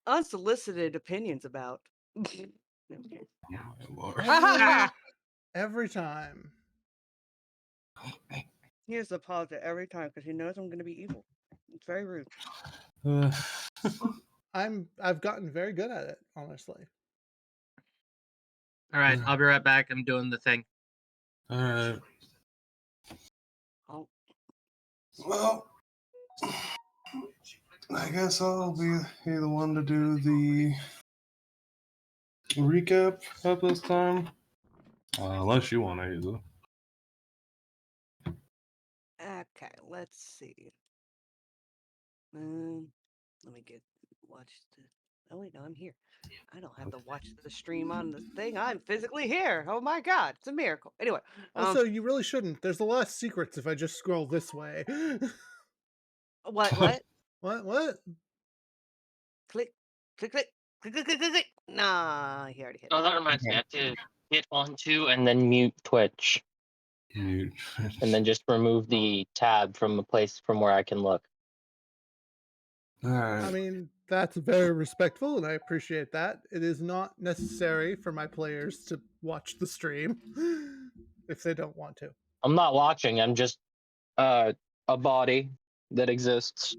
unsolicited opinions about. No, I'm kidding. Oh, my Lord. Every time. He has to apologize every time because he knows I'm going to be evil. It's very rude. Uh, I've gotten very good at it, honestly. All right, I'll be right back. I'm doing the thing. all right. Oh, Well, I guess I'll be the one to do the recap at this time. Unless you want to use it. okay, let's see. Let me watch the. Oh wait, no, I'm here. I don't have to watch the stream on the thing. I'm physically here. Oh my god, it's a miracle. Anyway, Also, you really shouldn't. There's a lot of secrets if I just scroll this way. what? What? Click, click, click, click, click, click, click, click. Nah, he already hit. Oh, that reminds me. I have to hit onto and then mute Twitch, Mute. and then just remove the tab from the place from where I can look. All right. I mean, that's very respectful, and I appreciate that. It is not necessary for my players to watch the stream if they don't want to. I'm not watching. I'm just a body that exists.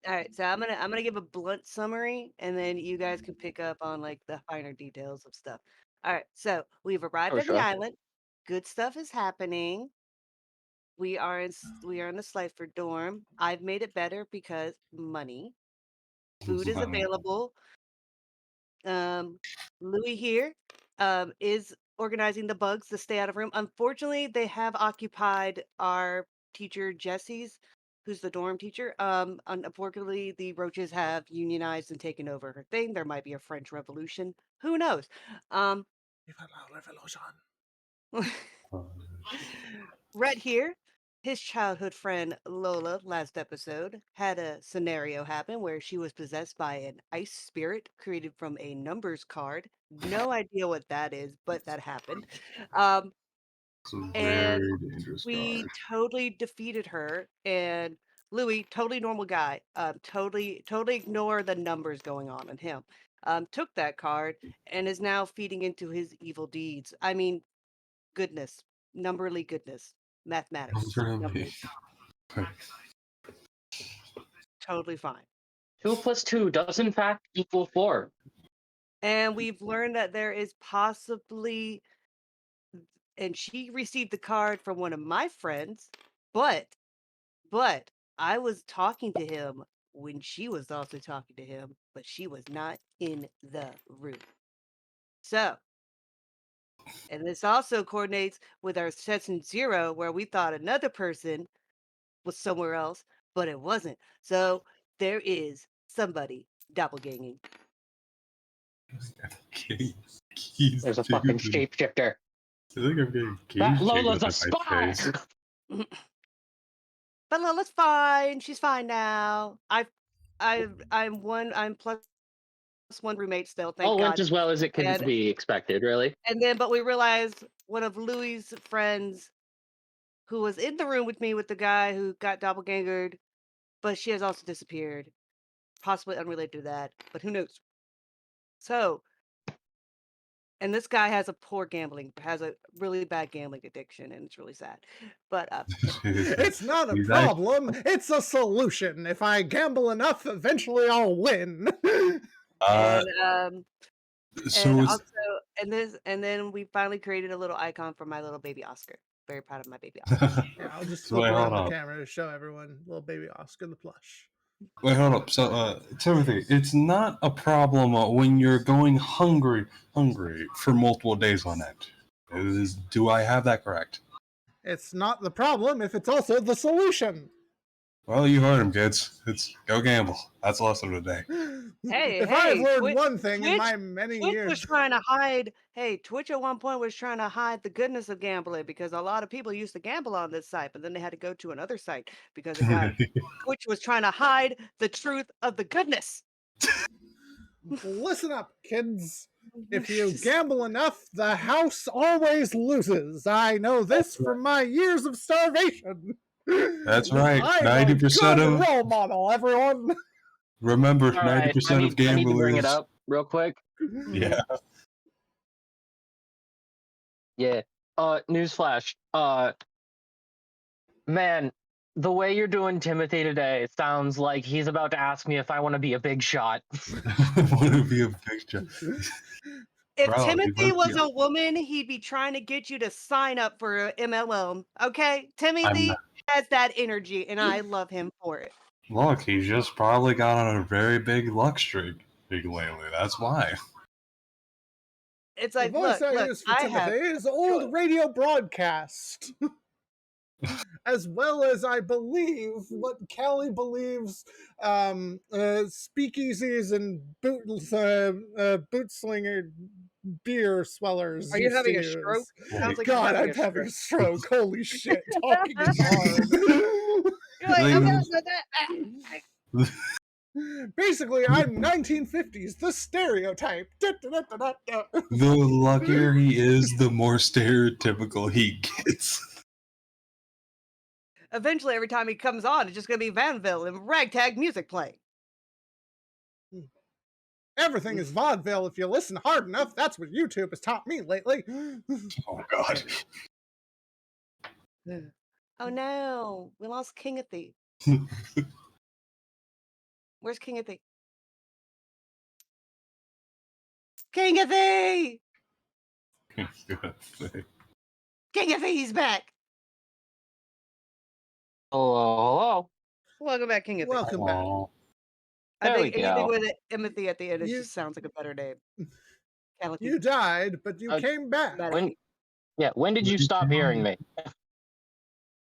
All right, so I'm gonna give a blunt summary, and then you guys can pick up on like the finer details of stuff. All right, so we've arrived For at the sure. island. Good stuff is happening. We are in the Slifer dorm. I've made it better because money. Food is available. Louis here is organizing the bugs to stay out of room. Unfortunately, they have occupied our teacher Jesse's, who's the dorm teacher. Unfortunately, the roaches have unionized and taken over her thing. There might be a French Revolution. Who knows? Rhett here, his childhood friend Lola, last episode, had a scenario happen where she was possessed by an ice spirit created from a numbers card. No idea what that is, but that happened. Um, It's a and very dangerous we card. totally defeated her. And Louis, totally normal guy, totally ignore the numbers going on in him. Took that card and is now feeding into his evil deeds. I mean, goodness, numberly goodness. Mathematics. Really? Numbers. Totally fine. 2 + 2 does in fact equal 4. And we've learned that there is possibly, and she received the card from one of my friends, but I was talking to him when she was also talking to him, but she was not in the room. So, and this also coordinates with our session 0, where we thought another person was somewhere else, but it wasn't. So there is somebody doppelganging. There's a fucking shapeshifter. I think I'm getting That cage Lola's a with my spy! face. But Lola's fine. She's fine now. I'm plus one roommate still, thank All went God. as well as it could And be expected, really. but we realized one of Louis' friends who was in the room with me with the guy who got doppelgangered, but she has also disappeared. Possibly unrelated to that, but who knows? So, and this guy has a really bad gambling addiction, and it's really sad. But It's not a He's problem. It's a solution. If I gamble enough, eventually I'll win. and So also, and then we finally created a little icon for my little baby Oscar. Very proud of my baby Oscar. Yeah, I'll just So flip wait, hold around the up. camera to show everyone little baby Oscar the plush. Wait, hold up. So, Timothy, it's not a problem when you're going hungry for multiple days on end. Do I have that correct? It's not the problem if it's also the solution. Well, you heard him, kids. It's go gamble. That's the lesson of the day. If I've learned one thing in Twitch, my many Twitch years, was trying to hide. Hey, Twitch at one point was trying to hide the goodness of gambling because a lot of people used to gamble on this site, but then they had to go to another site because Twitch was trying to hide the truth of the goodness. listen up, kids. If you gamble enough, the house always loses. I know this from my years of starvation. That's right. I'm 90% a of good role model, everyone. Remember, All right, 90% of I need to bring it gamblers. up real quick. Yeah. Yeah. Newsflash. Man, the way you're doing Timothy today sounds like he's about to ask me if I want to be a big shot. Want to be a picture. If Bro, you Timothy must be. was a woman, he'd be trying to get you to sign up for a MLM. Okay, I'm Timothy not. has that energy, and I love him for it. Look, he just probably got on a very big luck streak lately. That's why. It's The like, voice look, I look, use for I Timothy have is joy. old radio broadcast. As well as I believe what Callie believes speakeasies and boot slinger beer swellers Are you used to having a stroke? use. Sounds Wait, like you're God, having I'm a having stroke. a stroke. Holy shit, talking is hard. You're like, like, Basically, I'm 1950s, the stereotype. the luckier he is, the more stereotypical he gets. Eventually, every time he comes on, it's just gonna be Vanville and ragtag music playing. Everything is vaudeville if you listen hard enough. That's what YouTube has taught me lately. Oh God. Oh no, we lost Kingathy. Where's Kingathy? Kingathy! Kingathy's back! Hello. Welcome back, Kingathy. Welcome back. Aw. I There we think anything go. with Timothy at the end, it You just sounds like a better name. Calicky. you died, but you Uh, came back. When when did you stop hearing me?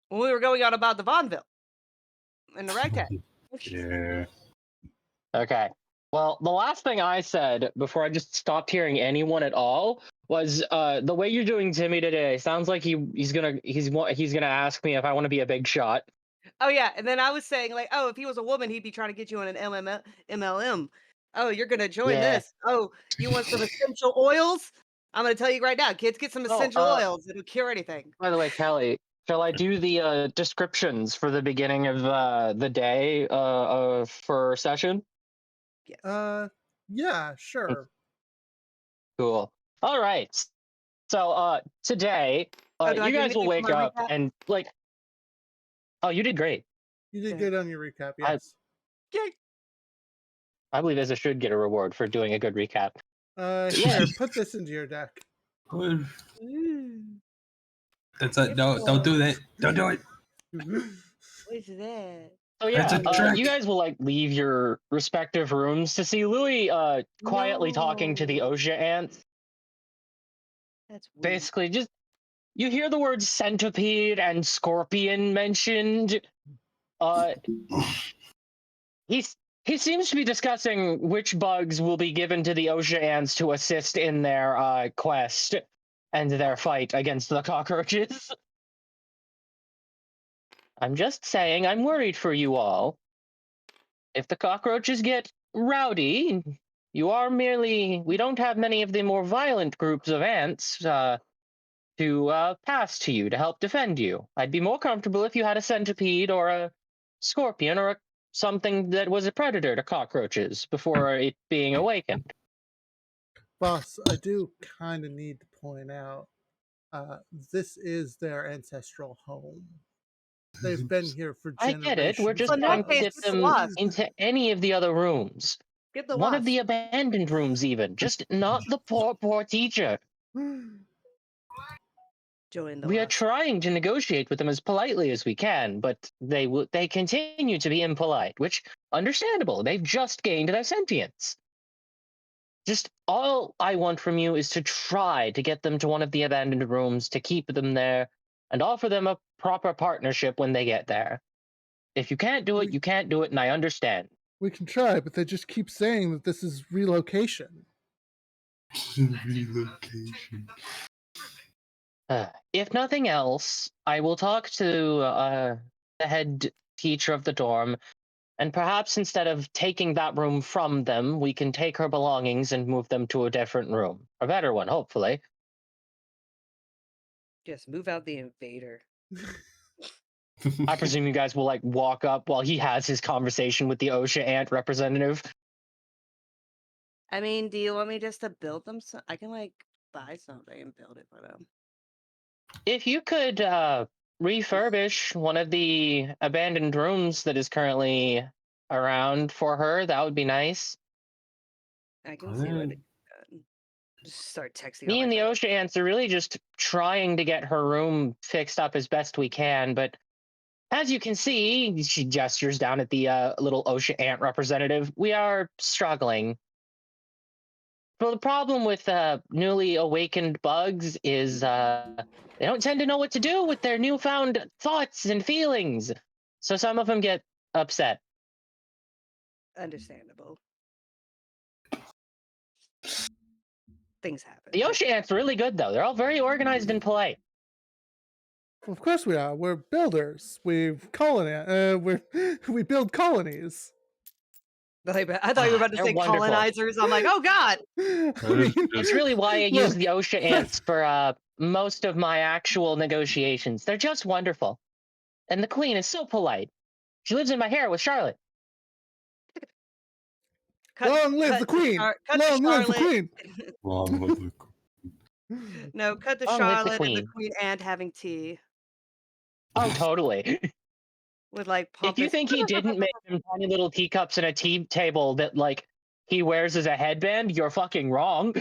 When we were going on about the Vaudeville and the ragtag. Yeah. Okay. Well, the last thing I said before I just stopped hearing anyone at all was the way you're doing Timmy today sounds like he's gonna ask me if I want to be a big shot. Oh yeah, and then I was saying like, oh, if he was a woman, he'd be trying to get you on an MLM. Oh, you're gonna join Yeah. this. Oh, you want some essential oils? I'm gonna tell you right now, kids, get some Oh, essential oils. It'll cure anything. by the way, Kelly, shall I do the descriptions for the beginning of the day for session? Yes. Yeah, sure. Cool. All right. So today Oh, do I you do guys will anything for wake my up recap? and like, oh, you did great. You did Yeah. good on your recap, I yes. Yay. I believe Izza should get a reward for doing a good recap. Here, put this into your deck. What? Ooh, That's a no. Don't do that. Don't do it. what is that? So That's yeah, a trick. you guys will like leave your respective rooms to see Louis quietly talking to the No, OSHA ants. that's weird. Basically, just you hear the words centipede and scorpion mentioned. Uh, he's he seems to be discussing which bugs will be given to the OSHA ants to assist in their quest and their fight against the cockroaches. I'm just saying, I'm worried for you all. If the cockroaches get rowdy, we don't have many of the more violent groups of ants to pass to you to help defend you. I'd be more comfortable if you had a centipede or a scorpion or something that was a predator to cockroaches before it being awakened. Boss, I do kind of need to point out this is their ancestral home. They've been here for I get it. We're generations. So just in that trying to case, get get the them wasp. into any of the other rooms. Get the One of wasp. the abandoned rooms, even. Just not the poor teacher. Join the We are wasp. trying to negotiate with them as politely as we can, but they continue to be impolite, which understandable. They've just gained their sentience. Just all I want from you is to try to get them to one of the abandoned rooms to keep them there and offer them a proper partnership when they get there. If you can't do it, you can't do it, and I understand. We can try, but they just keep saying that this is relocation. Relocation. If nothing else, I will talk to the head teacher of the dorm, and perhaps instead of taking that room from them, we can take her belongings and move them to a different room. A better one, hopefully. Just move out the invader. I presume you guys will like walk up while he has his conversation with the OSHA ant representative. I mean, do you want me just to build them? I can like buy something and build it for them. If you could refurbish one of the abandoned rooms that is currently around for her, that would be nice. I can see what it just start texting all Me my and the friends. OSHA ants are really just trying to get her room fixed up as best we can, but as you can see, she gestures down at the little OSHA ant representative, we are struggling. Well, the problem with newly awakened bugs is they don't tend to know what to do with their newfound thoughts and feelings. So some of them get upset. Understandable. Things happen. The OSHA ants are really good, though. They're all very organized and polite. Of course we are. We're builders. We build colonies. I thought you were about to They're say wonderful. colonizers. I'm like, oh god. I mean, It's really why I use look, the OSHA ants for most of my actual negotiations. They're just wonderful. And the queen is so polite. She lives in my hair with Charlotte. long live the queen! Cut to Long live the Charlotte. queen! Long live the No, cut to Long live the Charlotte and the queen. queen and having tea Oh, totally. with like If you pompous. think he didn't make them tiny little teacups and a tea table that like he wears as a headband, you're fucking wrong.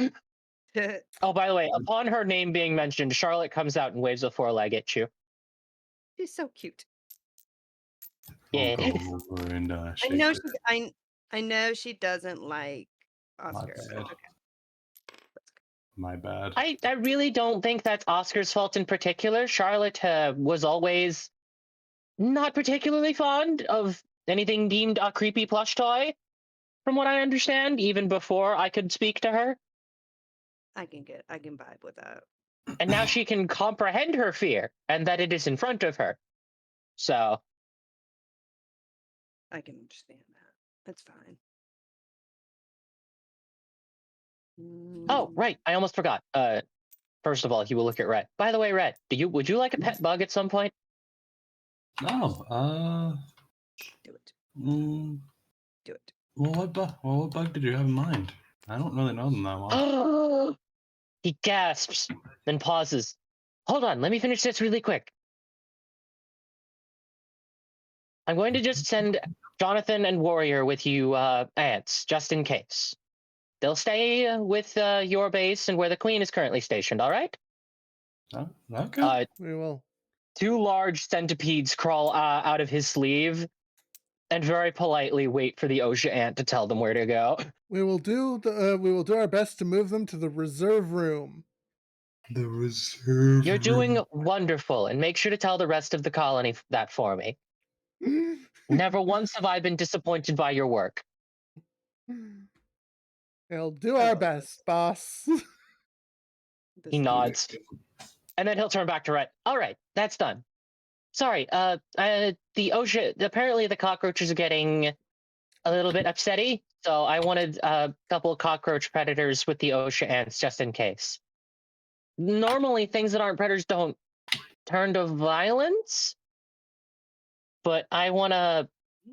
Oh, by the way, upon her name being mentioned, Charlotte comes out and waves a foreleg at you. She's so cute. Yeah. I'll go over and I shake know her. I know she doesn't like Oscar. bad. But okay. My bad. I really don't think that's Oscar's fault in particular. Charlotte was always not particularly fond of anything deemed a creepy plush toy, from what I understand, even before I could speak to her. I can vibe with that. And now she can comprehend her fear and that it is in front of her. So, I can understand that. That's fine. oh, right, I almost forgot. First of all, he will look at Red. By the way, Red, would you like a pet bug at some point? Oh, Do it. mm, Do it. well, what bug did you have in mind? I don't really know them that well. Oh, he gasps, then pauses. Hold on, let me finish this really quick. I'm going to just send Jonathan and Warrior with you ants, just in case. They'll stay with your base and where the queen is currently stationed, all right? Oh, okay. We will. 2 large centipedes crawl out of his sleeve and very politely wait for the OSHA ant to tell them where to go. We will do our best to move them to the reserve room. The reserve. You're doing room. wonderful, and make sure to tell the rest of the colony that for me. Never once have I been disappointed by your work. We'll do our best, boss. He nods, and then he'll turn back to Rhett. All right, that's done. Sorry, the OSHA, apparently the cockroaches are getting a little bit upsetty, so I wanted a couple of cockroach predators with the OSHA ants just in case. Normally, things that aren't predators don't turn to violence, but I want to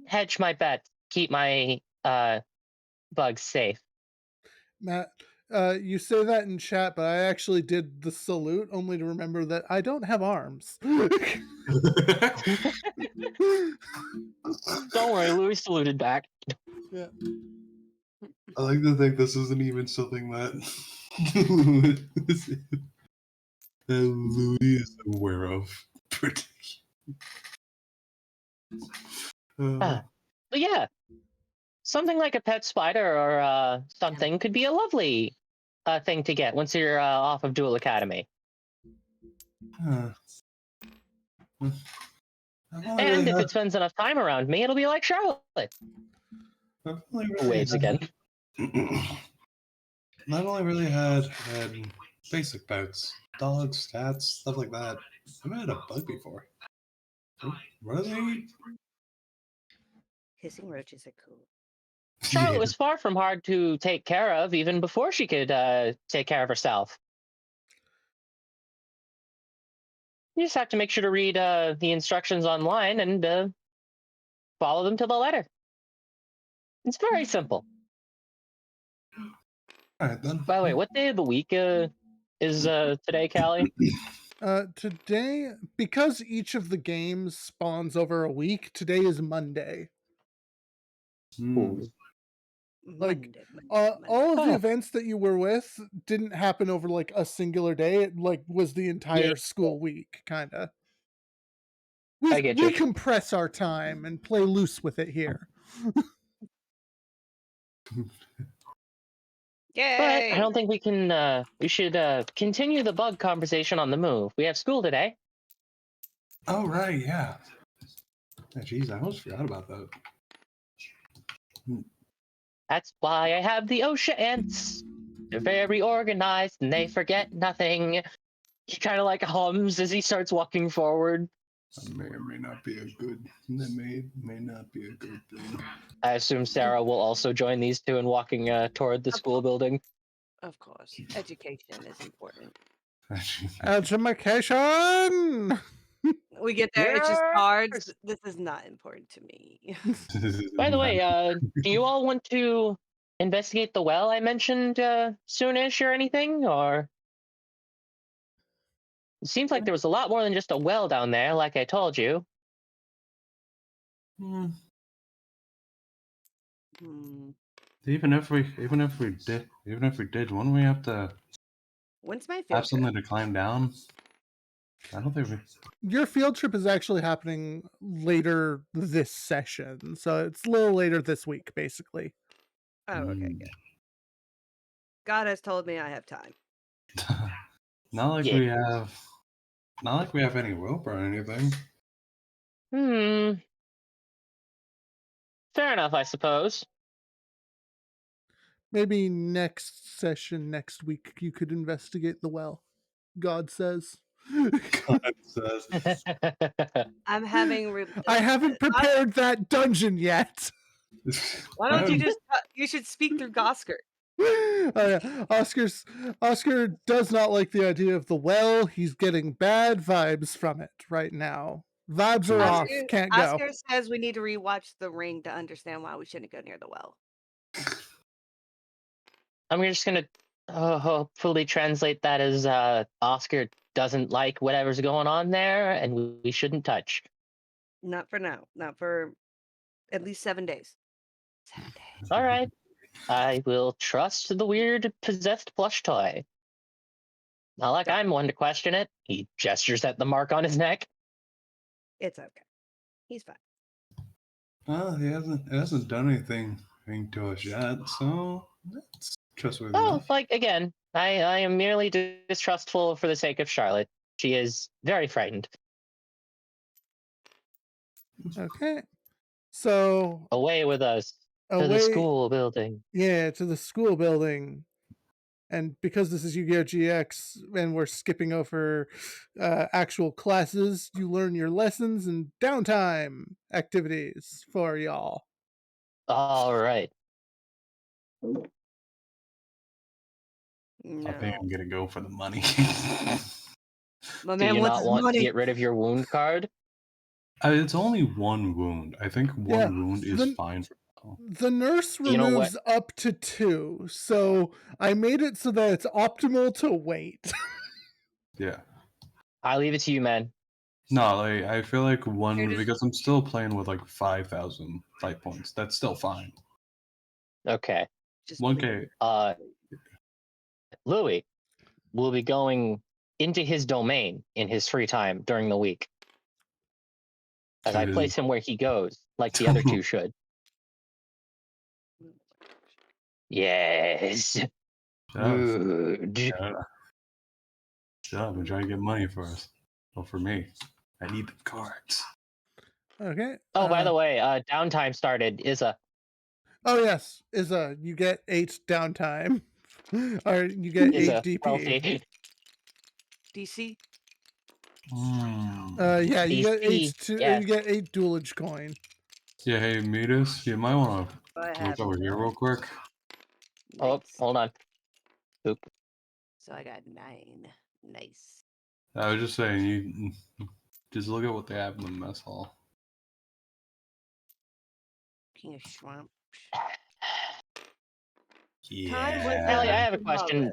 hedge my bet, keep my bugs safe. Matt, you say that in chat, but I actually did the salute only to remember that I don't have arms. Don't worry, Louis saluted back. Yeah. I like to think this isn't even something that Louis is aware of. But yeah, something like a pet spider or something could be a lovely thing to get once you're off of Dual Academy. And if it spends enough time around me, it'll be like Charlotte. Waves again. I've only really had basic pets, dogs, cats, stuff like that. I've had a bug before. What are they? Hissing roaches are cool. Charlotte was far from hard to take care of, even before she could take care of herself. You just have to make sure to read the instructions online and follow them to the letter. It's very simple. All right then. By the way, what day of the week is today, Callie? Today, because each of the games spawns over a week, today is Monday. Hmm. Like, Monday, Monday, all of the Oh. events that you were with didn't happen over like a singular day. It like was the entire school week, kind of. I get We you. compress our time and play loose with it here. But I Yay! don't think we can. We should continue the bug conversation on the move. We have school today. Oh right, yeah. Jeez, I almost forgot about that. That's why I have the OSHA ants. They're very organized and they forget nothing. He kind of like hums as he starts walking forward. That may or may not be a good. That may not be a good thing. I assume Sarah will also join these two in walking toward the school building. Of course, education is important. Education. We get there, it's just cards. This is not important to me. By the way, do you all want to investigate the well I mentioned soonish or anything? Or it seems like there was a lot more than just a well down there, like I told you. Hmm. Even if we did, wouldn't we have to When's my have field trip? something to climb down? I don't think we. Your field trip is actually happening later this session, so it's a little later this week, basically. Oh, okay, good. God has told me I have time. Not like Yeah. we have. Not like we have any rope or anything. Fair enough, I suppose. Maybe next session, next week, you could investigate the well. God says. I'm having. I haven't prepared that dungeon yet. Why don't you just? You should speak through Gosker. Oh, yeah. Oscar does not like the idea of the well. He's getting bad vibes from it right now. Vibes are off. Can't go. Oscar says we need to rewatch The Ring to understand why we shouldn't go near the well. I'm just gonna hopefully translate that as Oscar doesn't like whatever's going on there, and we shouldn't touch. Not for now. Not for at least 7 days. 7 days. All right, I will trust the weird possessed plush toy. Not like I'm one to question it. He gestures at the mark on his neck. It's okay. He's fine. Well, he hasn't done anything to us yet, so that's trustworthy Oh, enough. like again, I am merely distrustful for the sake of Charlotte. She is very frightened. Okay. So Away with us to the school building. Yeah, to the school building. And because this is Yu-Gi-Oh! GX and we're skipping over actual classes, you learn your lessons and downtime activities for y'all. All right. I think I'm gonna go for the money. My Do man you wants not his want money. to get rid of your wound card? It's only one wound. I think one wound is fine for now. The nurse You know removes up to 2, so I made it so that it's optimal to wait. Yeah. I leave it to you, man. No, like I feel like one You're just- because I'm still playing with like 5,000 fight points. That's still fine. Okay. Just 1K. Louis will be going into his domain in his free time during the week. As I place him where he goes, like the other two should. Yes. Good. Shut up and try to get money for us. Well, for me. I need the cards. Okay. Oh, by the way, downtime started. Oh yes, you get 8 downtime, or you get 8 DP. Wealthy. DC? Yeah, you get 8 yes. you get 8 duelage coin. Yeah, hey Midas, you might want to look over here real quick. Oh, hold on. Oop. So I got 9. Nice. I was just saying, you just look at what they have in the mess hall. King of Shrimp. Time was Yeah. Callie, I never have a question.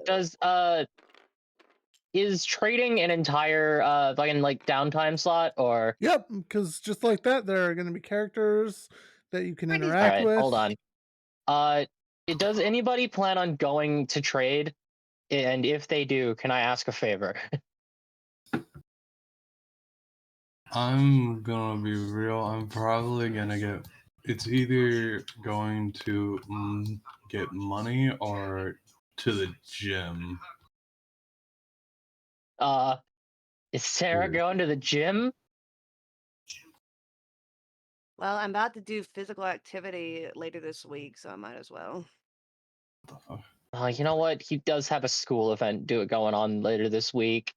Is trading an entire like downtime slot, or Yep, because just like that, there are going to be characters that you can What is all interact right, with. hold on. Does anybody plan on going to trade? And if they do, can I ask a favor? I'm gonna be real. I'm probably gonna get. It's either going to get money or to the gym. Is Sarah Yeah. going to the gym? Well, I'm about to do physical activity later this week, so I might as well. What the fuck? You know what? He does have a school event going on later this week.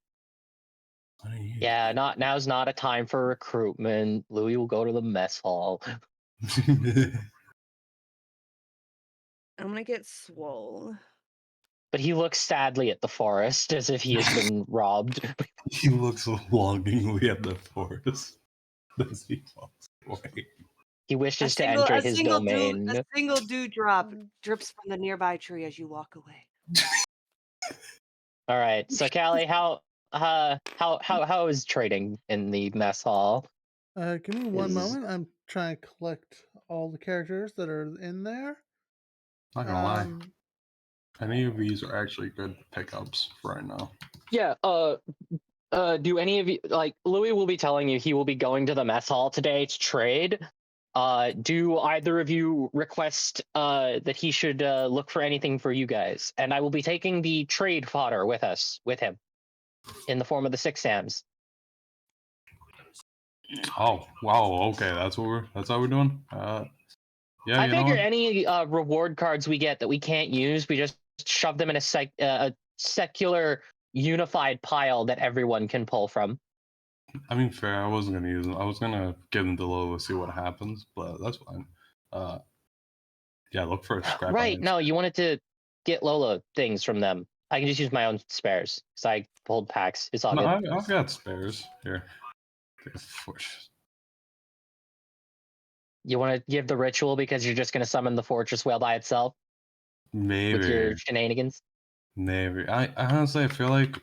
Yeah, now's not a time for recruitment. Louis will go to the mess hall. I'm gonna get swole. But he looks sadly at the forest as if he has been robbed. He looks longingly at the forest as he walks away. He A wishes to single, enter a his single dew, domain. a single dewdrop drips from the nearby tree as you walk away. All right, so Callie, how is trading in the mess hall? Give me one moment. I'm trying to collect all the characters that are in there. Not gonna lie, any of these are actually good pickups for right now. Yeah. Do any of you like Louis will be telling you he will be going to the mess hall today to trade? Do either of you request that he should look for anything for you guys? And I will be taking the trade fodder with him, in the form of the 6 Sams. Oh wow, okay, that's how we're doing. Yeah, I you know figure what? any reward cards we get that we can't use, we just shove them in a secular unified pile that everyone can pull from. I mean, fair. I wasn't gonna use them. I was gonna give them to Lola to see what happens, but that's fine. Yeah, look for a scrap Right? irons. No, you wanted to get Lola things from them. I can just use my own spares because I pulled packs. It's all No, good. I've got spares here. You want to give the ritual because you're just going to summon the fortress whale by itself with your Maybe, shenanigans. maybe. I honestly I feel like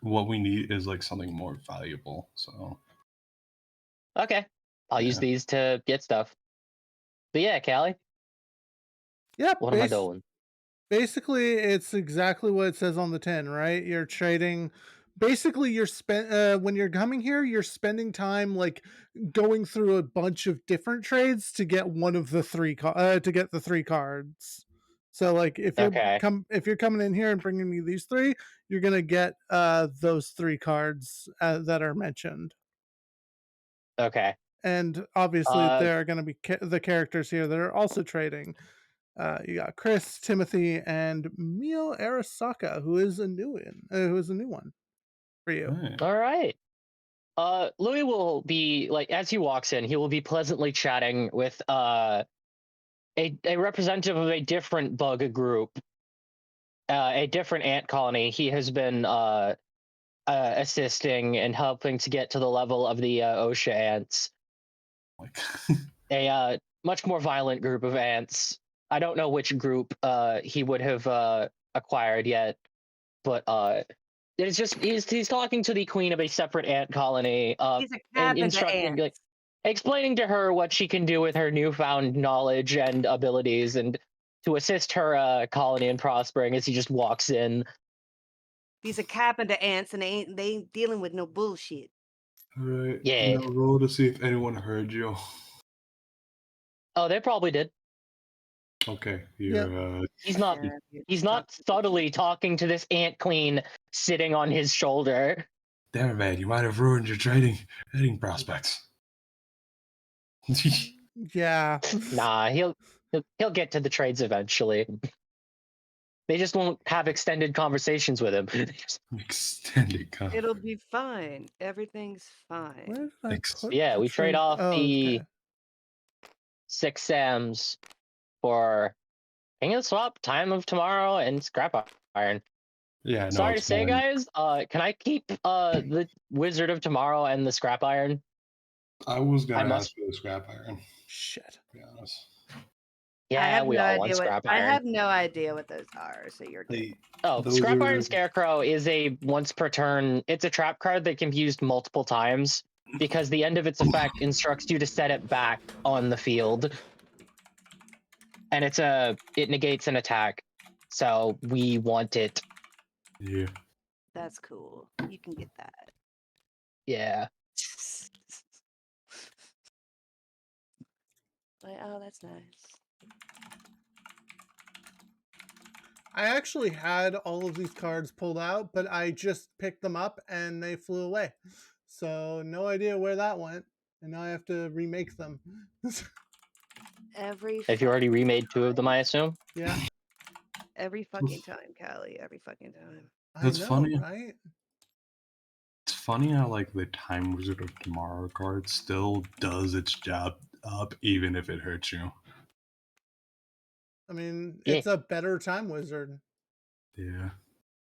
what we need is like something more valuable. So Okay, I'll use yeah. these to get stuff. But yeah, Callie, Yep, what am I doing? basically it's exactly what it says on the tin, right? You're trading. Basically, when you're coming here, you're spending time like going through a bunch of different trades to get one of the to get the 3 cards. So like Okay, if you're coming in here and bringing me these 3, you're gonna get those 3 cards that are mentioned. okay. And obviously, Uh, there are going to be the characters here that are also trading. You got Chris, Timothy, and Mio Arasaka, who is a new one for you. Alright. all right. Louis will be like as he walks in, he will be pleasantly chatting with a representative of a different bug group, a different ant colony. He has been assisting and helping to get to the level of the OSHA ants, Like a much more violent group of ants. I don't know which group he would have acquired yet, but it's just he's talking to the queen of a separate ant colony, He's a and cabin to instructing, like, ants. explaining to her what she can do with her newfound knowledge and abilities, and to assist her colony in prospering as he just walks in. He's a cabin to ants, and they ain't dealing with no bullshit. Alright. Yeah. Now roll to see if anyone heard you. Oh, they probably did. Okay, Yep. you're He's not. He's not subtly talking to this ant queen sitting on his shoulder. damn it, man, you might have ruined your trading prospects. Yeah. Nah, he'll get to the trades eventually. They just won't have extended conversations with him. Extended It'll be fine. Everything's fine. Where did I put Yeah, the we trade trade? off Oh, the okay. 6 Sams for King of the Swap, Time of Tomorrow, and Scrap Iron. Yeah, no, Sorry to it's say, fine. guys. Can I keep the Wizard of Tomorrow and the Scrap Iron? I was I gonna ask must. for the scrap iron, Shit. to be honest. Yeah, we all want Scrap I Iron. have no idea what those are, so you're good. Oh, Those Scrap Iron are Scarecrow is a once per turn. It's a trap card that can be used multiple times because the end of its effect instructs you to set it back on the field, and it negates an attack. So we want it. yeah. That's cool. You can get that. Yeah. Like, oh, that's nice. I actually had all of these cards pulled out, but I just picked them up and they flew away. So no idea where that went. And now I have to remake them. Every Have you already fucking remade 2 of them, I assume? Yeah, every fucking time, Callie. Every fucking time. I That's know, funny. right? It's funny how like the Time Wizard of Tomorrow card still does its job up, even if it hurts you. I mean, Yeah. it's a better time wizard. Yeah.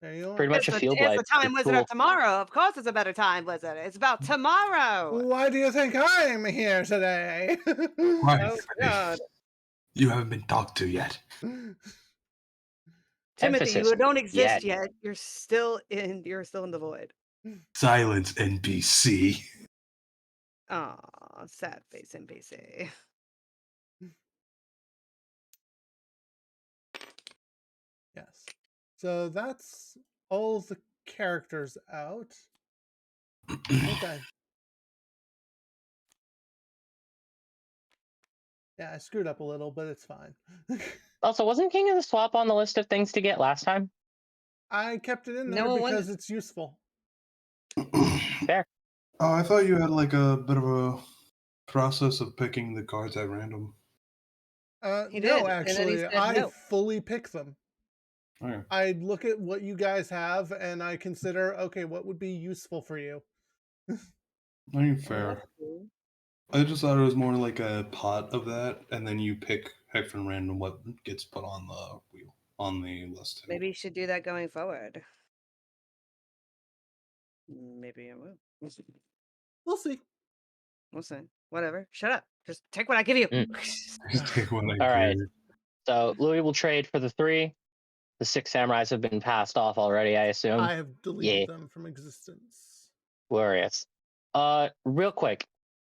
There you Pretty are. much a field It's the wipe. time It's wizard cool. of tomorrow. Of course, it's a better time wizard. It's about tomorrow. Why do you think I'm here today? Right. Oh God, You haven't been talked to yet. Timothy, Emphasis. you don't Yeah. exist yet. You're still in. You're still in the void. Silence, NPC. Aw, sad face NPC. Yes. So that's all of the characters out. Okay. Yeah, I screwed up a little, but it's fine. Also, wasn't King of the Swap on the list of things to get last time? I kept it in No there one because wanted. it's useful. Fair. Oh, I thought you had like a bit of a process of picking the cards at random. He No, did, and then he actually, said I no. fully pick them. Okay. I look at what you guys have and I consider, okay, what would be useful for you? I mean, Oh, that's fair. cool. I just thought it was more like a pot of that, and then you pick heck from random what gets put on the wheel on the list. Maybe you should do that going forward. Maybe I will. We'll see. We'll see. We'll see. Whatever. Shut up. Just take what I give you. Mm. Just take what I All right. give. So Louis will trade for the 3. The 6 samurais have been passed off already, I assume. I have deleted Yeah. them from existence. Glorious. Real quick,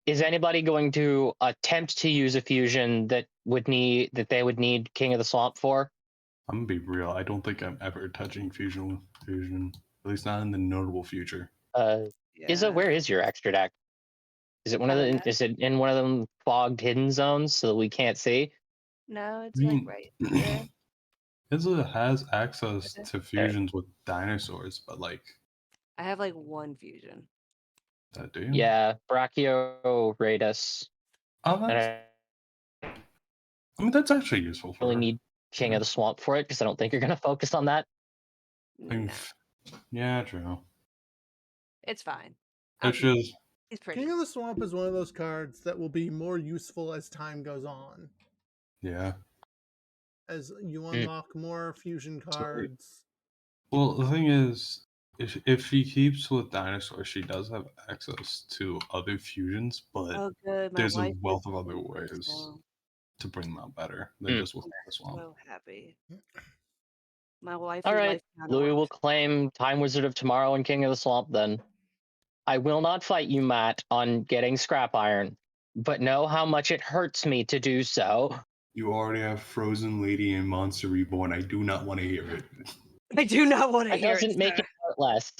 is anybody going to attempt to use a fusion that they would need King of the Swamp for? I'm gonna be real. I don't think I'm ever touching fusion. At least not in the notable future. Izzo, where is your extra deck? Is it I don't know. is it in one of them fogged hidden zones so that we can't see? No, it's I like mean, right here. Izza has access Okay. to fusions with dinosaurs, but like I have like one fusion. that, do you? Yeah, Brachio Raidus. Oh, And that's. I mean, that's actually useful I for really her. need King of the Swamp for it because I don't think you're going to focus on that. I mean, No, yeah, true. it's fine. I'll It's keep it. just It's pretty. King of the Swamp is one of those cards that will be more useful as time goes on. yeah. As you Mm. unlock more fusion cards. Well, the thing is, if she keeps with dinosaurs, she does have access to other fusions, but Oh, good. My there's a wife is wealth of other doing this ways now. to bring them out better than Mm. just with I'm the swamp. so happy. My All wifey right, life Louis will counterwatch. claim Time Wizard of Tomorrow and King of the Swamp then. I will not fight you, Matt, on getting Scrap Iron, but know how much it hurts me to do so. You already have Frozen Lady and Monster Reborn. I do not want to hear it. I do not want to That hear it, doesn't make sir. it hurt less.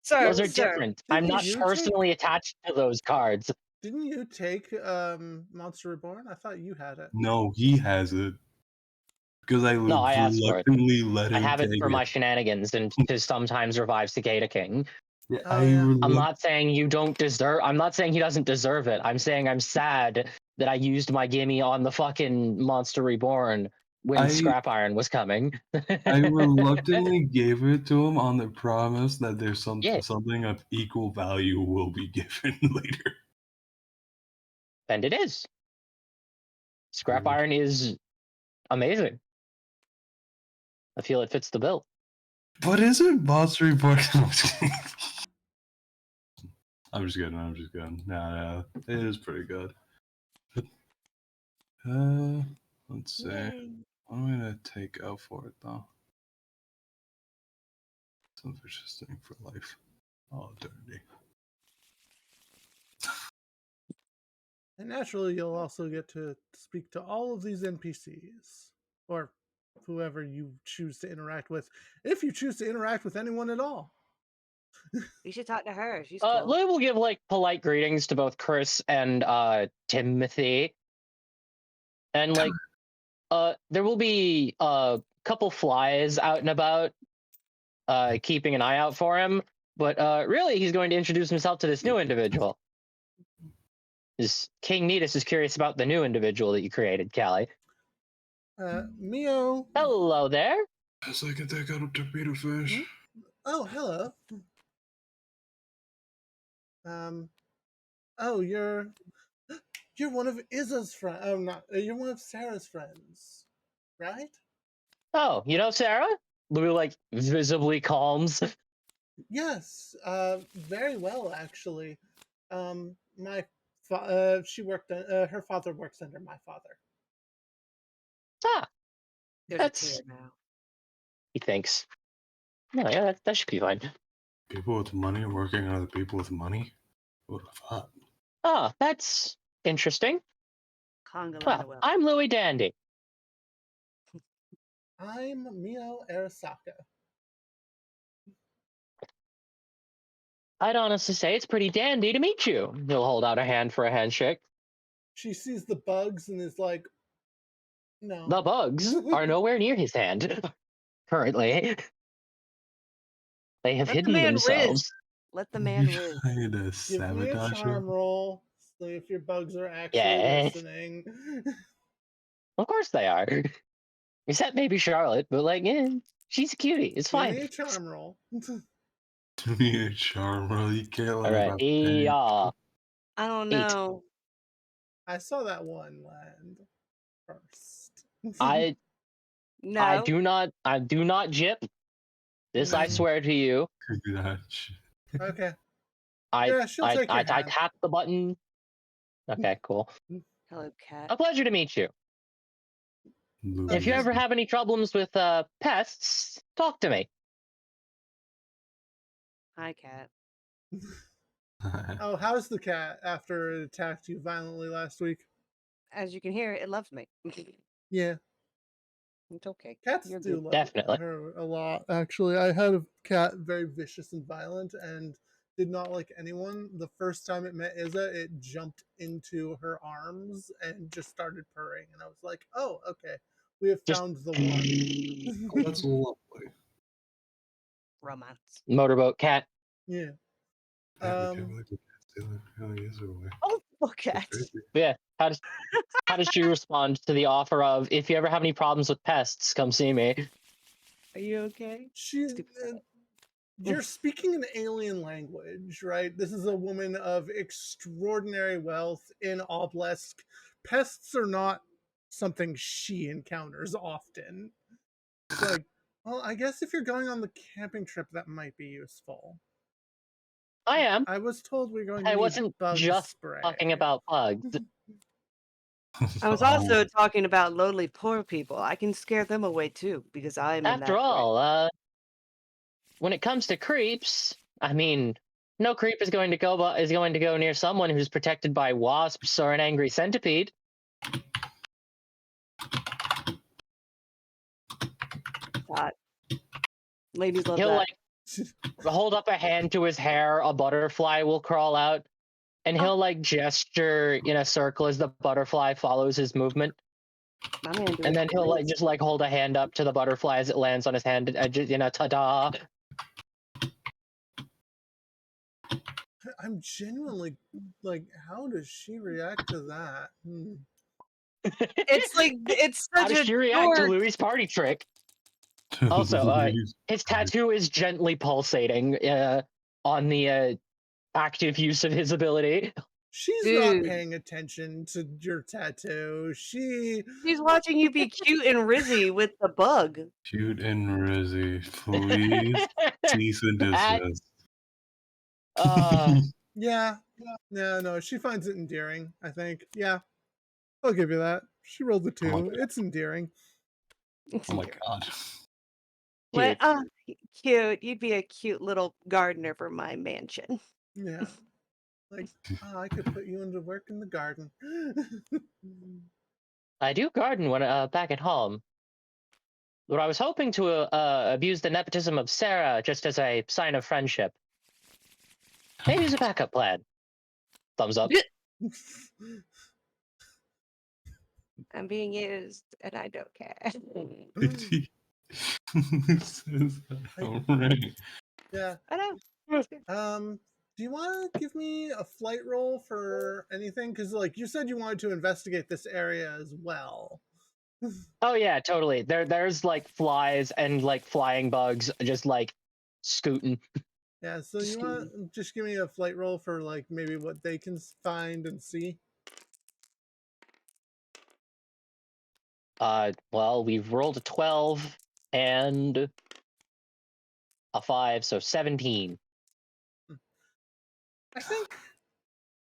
Sir, Those are sir. different. I'm Didn't not you personally attached to those cards. Didn't you take Monster Reborn? I thought you had it. No, he has it. Because I No, I asked for it. reluctantly let I him have it take for my it. shenanigans and to sometimes revive Cicada King. Yeah, Oh, yeah. I'm not saying you don't deserve. I'm not saying he doesn't deserve it. I'm saying I'm sad that I used my gimme on the fucking Monster Reborn when I Scrap Iron was coming. I reluctantly gave it to him on the promise that there's Yeah, something of equal value will be given later. and it is. Scrap Weird. Iron is amazing. I feel it fits the bill. But isn't boss report? I'm just kidding. I'm just kidding. Nah, it is pretty good. Let's see. Yay. What am I gonna take out for it though? Some interesting for life. Oh, dirty. And naturally, you'll also get to speak to all of these NPCs, or whoever you choose to interact with, if you choose to interact with anyone at all. You should talk to her. She's cool. Lily will give like polite greetings to both Chris and Timothy, and like there will be a couple flies out and about, keeping an eye out for him. But really, he's going to introduce himself to this new individual. King Netus is curious about the new individual that you created, Callie. Mio. Hello there. Yes, I can take out a torpedo fish. Oh, hello. Oh, you're one of Izza's friends. Oh, not you're one of Sarah's friends, right? Oh, you know Sarah? Lou like visibly calms. Yes, very well actually. She worked. Her father works under my father. Ah, There's that's. a tear now. He thinks. No, yeah, that should be fine. People with money working on other people with money? Who would have thought? Ah, that's interesting. Conga line Well, of well. I'm Louis Dandy. I'm Mio Arasaka. I'd honestly say it's pretty dandy to meet you. He'll hold out a hand for a handshake. She sees the bugs and is like, "No." The bugs are nowhere near his hand currently. They have Let the hidden man riz. themselves. Let the man You riz. trying to Give me a sabotage charm him? roll. See if your bugs are actually Yeah. listening. Of course they are. Except maybe Charlotte, but like, she's a cutie. It's Give fine. me a charm roll. Give me a charm roll. You can't let All him right. have Yeah. I don't 8. know. I saw that one land first. I No. do not jip. This I Mm, swear to you. okay. I Yeah, she'll take your I hand. tap the button. Okay, cool. Hello, cat. A pleasure to meet you. If you ever have any problems with pests, talk to me. Hi, cat. Oh, how's the cat after it attacked you violently last week? As you can hear, it loves me. Yeah, It's okay. cats You're do good. love Definitely. her a lot. Actually, I had a cat very vicious and violent and did not like anyone. The first time it met Izza, it jumped into her arms and just started purring. And I was like, oh, okay. We have Just found the one. Oh, that's lovely. Romance. motorboat cat. Yeah. Yeah, we can't believe the cat's stealing how he is away. Oh, So cat. crazy. Yeah. How does she respond to the offer of, if you ever have any problems with pests, come see me? Are you okay? She, Stupid cat. you're speaking an alien language, right? This is a woman of extraordinary wealth in Obelisk. Pests are not something she encounters often. It's like, well, I guess if you're going on the camping trip, that might be useful. I am. I was told we're going to I need wasn't bug just spray. talking about bugs. I was also talking about lonely poor people. I can scare them away too because I'm in After that way. all, when it comes to creeps, I mean, no creep is going to go near someone who's protected by wasps or an angry centipede. Hot. Ladies love He'll that. like hold up a hand to his hair, a butterfly will crawl out, and he'll like gesture in a circle as the butterfly follows his movement. My man doing And then he'll great. like hold a hand up to the butterfly as it lands on his hand, ta-da. I'm genuinely like, how does she react to that? It's like it's How such does a she react to dork. Louis' party trick? Also, his tattoo is gently pulsating on the active use of his ability. She's not Dude, paying attention to your tattoo. She's she's watching you be cute and rizzy with the bug. Cute and Rizzy, please. Cease and That, desist. yeah. No, she finds it endearing, I think. Yeah, I'll give you that. She rolled a Oh my 2. god. It's endearing. It's Oh my endearing. god. What? cute. Oh, cute. You'd be a cute little gardener for my mansion. Yeah. Like, I could put you into work in the garden. I do garden when back at home. But I was hoping to abuse the nepotism of Sarah just as a sign of friendship. Maybe as a backup plan. Thumbs up. I'm being used, and I don't care. Says that already. Yeah. I know. It's good. Do you want to give me a flight roll for anything? Because, like, you said you wanted to investigate this area as well. Oh yeah, totally. There's like flies and like flying bugs just like scooting. Yeah, so you want to just give me a flight roll for, like, maybe what they can find and see? Well, we've rolled a 12 and a 5, so 17. I think,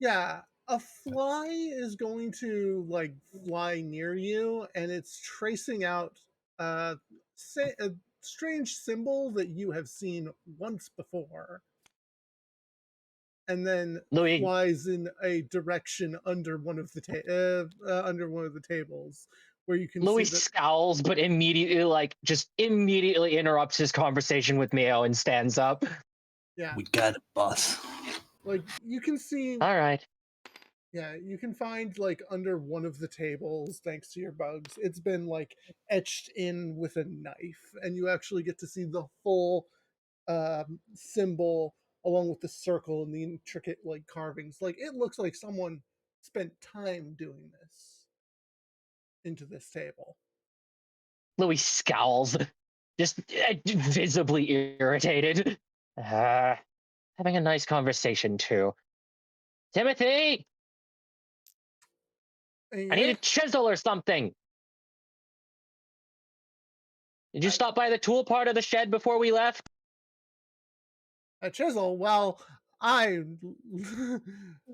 yeah, a fly is going to, like, fly near you, and it's tracing out say a strange symbol that you have seen once before, and then Louis flies in a direction under one of the under one of the tables, where you can see Louis that. scowls, but immediately interrupts his conversation with Mio and stands up. Yeah, We got it, boss. like, you can see. All right. Yeah, you can find, like, under one of the tables, thanks to your bugs, it's been, like, etched in with a knife, and you actually get to see the full symbol along with the circle and the intricate, like, carvings. Like, it looks like someone spent time doing this into this table. Louis scowls, just visibly irritated. Having a nice conversation too. Timothy, I need Yeah, a chisel or something. Did you stop by the tool part of the shed before we left? a chisel. Well, I,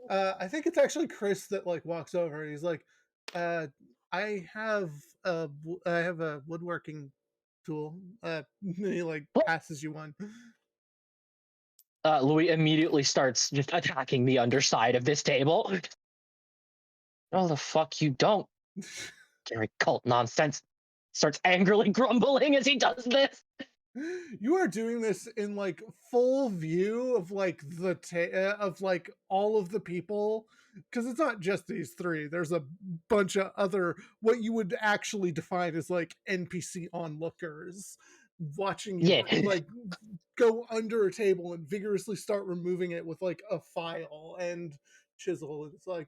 I think it's actually Chris that, like, walks over. He's like, uh, I have I have a woodworking tool. He, like, passes you one. Louis immediately starts just attacking the underside of this table. Oh, the fuck you don't, Gary cult nonsense. Starts angrily grumbling as he does this. You are doing this in, like, full view of, like, of, like, all of the people, because it's not just these three. There's a bunch of other, what you would actually define as, like, NPC onlookers, watching you, Yeah. like, go under a table and vigorously start removing it with, like, a file and chisel. And it's like,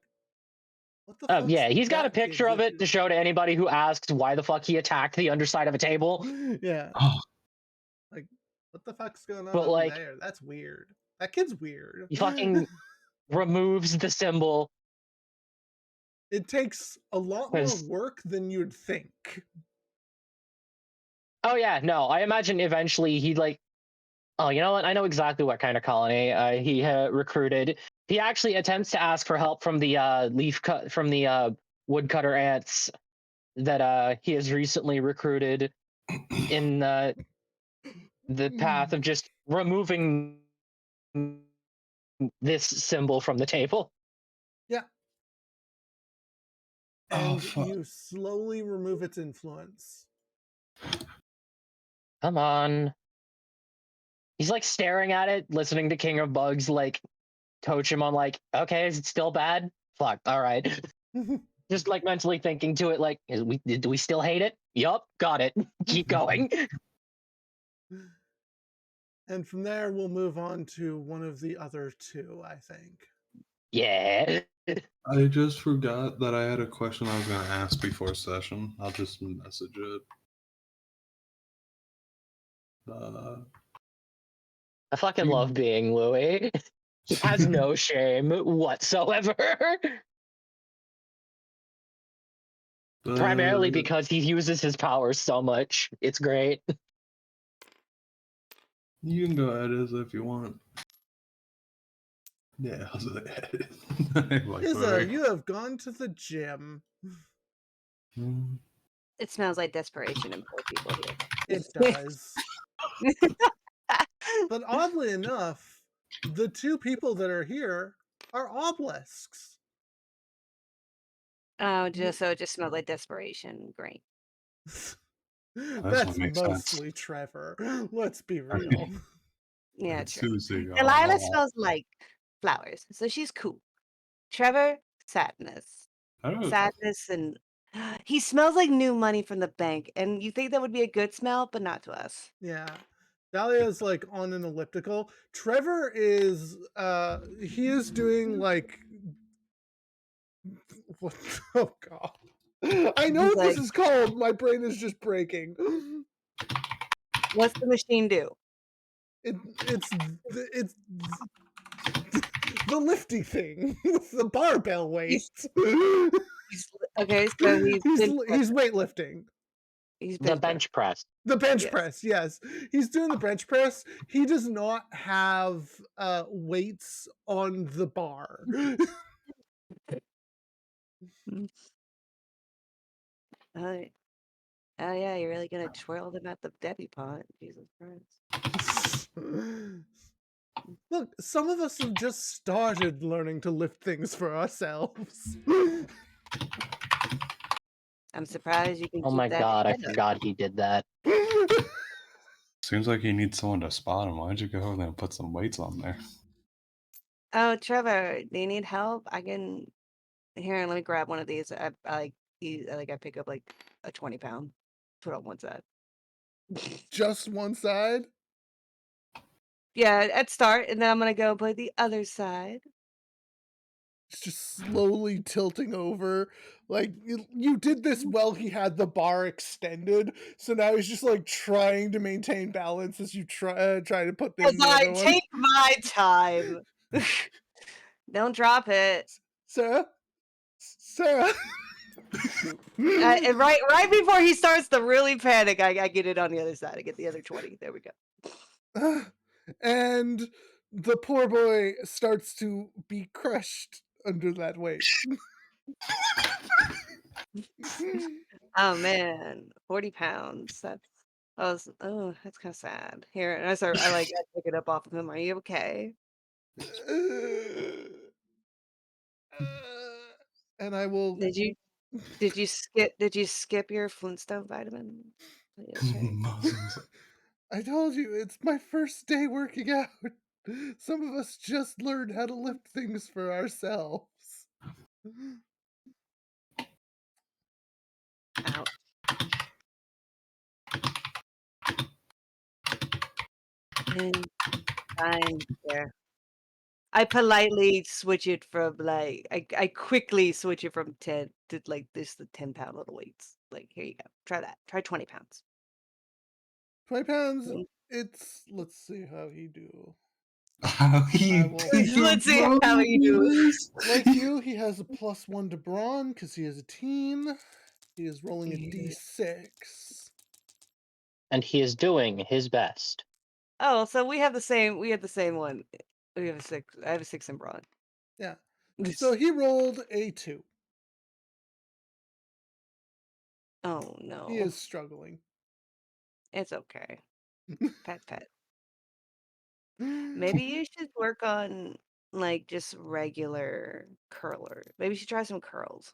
what the fuck's Yeah, he's got a that picture kid's of it to issue? show to anybody who asks why the fuck he attacked the underside of a table. Yeah. Oh, Like, what the fuck's going on But over like, there? That's weird. That kid's weird. he fucking removes the symbol It takes a lot more because, work than you'd think. oh yeah, no, I imagine eventually he'd like, oh, you know what? I know exactly what kind of colony he recruited. He actually attempts to ask for help from the woodcutter ants that he has recently recruited in the path of just removing this symbol from the table. Yeah. oh, And fuck. you slowly remove its influence. Come on. He's like staring at it, listening to King of Bugs like coach him on like, okay, is it still bad? Fuck, all right. Just like mentally thinking to it, like, do we still hate it? Yup, got it. Keep going. And from there, we'll move on to one of the other two, I think. Yeah. I just forgot that I had a question I was going to ask before session. I'll just message it. I fucking Do love you, being Louis. He has no shame whatsoever. Primarily But because he uses his powers so much. It's great. you can go ahead as if you want. Yeah, I was like, Izza, you have gone to the gym. Mm. It smells like desperation and poor people here. It does. But oddly enough, the two people that are here are obelisks. Oh, so it just smells like desperation. Great. That's what That's makes sense. mostly Trevor. Let's be real. Yeah, It's true. Susie. Delilah smells like flowers, so she's cool. Trevor, sadness. I don't. Sadness and he smells like new money from the bank, and you think that would be a good smell, but not to us. Yeah. Dahlia's like on an elliptical. Trevor is he is doing like what oh god. I know He's what this like, is called. My brain is just breaking. "What's the machine do?" It's the lifty thing with the barbell weight. He's he's okay, so he's bench He's pressing. weightlifting. He's The bench pressing. bench press. The bench Yes. press, yes. He's doing the bench press. He does not have weights on the bar. Mm. Oh, oh yeah, you're really gonna twirl them at the debutante. Jesus Christ. Look, some of us have just started learning to lift things for ourselves. I'm surprised you can Oh keep my that god, I head up. forgot he did that. Seems like you need someone to spot him. Why'd you go over there and put some weights on there? Oh, Trevor, do you need help? I can here, let me grab one of these. I pick up like a 20 pound. Put on one side. Just one side? Yeah, at start, and then I'm gonna go play the other side. It's just slowly tilting over. Like you did this while he had the bar extended, so now he's just like trying to maintain balance as you try to put As in the I other one. take my time. Don't drop it. Sarah, Sarah. And right before he starts to really panic, I get it on the other side. I get the other 20. There we go. And the poor boy starts to be crushed under that weight. Oh man, 40 pounds. That's kind of sad. Here, and I pick it up off of him. Are you okay? And I will. Did you did you skip your Flintstone vitamin? Are you okay? Muscles. I told you, it's my first day working out. Some of us just learned how to lift things for ourselves. Ouch. And fine. There. I politely switch it from like I quickly switch it from 10 to like this the 10-pound little weights. Like, here you go. Try that. Try 20 pounds. 20 pounds, Mm. it's. Let's see how he do. How I you will. Let's see how you do. Like you, he has a +1 to brawn because he is a teen. He is rolling a Yeah. d6. And he is doing his best. Oh, so we have the same one. We have a 6. I have a 6 in brawn. Yeah. So he rolled a 2. Oh He no. is struggling. It's okay. Pet pet. Maybe you should work on like just regular curler. Maybe you should try some curls.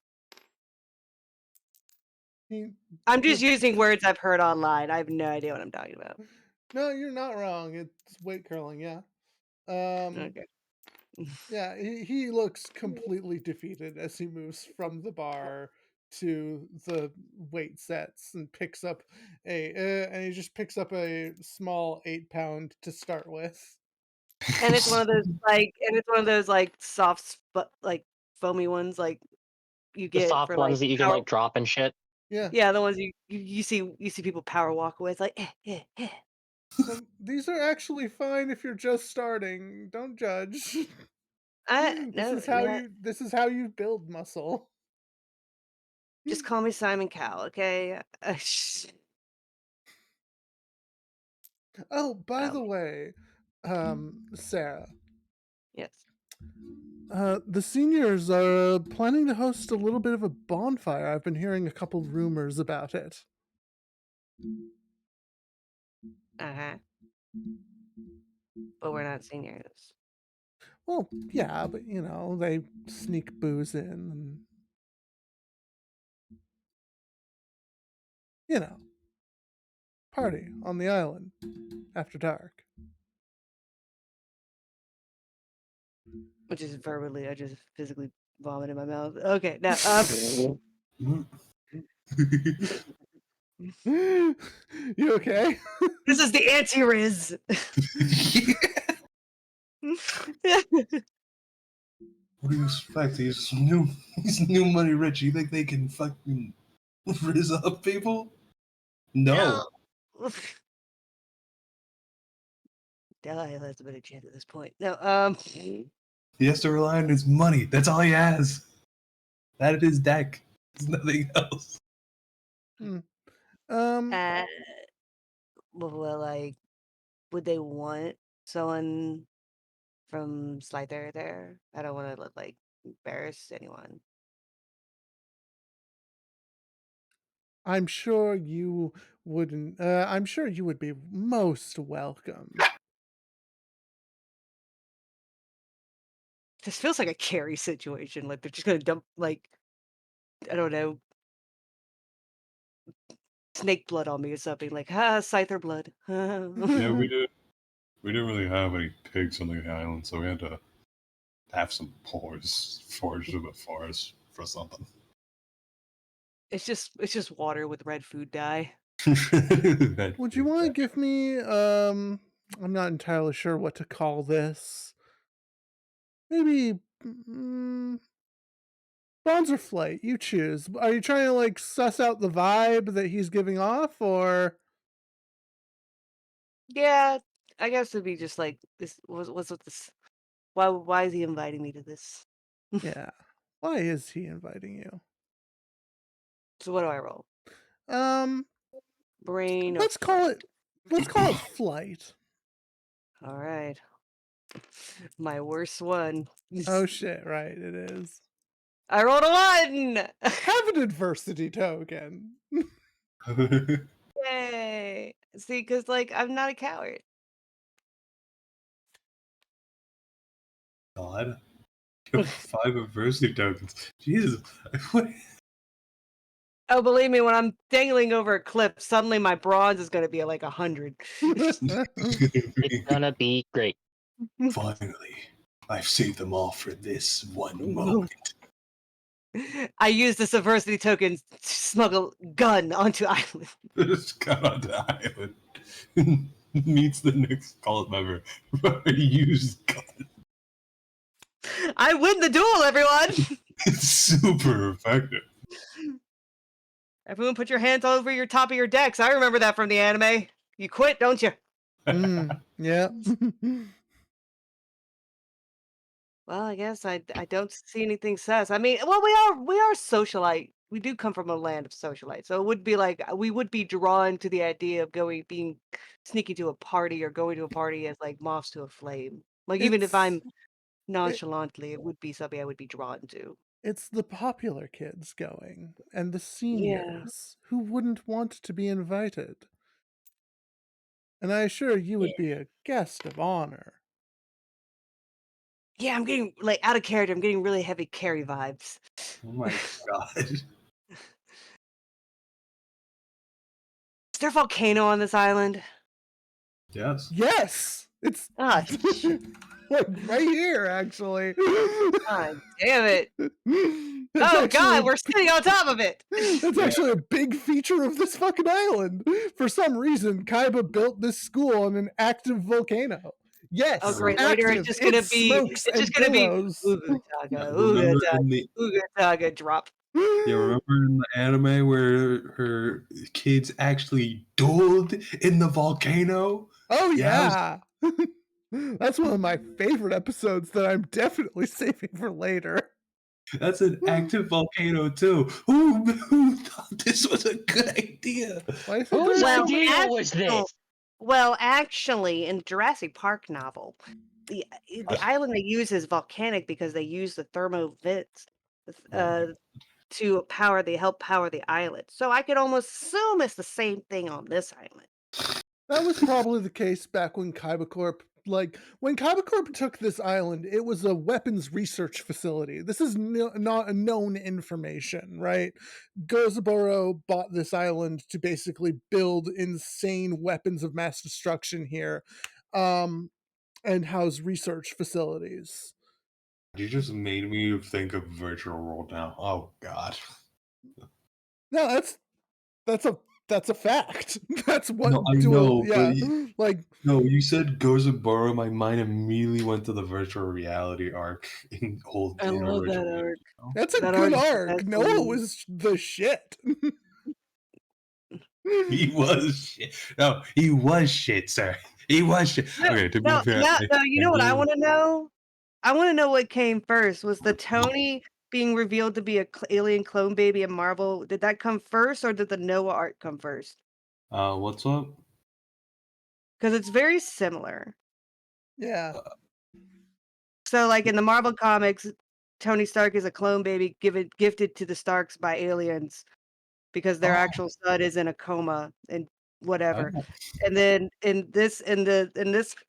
He I'm just would. using words I've heard online. I have no idea what I'm talking about. No, you're not wrong. It's weight curling, yeah. Um, Okay. yeah, he looks completely defeated as he moves from the bar to the weight sets and picks up and he just picks up a small 8 pound to start with. And it's one of those like soft like foamy ones like you The get soft for like ones that you can power. like drop and shit. Yeah. Yeah, the ones you see people power walk with like These are actually fine if you're just starting. Don't judge. This No, is how no, you build muscle. just call me Simon Cowell, okay? Oh, by the Um, way, Sarah, yes. the seniors are planning to host a little bit of a bonfire. I've been hearing a couple rumors about it. Uh-huh. But we're not seniors. Well, yeah, but they sneak booze in and you know, party on the island after dark. Which is verbally, I just physically vomit in my mouth. Okay, now, You okay? this is the anti-riz. What do you expect? He's new money rich. You think they can fucking frizz up people? No. No. Dahlia has a better chance at this point. No, He has to rely on his money. That's all he has. That is his deck. There's nothing else. Hmm. Um, uh, well, like, would they want someone from Slyther there? I don't want to like embarrass anyone. I'm sure you wouldn't. I'm sure you would be most welcome. This feels like a Carrie situation. Like they're just gonna dump, like, I don't know, snake blood on me or something. Like, Scyther blood. Yeah, we didn't really have any pigs on the island, so we had to have some pores foraged a bit for us for something. It's just water with red food dye. Would you want to give me? I'm not entirely sure what to call this. Maybe bronze or flight. You choose. Are you trying to like suss out the vibe that he's giving off, or? Yeah, I guess it'd be just like this. What's with this? Why is he inviting me to this? Yeah. Why is he inviting you? So what do I roll? Um, Brain or let's call flight? it. Let's call it flight. All right, my worst one. Oh shit! Right, it is. I rolled a 1. Have an adversity token. Yay! See, because like I'm not a coward. God. 5 adversity tokens. Jesus. Oh, believe me, when I'm dangling over a cliff, suddenly my bronze is gonna be at like 100. It's gonna be great. Finally, I've saved them all for this one moment. I use this adversity token to smuggle gun onto island. Just got on the island. Meets the next cult member for a used gun. I win the duel, everyone! It's super effective. Everyone put your hands over your top of your decks. I remember that from the anime. You quit, don't you? Yeah. Well, I guess I don't see anything sus. I mean, well, we are socialite. We do come from a land of socialites, so it would be like we would be drawn to the idea of being sneaking to a party or going to a party as like moths to a flame. Like even if it's I'm nonchalantly, it would be something I would be drawn to. it's the popular kids going and the Yeah. seniors who wouldn't want to be invited. And I assure you would be a guest of honor. Yeah, I'm getting like out of character. I'm getting really heavy Carrie vibes. Oh my god. Is there a volcano on this island? Yes. Yes! It's Ah, like right here, actually. God damn it. That's Oh God, actually we're sitting on top of it. that's actually a big feature of this fucking island. For some reason, Kaiba built this school on an active volcano. Yes, Oh great, later active. It smokes it's just and gonna be billows. Uga Yeah, Taga, Uga remember Taga, in the Uga Taga drop. You remember in the anime where her kids actually dueled in the volcano? Oh Yeah, yeah. That's one of my favorite episodes that I'm definitely saving for later. that's an active volcano too. Who thought this was a good idea? Why is it Whose there's Well, so idea many? was this? actually, in Jurassic Park novel, the island they use is volcanic because they use the thermo vents, Oh my uh, to help power the island. So I could almost assume it's the same thing on this island. That was probably the case back when Kybercorp, like when Kybercorp took this island, it was a weapons research facility. This is not a known information, right? Gozaburo bought this island to basically build insane weapons of mass destruction here, um, and house research facilities. You just made me think of virtual world now. Oh god. No, that's a that's a fact. That's No, what I dual, know, but yeah, like no, you said Gozaburo, my mind immediately went to the virtual reality arc I in love original that arc. Yu-Gi-Oh! that's a That good arc is the arc. best one to Noah me. was the shit. He was shit. No, he was shit, sir. He was shit. No, Okay, to be no, fair, no, no, you I know what I do wanna know? I wanna know what came first. Was the Tony being revealed to be a alien clone baby in Marvel, did that come first or did the Noah arc come first? what's up? Because it's very similar. Yeah. Uh, So, like, in the Marvel comics, Tony Stark is a clone baby gifted to the Starks by aliens because their oh, actual son is in a coma and I whatever. don't And then in this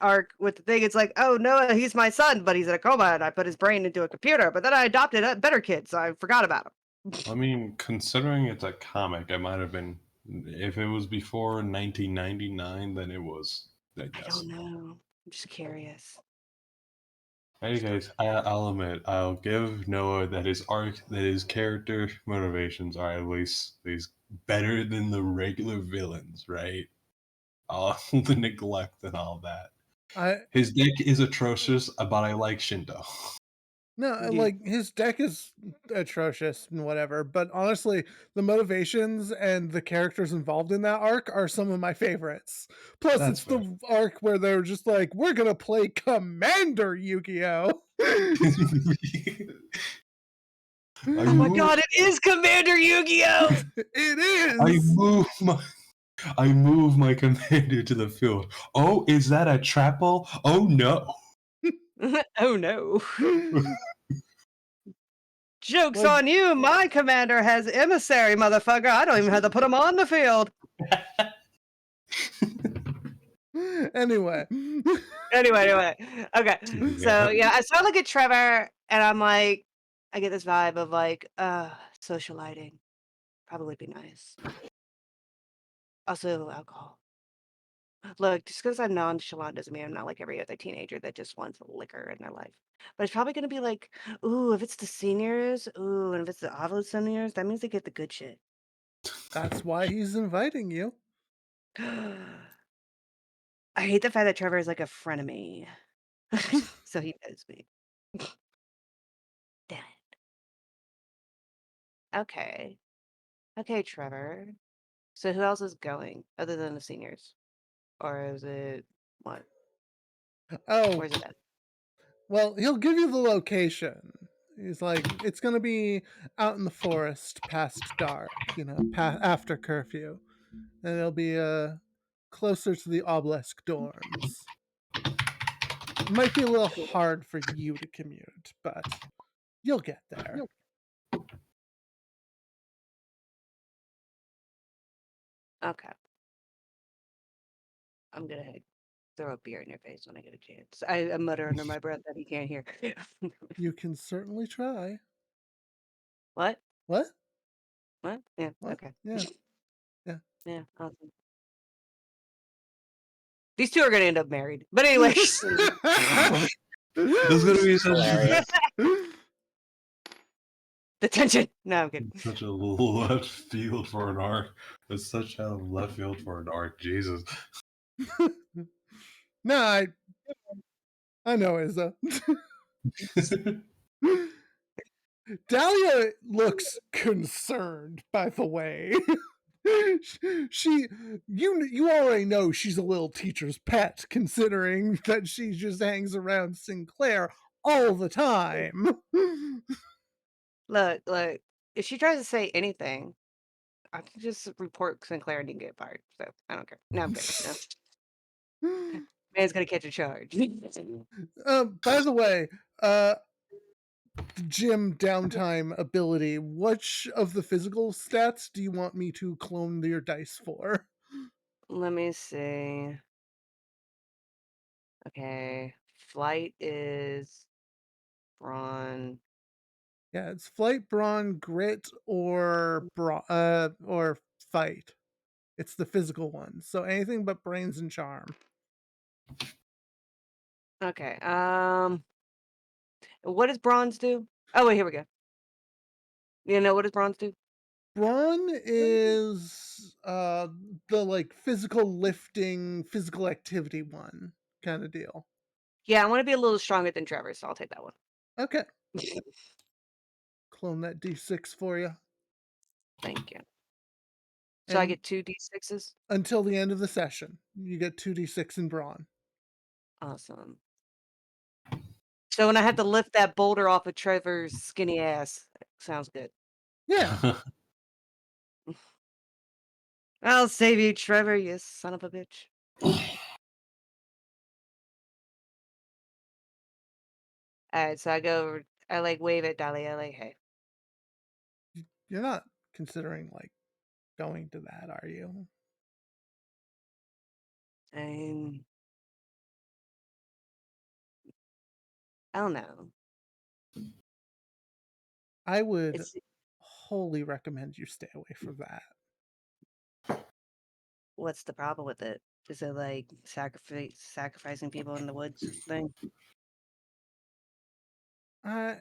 arc with the thing, it's like, "Oh, Noah, he's my son, but he's in a coma, and I put his brain into a computer, but then I adopted a better kid, so I forgot about him." I mean, considering it's a comic, it might have been if it was before 1999, then it was, I I don't guess. know. I'm just curious. Hey guys, I'll admit, I'll give Noah that his arc, that his character motivations are at least better than the regular villains, right? All the neglect and all that. I His deck is atrocious, but I like Shinto. no, Yeah. like his deck is atrocious and whatever, but honestly, the motivations and the characters involved in that arc are some of my favorites. Plus, That's it's fair. the arc where they're just like, "We're gonna play Commander Yu-Gi-Oh!" I Oh my move, god, it is Commander Yu-Gi-Oh! It I is. move my, I move my commander to the field. Oh, is that a trap ball? Oh no! Oh, no. Joke's Like on you, my commander has emissary, motherfucker. I don't even have to put him on the field. anyway. Anyway. Okay. So, Yeah, yeah, I look at Trevor and I'm like, I get this vibe of like, socialiting. Probably be nice. Also, alcohol. Look, just because I'm nonchalant doesn't mean I'm not like every other teenager that just wants liquor in their life. But it's probably gonna be like, ooh, if it's the seniors, ooh, and if it's the Ovid seniors, that means they get the good shit. That's why he's inviting you. I hate the fact that Trevor is like a frenemy. So he knows me. Damn it. Okay. Okay, Trevor. So who else is going other than the seniors? Or is it what? Oh, Where's it at? well, he'll give you the location. He's like, it's gonna be out in the forest past dark, after curfew. And it'll be closer to the obelisk dorms. It might be a little Cool. hard for you to commute, but you'll get there. Okay. I'm gonna throw a beer in your face when I get a chance. I mutter under my breath that he can't hear. You can certainly try. What? What? What? Yeah, What? okay. Yeah, yeah. Yeah, awesome. These 2 are gonna end up married. But anyways. that's gonna be such Hilarious. The tension. No, I'm kidding. such a left field for an arc. It's such a left field for an arc. Jesus. no, I know Izza. Dahlia looks concerned, by the way. she you already know she's a little teacher's pet, considering that she just hangs around Sinclair all the time. Look, if she tries to say anything, I can just report Sinclair and he can get fired, so I don't care. No, I'm kidding, no. Man's gonna catch a charge. By the way, uh gym downtime ability, which of the physical stats do you want me to clone your dice for? Let me see. Okay, flight is brawn. Yeah, it's flight, brawn, grit, or fight. It's the physical one. So anything but brains and charm. Okay, what does bronze do? Oh, wait, here we go. You know what does bronze do? Brawn is the like physical lifting, physical activity one kind of deal. Yeah, I wanna be a little stronger than Trevor, so I'll take that one. Okay, clone that D6 for you. Thank you. So I And get 2 D6s? until the end of the session, you get 2d6 in brawn. Awesome. So when I have to lift that boulder off of Trevor's skinny ass, sounds good. Yeah. I'll save you, Trevor, you son of a bitch. Alright, so I go over I, like, wave at Dahlia, like, "Hey." You're not considering like going to that, are you? And I don't know. I would It's wholly recommend you stay away from that. what's the problem with it? Is it, like, sacrificing people in the woods thing? I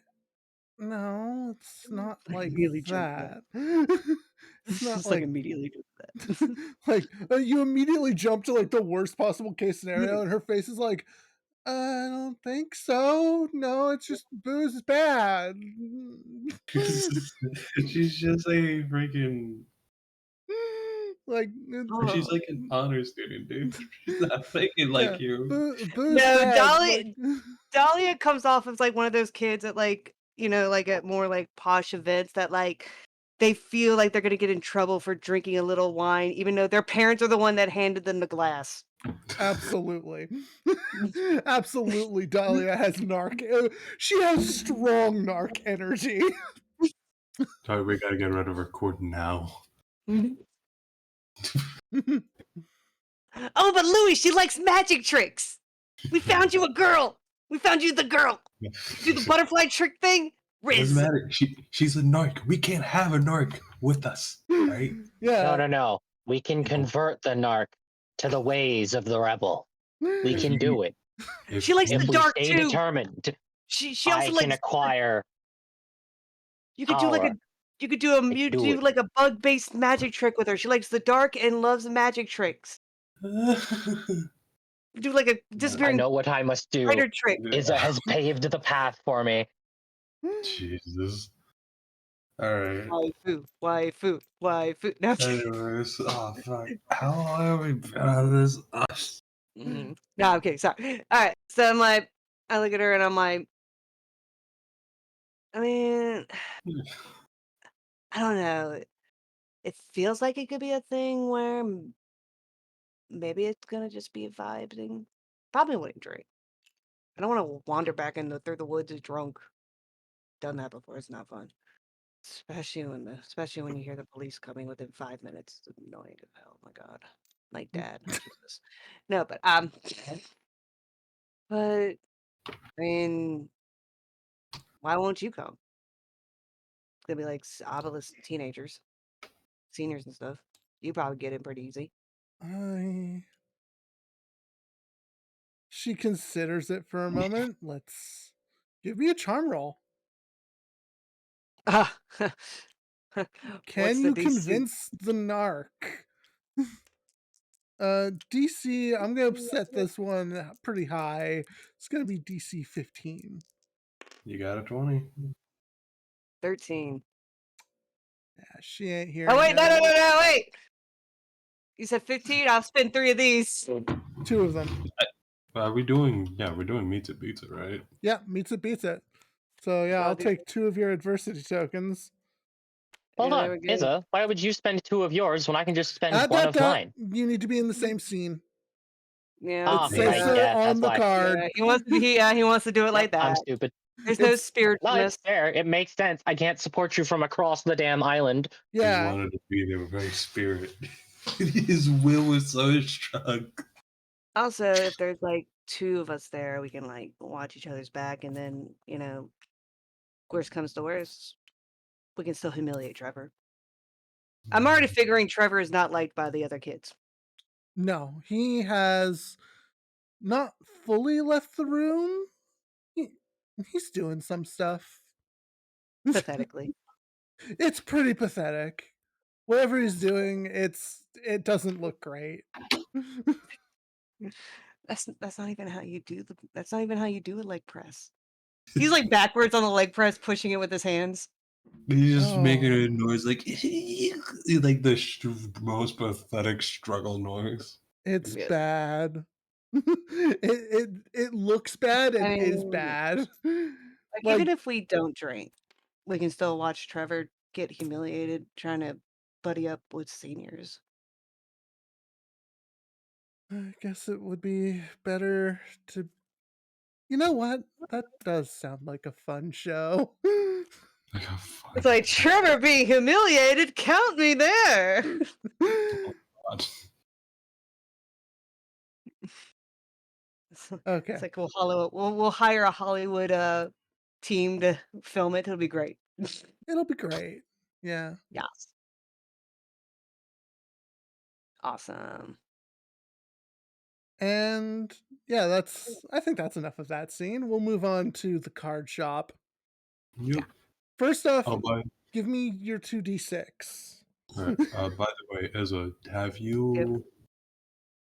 No, it's not like Immediately jumped that. that. It's not Just, like, like immediately jumped that. like you immediately jump to like the worst possible case scenario, and her face is like, I don't think so. No, it's just booze is bad. She's just a freaking. Like, She's Oh. like an honor student, dude. She's not faking like yeah, you. booze No, bad. Like, Dahlia comes off as, like, one of those kids at, like, like, at more, like, posh events that, like, they feel like they're gonna get in trouble for drinking a little wine, even though their parents are the one that handed them the glass. absolutely, absolutely. Dahlia has narc. She has strong narc energy. Sorry, we gotta get rid of her cord now. Mhm. "Oh, but Louis, she likes magic tricks! We found you a girl! We found you the girl! Do the butterfly trick thing? Doesn't Riz!" matter. She's a narc. We can't have a narc with us, right? No, Yeah. no, no. We can convert the narc to the ways of the rebel. We If can you, do it. She if likes If the you, we dark stay too! determined, She I also can likes acquire you could do, like, a power. you could do a I you do do, it. like, a bug-based magic trick with her. She likes the dark and loves magic tricks. Do, like, a I disappearing know what I must do. spider trick. Iza has paved the path for me. Jesus. All right. Waifu, waifu, waifu. No, I'm kidding. Anyways, oh fuck. How long have we been on this? No, I'm kidding, sorry. Alright, so I look at her and I'm like, I mean, I don't know. It feels like it could be a thing where maybe it's gonna just be a vibe thing. Probably wouldn't drink. I don't wanna wander back through the woods drunk. Done that before, it's not fun. Especially when you hear the police coming within 5 minutes. It's annoying as hell, my god. Like, dad, Jesus. No, but, I mean, why won't you come? It's gonna be like obelisk teenagers, seniors and stuff. You probably get in pretty easy. I She considers it for a moment. Let's give me a charm roll. Ah, Can what's the you DC? convince the narc? DC, I'm gonna set this one pretty high. It's gonna be DC 15. You got a 20. 13. Yeah, she ain't Oh, hearing wait, no, that. no, no, no, wait! You said 15? I'll spend 3 of these. 2 of them. Are we doing? Yeah, we're doing meets it beats it, right? Yeah, meets it beats it. So yeah, I'll I'll do take 2 of your adversity tokens. Hold there on, we go. Izza. Why would you spend 2 of yours when I can just spend 1 of mine? You need to be in the same scene. Yeah, It Ah, says right, yeah, so yeah, on that's the why. card. yeah. He wants to do it Yep, like I'm that. stupid. There's no It's No, it's spiritualness. fair. It makes sense. I can't support you from across the damn island. He yeah. wanted to be the very spirit. His will was so strong. Also, if there's like 2 of us there, we can like watch each other's back, and then worst comes to worst, we can still humiliate Trevor. I'm already figuring Trevor is not liked by the other kids. No, he has not fully left the room. He's doing some stuff. Pathetically. It's pretty pathetic. Whatever he's doing, it doesn't look great. That's not even how you do that's not even how you do a leg press. He's like backwards on the leg press, pushing it with his hands. He's just making Oh. a noise like like the most pathetic struggle noise. It's Yeah. bad. It looks bad I and is mean, bad. like Like, even if we don't drink, we can still watch Trevor get humiliated trying to buddy up with seniors. I guess it would be better to. You know what? That does sound like a fun show. Like a fun It's like Trevor being humiliated. Count me there. God. It's Okay, like we'll hire a Hollywood team to film it. It'll be great. it'll be great. Yeah. Yes. Awesome. And yeah, I think that's enough of that scene. We'll move on to the card shop. Yep. First off, Oh, give me your 2d6. by the way, Ezra, have Yep. you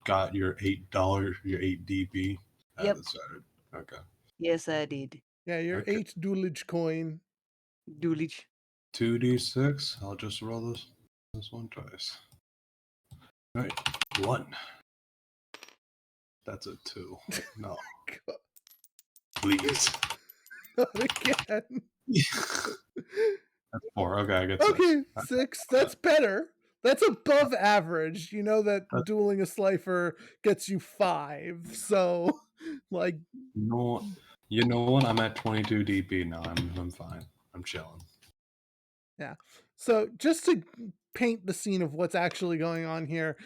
got your your 8 DB? Yep. Decided. Okay. Yes, I did. Yeah, your Okay. 8 Doolage coin. Doolage. 2d6. I'll just roll this one twice. All right, 1. That's a 2. No, please. Not again. That's 4. Okay, I get 6. Okay, 6. That's better. That's above average. You know that dueling a slifer gets you 5. So, like, You know what? I'm at 22 DP now. I'm fine. I'm chilling. yeah. So, just to paint the scene of what's actually going on here,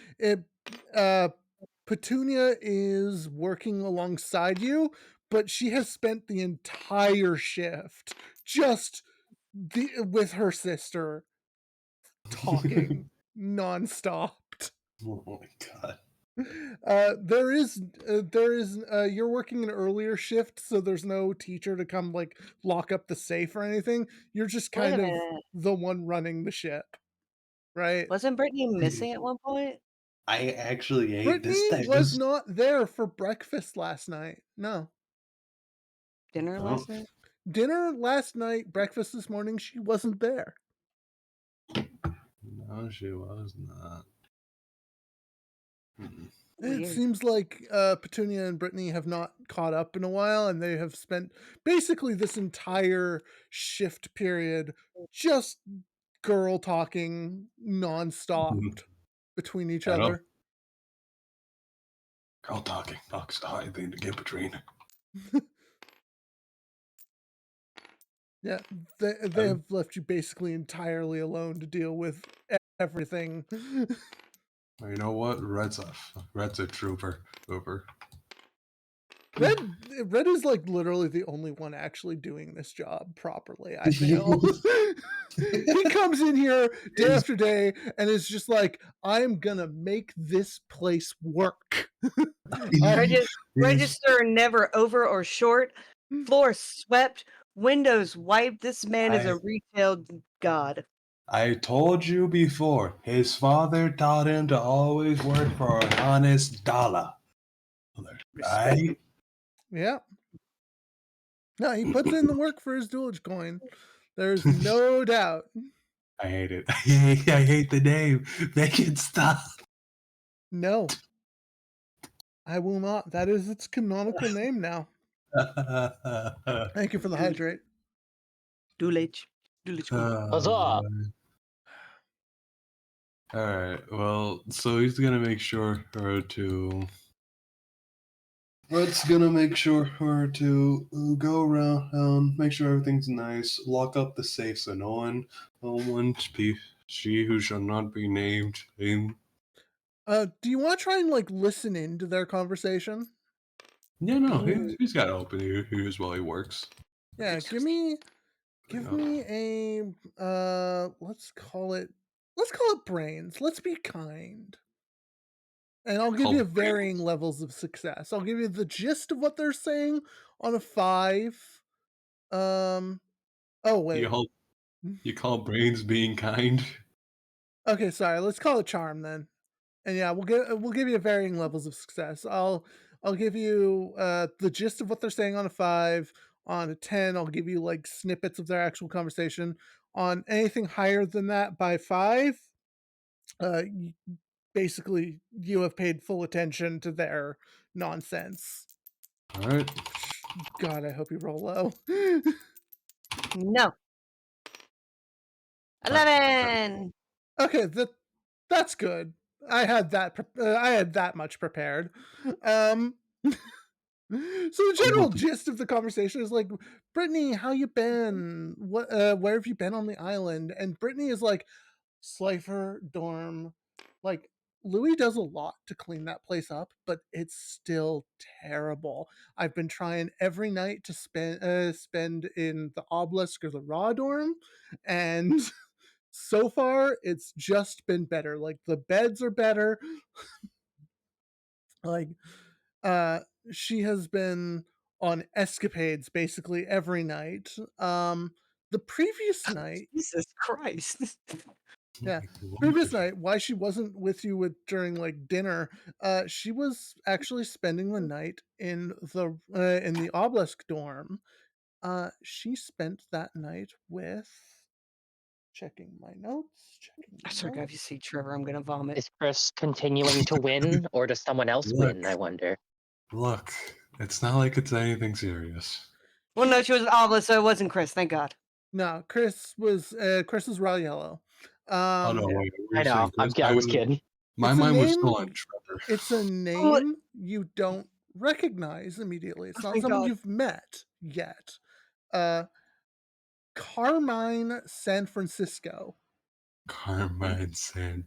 Petunia is working alongside you, but she has spent the entire shift just with her sister talking nonstop. Oh my god. You're working an earlier shift, so there's no teacher to come like lock up the safe or anything. You're just Wait a kind of minute. the one running the ship, right? Wasn't Brittany missing at one point? I actually hate this Brittany thing. was not there for breakfast last night. No. Dinner Oh, last night? Dinner last night, breakfast this morning, she wasn't there. no, she was not. Mm-mm. It Weird. seems like Petunia and Brittany have not caught up in a while, and they have spent basically this entire shift period just girl talking nonstop between each I know. other. Girl talking. Knocks the high thing to get between. Yeah, they have left you basically entirely alone to deal with everything. You know what? Red's a trooper. Red is like literally the only one actually doing this job properly, I feel. He comes in here day after day and is just like, I'm gonna make this place work. Register never over or short. Floor swept. Windows wiped. This man is a retail god. I told you before, his father taught him to always work for an honest dollar. Right? Yeah. No, he puts in the work for his Duelage coin. There's no doubt. I hate it. I hate the name. Make it stop. No, I will not. That is its canonical name now. Thank you for the hydrate. Dulage. Dulage. Huzzah! Alright, well, so he's gonna make sure her to. Red's gonna make sure her to go around, make sure everything's nice, lock up the safe so no one, she who shall not be named. Do you want to try and like listen into their conversation? Yeah, no, Ooh. he's got open ears while he works. Yeah, give me a let's call it brains. Let's be kind. And I'll give you Called varying levels of success. I'll give you the gist of what they're saying on a 5. Oh wait. You call brains being kind? Okay, sorry. Let's call it charm then. And yeah, we'll give you varying levels of success. I'll give you the gist of what they're saying on a 5. On a 10, I'll give you like snippets of their actual conversation. On anything higher than that by 5, basically you have paid full attention to their nonsense. Alright. God, I hope you roll low. No. 11. Okay, that's good. I had that much prepared. So the general gist of the conversation is like, Brittany, how you been? What where have you been on the island? And Brittany is like, Slifer dorm. Like, Louis does a lot to clean that place up, but it's still terrible. I've been trying every night to spend in the obelisk or the raw dorm, and so far it's just been better. Like the beds are better. Like uh she has been on escapades basically every night. The previous night, Jesus Christ. yeah, previous night, why she wasn't with you during like dinner, she was actually spending the night in the obelisk dorm. She spent that night with, checking my notes, I swear to God, if you see Trevor, I'm gonna vomit. Is Chris continuing to win, or does someone else win? I wonder. Look, it's not like it's anything serious. Well, no, she was an obelisk, so it wasn't Chris. Thank God. No, Chris was raw yellow. Oh no, wait, we I were know. saying Chris. I was kidding. My It's a mind was still name. on Trevor. It's a Oh, name you don't recognize immediately. It's not thank someone God. you've met yet. Carmine San Francisco. Carmine San.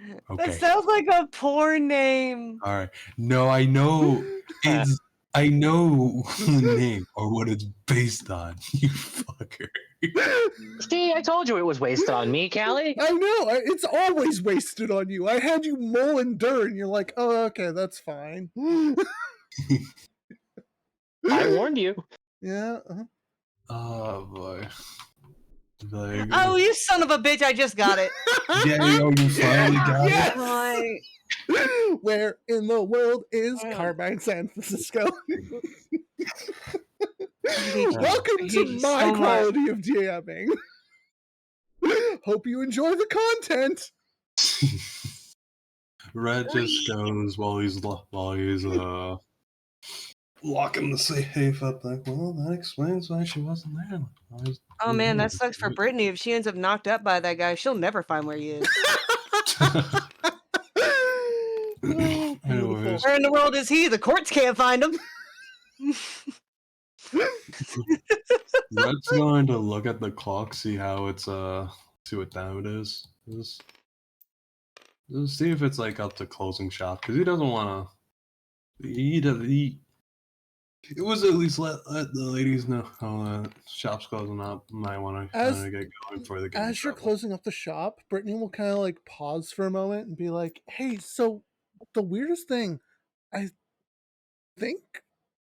That Okay. sounds like a porn name. All right. No, I know I know the name or what it's based on. You fucker. See, I told you it was wasted on me, Callie. I know. It's always wasted on you. I had you mull and dur, and you're like, oh, okay, that's fine. I warned you. Yeah. Oh boy. Like, Oh, you son of a bitch! I just got it. yeah, yo, you finally got Yes! it. Right. Where in the world is Oh. Carmine San Francisco? I Welcome hate to you my so much. quality of DMing. Hope you enjoy the content. Red just goes while he's locking the safe up. Like, well, that explains why she wasn't there. Oh man, that sucks for Brittany. If she ends up knocked up by that guy, she'll never find where he is. Oh, beautiful. Anyways. Where in the world is he? The courts can't find him. Red's going to look at the clock, see how it's see what time it is. Just see if it's like up to closing shop because he doesn't want to. He was at least let the ladies know how the shop's closing up. Might want to kind of get going before they get in As you're trouble. closing up the shop, Brittany will kind of like pause for a moment and be like, hey, so the weirdest thing, I think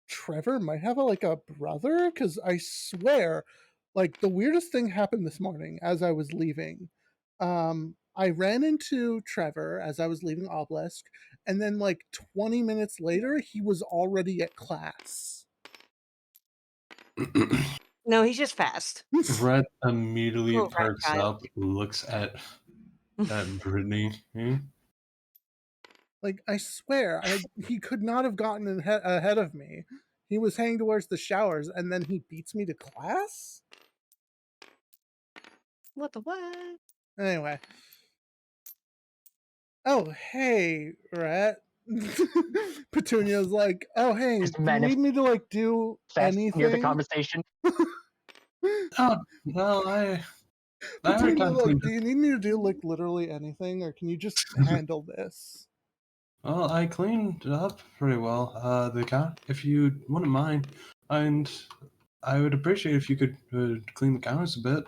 Trevor might have a brother, because I swear, like, the weirdest thing happened this morning as I was leaving. I ran into Trevor as I was leaving Obelisk, and then like 20 minutes later, he was already at class. No, he's just fast. Red immediately Little rat perks child. up, looks at Brittany. Hmm? Like, I swear, he could not have gotten ahead of me. He was heading towards the showers, and then he beats me to class? What the what? Anyway. Oh, hey, Rat. Petunia's like, oh, hey, Just do you need me to, like, do near the anything? conversation. Oh, well, I already Petunia, kind of like, cleaned do you need me to do, like, literally anything, or can you just handle this? Well, I cleaned it up pretty well. The count, if you wouldn't mind, and I would appreciate if you could clean the counters a bit.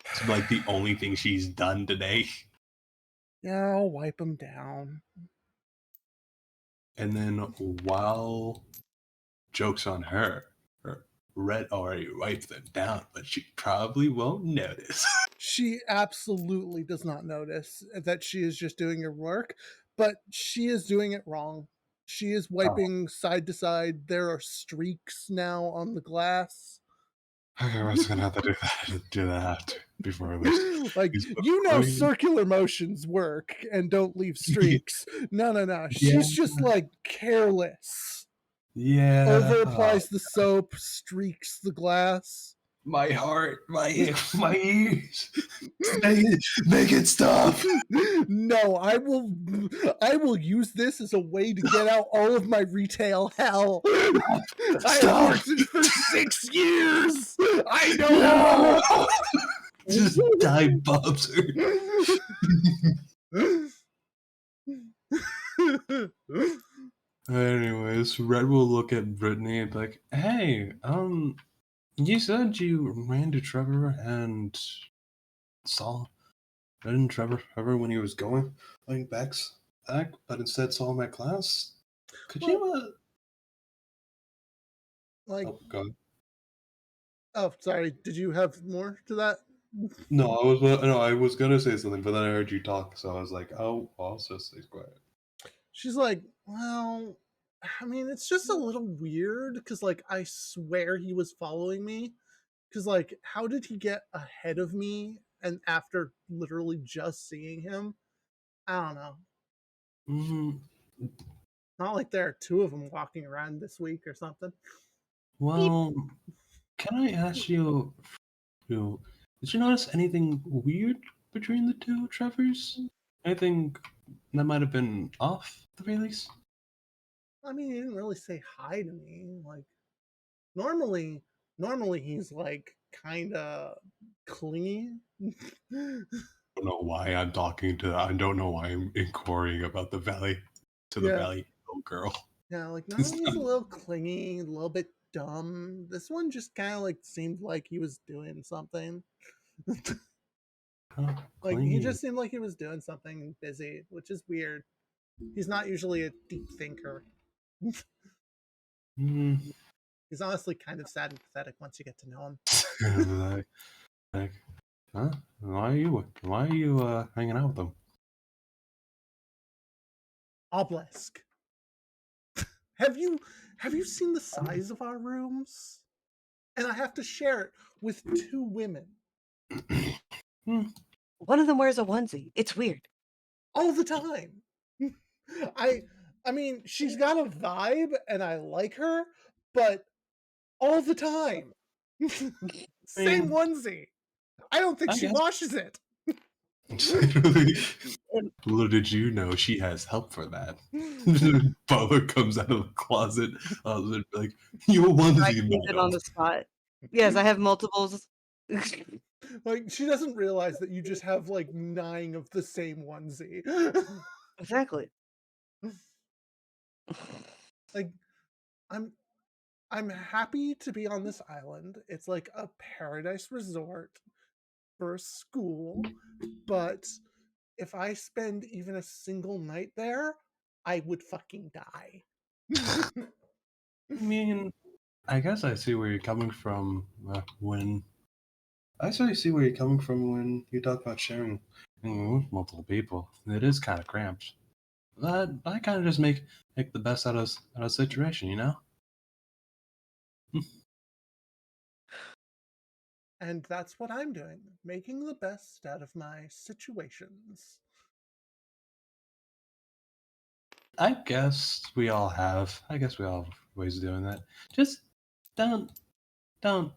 It's like the only thing she's done today. Yeah, I'll wipe them down. And then while joke's on her, Red already wiped them down, but she probably won't notice. She absolutely does not notice that she is just doing her work, but she is doing it wrong. She is Oh, wiping side to side. There are streaks now on the glass. okay, we're just gonna have to do that after before Like, before circular motions work and don't leave streaks. No. yeah, She's just like careless. yeah. Over applies the soap, streaks the glass. My heart, my ears. Make it stop. No, I will use this as a way to get out all of my retail hell. I have worked it for 6 years. I know how. Just dive bombs her. Anyways, Red will look at Brittany and be like, "Hey, you said you ran to Trevor and saw Red and Trevor when he was going back, but instead saw him at class. Could Well, you like, oh god. oh, sorry. Did you have more to that? No, I was gonna say something, but then I heard you talk, so I was like, oh, I'll just stay quiet. She's like, well, I mean, it's just a little weird because, like, I swear he was following me. Because, like, how did he get ahead of me and after literally just seeing him? I don't know. Mm, Not like there are two of them walking around this week or something. Beep. well, can I ask you, did you notice anything weird between the two Trevors? Anything that might have been off, at the very least? I mean, he didn't really say hi to me. Like, normally he's like kind of clingy. I don't know why I'm talking to. I don't know why I'm inquiring about the valley the Yeah, valley Hill girl. yeah. Like, normally he's a little clingy, a little bit dumb. This one just kind of like seemed like he was doing something. Like, he Clingy. just seemed like he was doing something busy, which is weird. He's not usually a deep thinker. Mm. He's honestly kind of sad and pathetic once you get to know him. like, huh? Why are you hanging out with them? Obelisk. Have you seen the size of our rooms? And I have to share it with two women Hmm. One of them wears a onesie. It's weird. all the time. I mean, she's got a vibe and I like her, but all the time. I Same mean, onesie. I don't think I she guess. washes it. Little did you know she has help for that. Butler comes out of the closet, like, "You a I onesie, cleaned it on madam." the spot. Yes, I have multiples. Like, she doesn't realize that you just have like 9 of the same onesie. Exactly. Like, I'm I'm happy to be on this island. It's like a paradise resort for a school, but if I spend even a single night there, I would fucking die. I mean, I guess I see where you're coming from when I actually see where you're coming from when you talk about sharing with multiple people. It is kind of cramped. But I kind of just make the best out of the situation, you know. And that's what I'm doing, making the best out of my situations. I guess we all have. I guess we all have ways of doing that. Just don't, don't,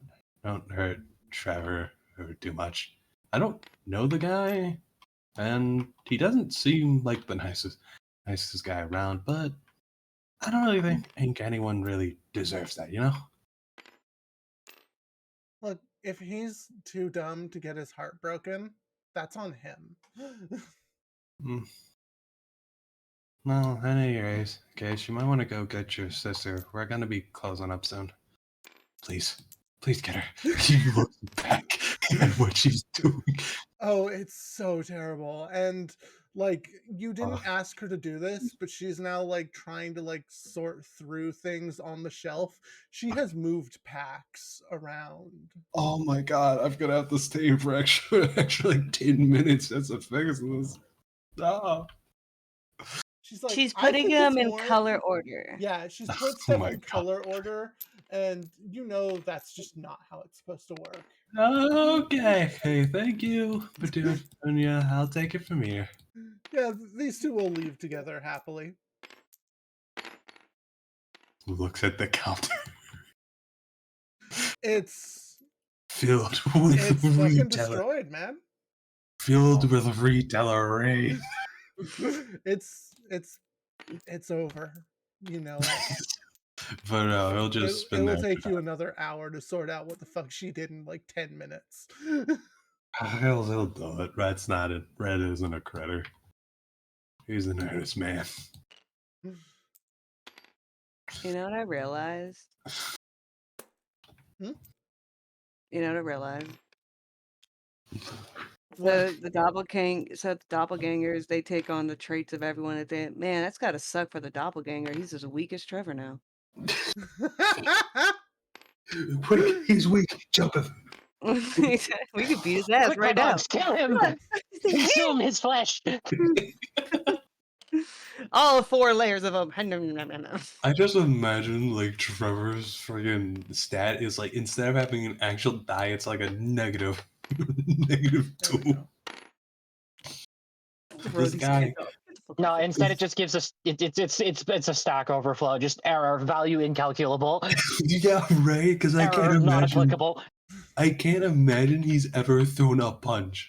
don't hurt Trevor or too much. I don't know the guy, and he doesn't seem like the nicest guy around. But I don't really think anyone really deserves that. You know? Look, if he's too dumb to get his heart broken, that's on him. Mm. Well, anyways, Case, you might want to go get your sister. We're gonna be closing up soon. Please, please get her. She looks back at what she's doing. Oh, it's so terrible. And like you Uh, didn't ask her to do this, but she's now like trying to like sort through things on the shelf. She has moved packs around. oh my god, I'm gonna have to stay for extra like 10 minutes just to fix this. Ah. She's like, She's I putting think it's them in more. color order. Yeah, she's put Oh stuff my in god. color order, and you know that's just not how it's supposed to work. Okay, hey, thank you, Petunia. I'll take it from here. Yeah, these two will leave together happily. Looks at the counter It's filled with it's fucking retailer, destroyed, man. filled with retailer Ray. It's over. You know it. But he'll just It spend will there. take you another hour to sort out what the fuck she did in like 10 minutes. He'll do it. Red's not it. Red isn't a critter. He's an earnest man. You know what I realized? Hmm? You know what I realized? What? So the doppelgangers, they take on the traits of everyone at the man, that's gotta suck for the doppelganger. He's as weak as Trevor now. Quick, he's weak. Jump him. We could beat his ass Quick, my right now. dogs, kill him! Consume his flesh! All 4 layers of them. I just imagine like Trevor's freaking stat is like instead of having an actual die, it's like a negative, negative There we 2. go. Throw This these guy, kids off. Get the fuck No, off of instead it just gives us it's a stack overflow, just error, value incalculable, yeah, right? Because error not applicable. I can't imagine he's ever thrown a punch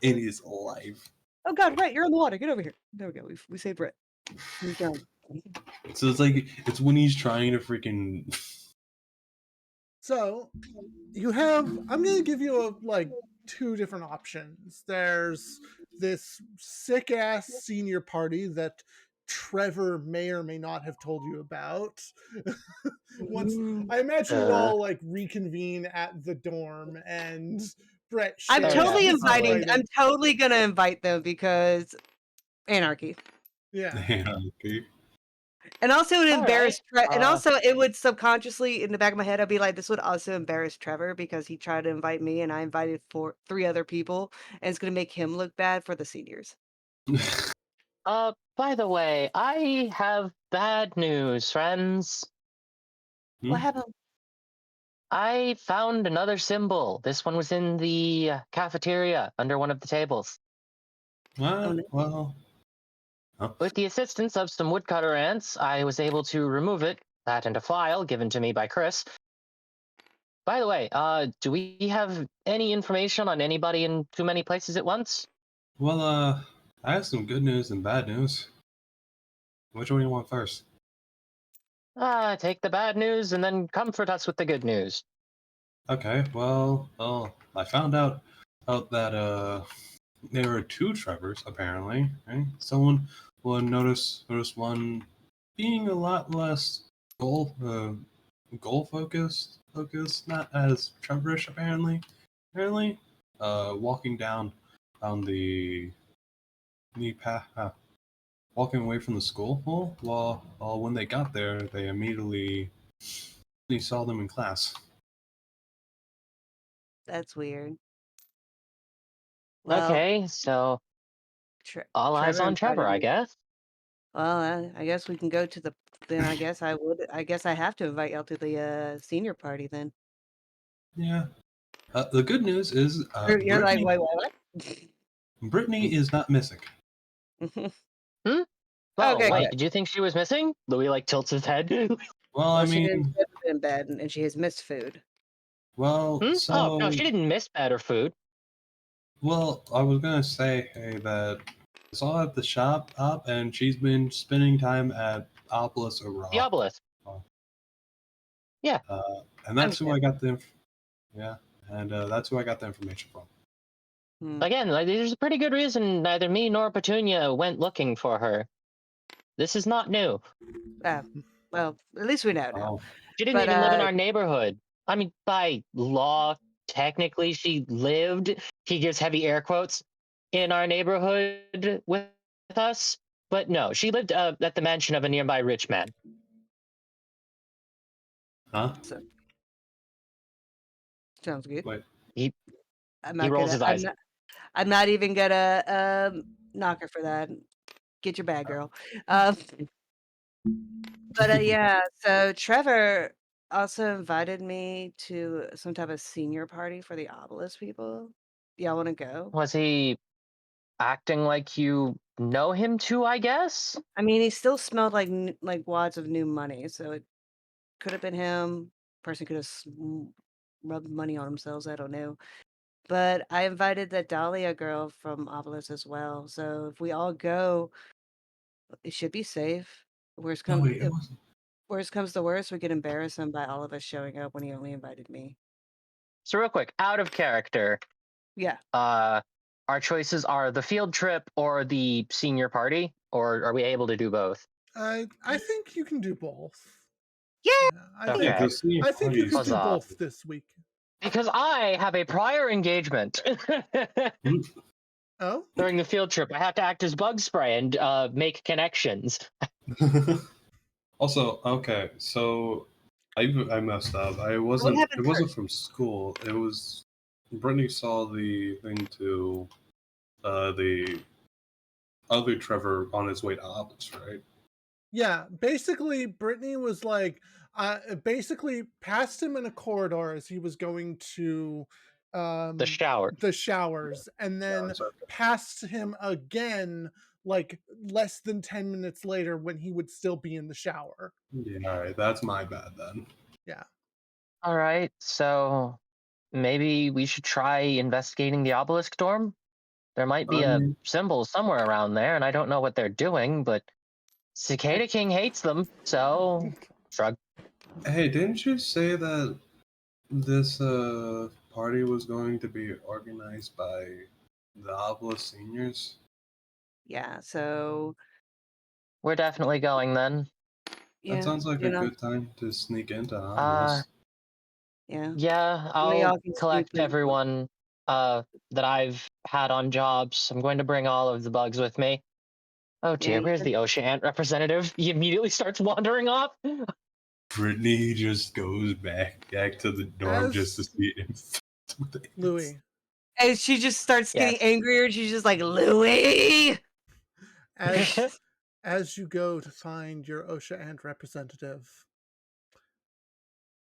in his life. Oh god, Brett, you're in the water. Get over here. There we go. We saved Brett. He's down. So it's like it's when he's trying to freaking. So you have. I'm gonna give you like 2 different options. There's this sick ass senior party that Trevor may or may not have told you about. Once I imagine you Uh, all like reconvene at the dorm, and Brett I'm Oh yeah, shares totally his inviting. delight I'm in. totally gonna invite them because anarchy. Yeah. Okay. And also it would all right. embarrass and also it would subconsciously in the back of my head I'd be like, this would also embarrass Trevor because he tried to invite me and I invited 3 other people and it's gonna make him look bad for the seniors. By the way, I have bad news, friends. Hmm? What happened? I found another symbol. This one was in the cafeteria under one of the tables. Oh no. Well. Oh. With the assistance of some woodcutter ants, I was able to remove it, that and a file given to me by Chris. By the way, do we have any information on anybody in too many places at once? Well, I have some good news and bad news. Which one do you want first? Take the bad news and then comfort us with the good news. Okay, well, I found out that there are 2 Trevors apparently. Right? Someone will notice one being a lot less goal focused, not as Trevorish apparently. Walking down the path, walking away from the school hall. While when they got there, they immediately saw them in class. That's weird. Well, Okay, so all eyes Trevor on Trevor, invited I me. guess. Well, I guess we can go to the then I guess I have to invite y'all to the senior party then. Yeah, The good news is You're like, wait, what? Brittany is not missing. Hmm? Oh, Okay, I, wait, good. did you think she was missing? Louis, like, tilts his head. well, I Well, she didn't mean, she hasn't been in bed, and she has missed food. well, Hmm? Oh, no, so, she didn't miss better food. well, I was gonna say, hey, that I saw her at the shop up, and she's been spending time at Obelisk or The Rock. obelisk. Oh. Yeah. And that's who I Understandable. got yeah, and that's who I got the information from. Hmm. Again, like, there's a pretty good reason neither me nor Petunia went looking for her. This is not new. Well, at least we know now. Oh, She didn't But even live in our neighborhood. I mean, by law, technically, she lived, he gives heavy air quotes, in our neighborhood with us. But no, she lived at the mansion of a nearby rich man. huh? so, sounds good. Wait. He I'm he not rolls gonna. his eyes. I'm not even gonna knock her for that. Get your bag, girl. But yeah. So Trevor also invited me to some type of senior party for the Obelisk people. Y'all want to go? Was he acting like you know him too, I guess? I mean, he still smelled like like wads of new money, so it could have been him. Person could have rubbed money on themselves. I don't know. But I invited that Dahlia girl from Obelisk as well. So if we all go, it should be safe. Worst No, come wait, it if wasn't. worst comes to worst, we could embarrass him by all of us showing up when he only invited me. So real quick, out of character, Yeah. our choices are the field trip or the senior party, or are we able to do both? I think you can do both. Yay! Yeah, Yeah, Okay, the senior I think party you is could do huzzah. both this week. Because I have a prior engagement Oh, during the field trip. I have to act as bug spray and make connections. Also, okay, so I messed up. What It happened wasn't first? from school. It was Brittany saw the thing to the other Trevor on his way to Obelisk, right? yeah. Basically, Brittany was like, basically passed him in a corridor as he was going to The um, shower. the showers, and then Showers, okay. passed him again like less than 10 minutes later when he would still be in the shower. Yeah, all right, that's my bad then. Yeah. All right, so maybe we should try investigating the obelisk dorm. There might be I a mean, symbol somewhere around there, and I don't know what they're doing, but Cicada King hates them, so shrug. hey, didn't you say that this party was going to be organized by the Obelisk seniors? Yeah, so We're definitely going then. That yeah, sounds like a good time to sneak into Uh, Obelisk. yeah. yeah, One of I'll y'all can sneak collect in. everyone that I've had on jobs. I'm going to bring all of the bugs with me. Oh Yeah, dear, where's the OSHA ant representative? He immediately starts wandering off. Brittany just goes back to the dorm just to As see if Louis, and she just starts getting Yes. angrier, and she's just like, Louis! as as you go to find your OSHA ant representative,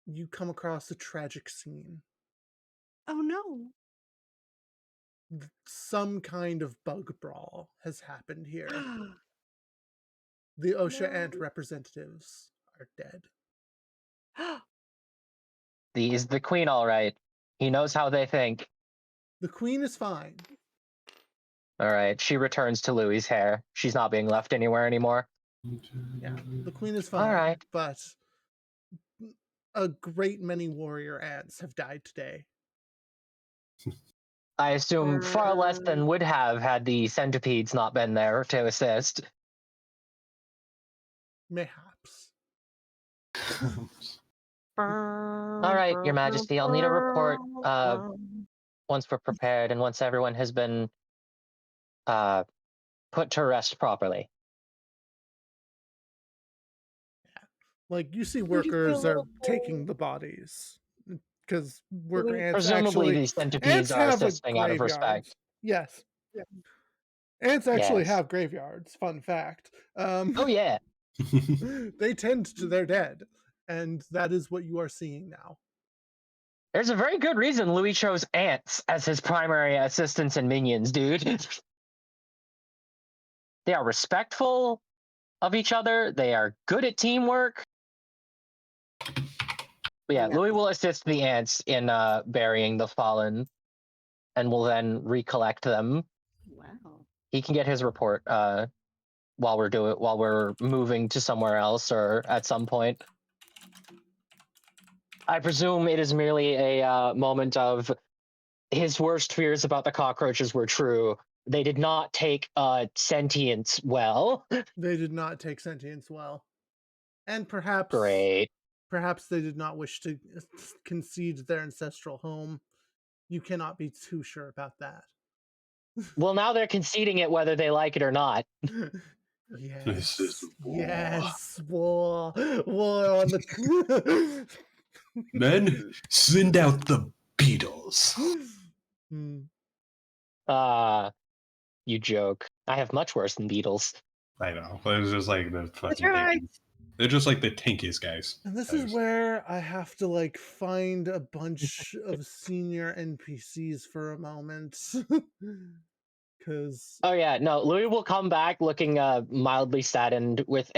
you come across a tragic scene. Oh no. Some kind of bug brawl has happened here. The OSHA No. ant representatives are dead. He's the queen, all right. He knows how they think. The queen is fine. All right. She returns to Louis's hair. She's not being left anywhere anymore. Yeah, the queen is All fine, right. but a great many warrior ants have died today. I assume far less Um, than would have had the centipedes not been there to assist. Mayhaps. All right, Your Majesty. I'll need a report once we're prepared and once everyone has been uh, put to rest properly. Like, you see Would you feel a workers are little taking cold? the bodies because Do worker we Presumably, these centipedes ants are have a assisting out of graveyard. respect. Yes, ants actually Yes. have graveyards. Fun fact. Oh yeah. They tend to their dead, and that is what you are seeing now. There's a very good reason Louis chose ants as his primary assistants and minions, dude. They are respectful of each other. They are good at teamwork. But yeah, Yeah. Louis will assist the ants in burying the fallen, and will then recollect them. Wow. He can get his report while we're moving to somewhere else or at some point. I presume it is merely a moment of his worst fears about the cockroaches were true. They did not take sentience well. They did not take sentience well. And perhaps Great. they did not wish to concede their ancestral home. You cannot be too sure about that. Well, now they're conceding it whether they like it or not. This is war. Yes, war on the. Men, send out the beetles. Hmm. You joke. I have much worse than beetles. I know, but it's just like the That's fucking right. tankies. They're just like the tankiest guys. And this is where I have to like find a bunch of senior NPCs for a moment. Because Oh yeah, no. Louis will come back looking mildly saddened with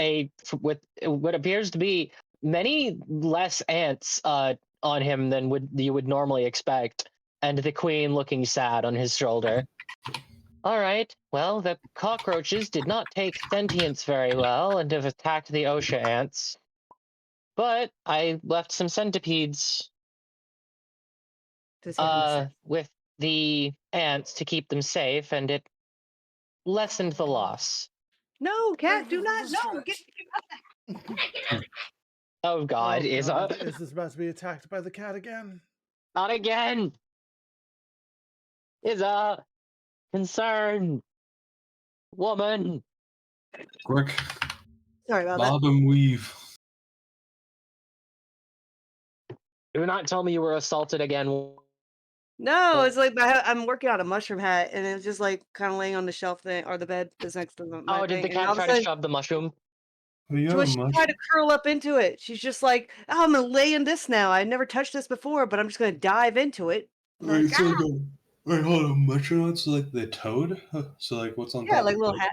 what appears to be many less ants on him than you would normally expect, and the queen looking sad on his shoulder. All right. Well, the cockroaches did not take sentience very well and have attacked the OSHA ants, but I left some centipedes Does he have any sense? with the ants to keep them safe, and it lessened the loss. No, cat, do not. No, get Oh God, is is this about to be attacked by the cat again? not again. Is a concern, woman. Quick, Sorry about bob and weave. Do not tell me you were assaulted again. that. No, it's like I'm working on a mushroom hat, and it's just like kind of laying on the shelf thing or the bed that's next to my Oh, did thing, the and all cat of a try to sudden, shove the mushroom? she tried to curl up into it. She's just like, "Oh, I'm gonna lay in this now. I never touched this before, but I'm just gonna dive into it." I'm like, Wait, so like wait, hold on. Mushroom, so like the toad? So like what's on yeah, top like of a the little toad? hat.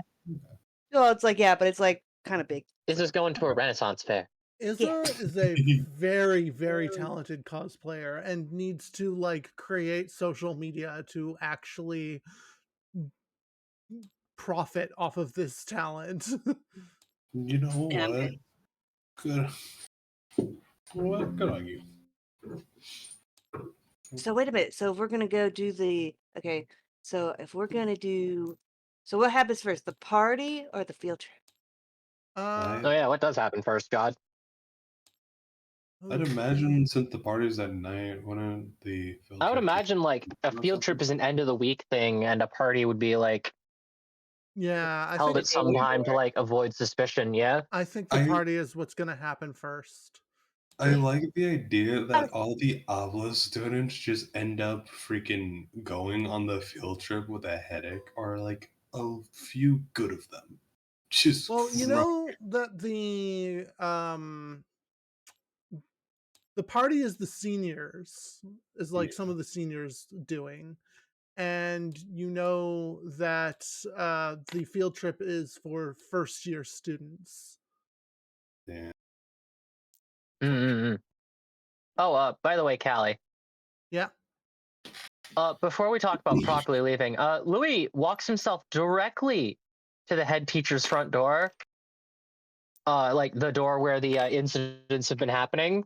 Well, it's like, yeah, but it's like kind of big. This is going to a Renaissance fair. Izza is a very, very talented cosplayer and needs to like create social media to actually profit off of this talent. You know And what? Good. What? Good on you. so wait a minute. So if we're gonna go do the okay. So if we're gonna do, so what happens first, the party or the field trip? Oh yeah, what does happen first, God? I'd imagine since the party's at night, wouldn't the field I would trip just imagine like a or field trip something? is an end of the week thing, and a party would be like Yeah, I held think at some time to like avoid suspicion. Yeah. the I party is what's gonna happen first. I like the idea that all the Avla students just end up freaking going on the field trip with a headache, or like a few good of them. Just Well, you run. know that the party is the seniors, is like some of the seniors doing. And you know that the field trip is for first year students. Yeah. Mm-hmm. Oh, by the way, Callie. Yeah. Before we talk about properly leaving, Louis walks himself directly to the head teacher's front door, like the door where the incidents have been happening,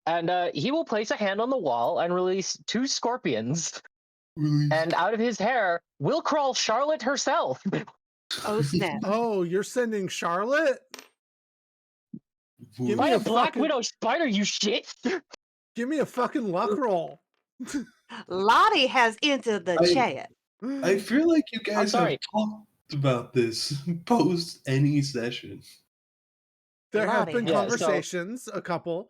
and he will place a hand on the wall and release 2 scorpions, and out of his hair will crawl Charlotte herself. Oh snap! Oh, you're sending Charlotte? Give By me a a Black fucking Widow spider, you shit! give me a fucking luck roll. Lottie has entered the chat. I feel like you I'm guys have sorry. talked about this post any session. There have Lottie been has Yeah, so conversations, a couple.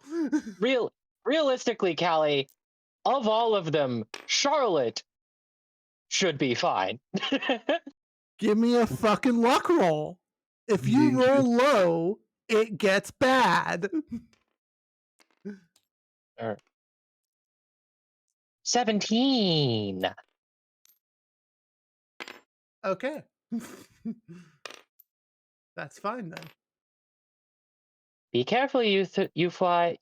realistically, Callie, of all of them, Charlotte should be fine. Give me a fucking luck roll. If you The roll low, it gets bad. 17. Okay. That's fine then. Be careful, you five.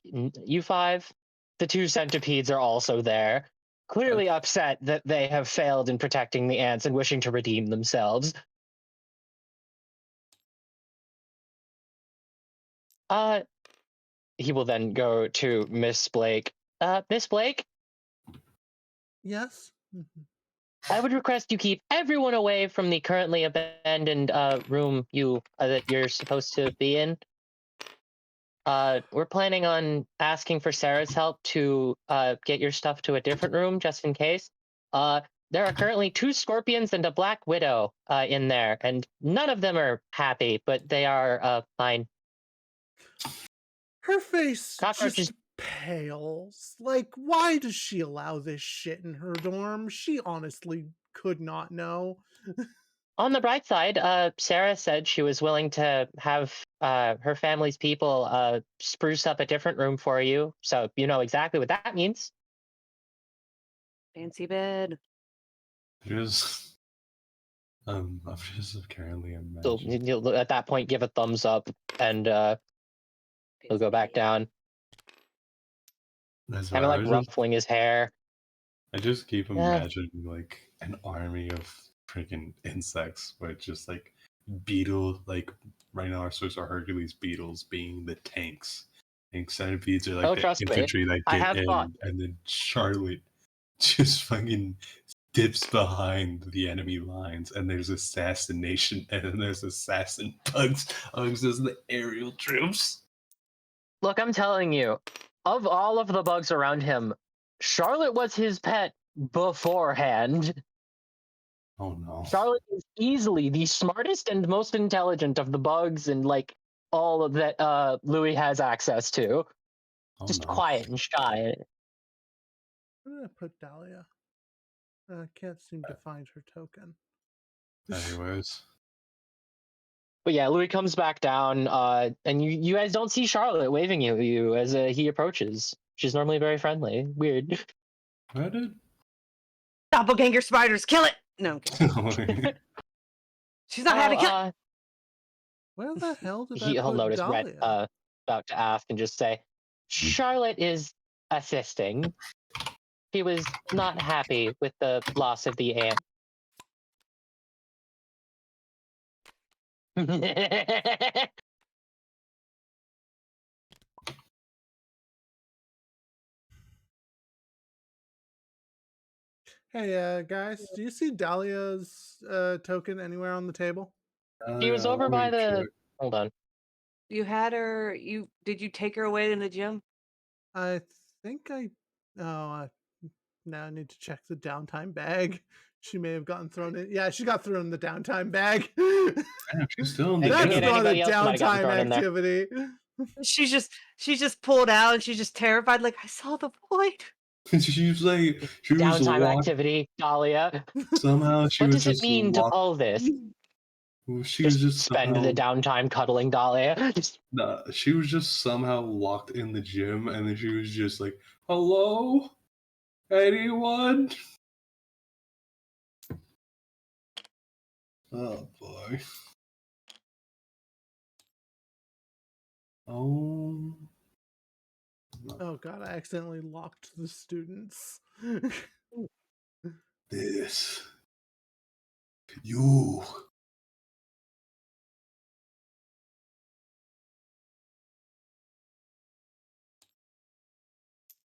The two centipedes are also there, clearly upset that they have failed in protecting the ants and wishing to redeem themselves. He will then go to Miss Blake. Miss Blake, Yes. Mhm. I would request you keep everyone away from the currently abandoned room that you're supposed to be in. We're planning on asking for Sarah's help to get your stuff to a different room, just in case. There are currently 2 scorpions and a black widow in there, and none of them are happy, but they are fine. Her face Cockroaches just pales. Like, why does she allow this shit in her dorm? She honestly could not know. On the bright side, Sarah said she was willing to have her family's people spruce up a different room for you, so you know exactly what that means. Fancy bed. Just I'm just currently So imagining. you'll at that point give a thumbs up, and he'll Fancy go back bed. down, That's kind why of like ruffling his hair. I just keep Yeah. imagining like an army of freaking insects, where it's just like beetle, like rhinoceros or Hercules beetles being the tanks, and centipedes are like Oh, the trust me, infantry that I get have thought. in, and then Charlotte just fucking dips behind the enemy lines, and there's assassination, and then there's assassin bugs amongst the aerial troops. Look, I'm telling you, of all of the bugs around him, Charlotte was his pet beforehand. Oh no! Charlotte is easily the smartest and most intelligent of the bugs and like all of that Louis has access to. Oh Just no! quiet and shy. I'm gonna put Dahlia. I can't seem to find her token. Anyways, But yeah, Louis comes back down, and you guys don't see Charlotte waving at you as he approaches. She's normally very friendly. Weird. I did. Doppelganger spiders, kill it! No, I'm kidding. She's not happy. Kill it! Oh, Where the hell did I he'll put notice Rhett Dahlia? about to ask and just say, Charlotte is assisting. She was not happy with the loss of the ant. Hey, guys, do you see Dahlia's token anywhere on the table? She was over Let by me the. check. Hold on. You had her. Did you take her away in the gym? I think I. Oh, now I need to check the downtime bag. She may have gotten thrown in. Yeah, she got thrown in the downtime bag. Damn, she's still in the That's Again, gym. not a anybody else might have gotten downtime thrown in there. activity. She just pulled out and she's just terrified. Like I saw the void. She was like, she was Downtime locked. activity, Dahlia. Somehow she What was does it just mean to locked. all this? She was Just just spend the somehow. downtime cuddling Dahlia. Nah, she was just somehow locked in the gym, and then she was just like, "Hello, anyone?" Oh boy. Oh. Oh god, I accidentally locked the students. This. You.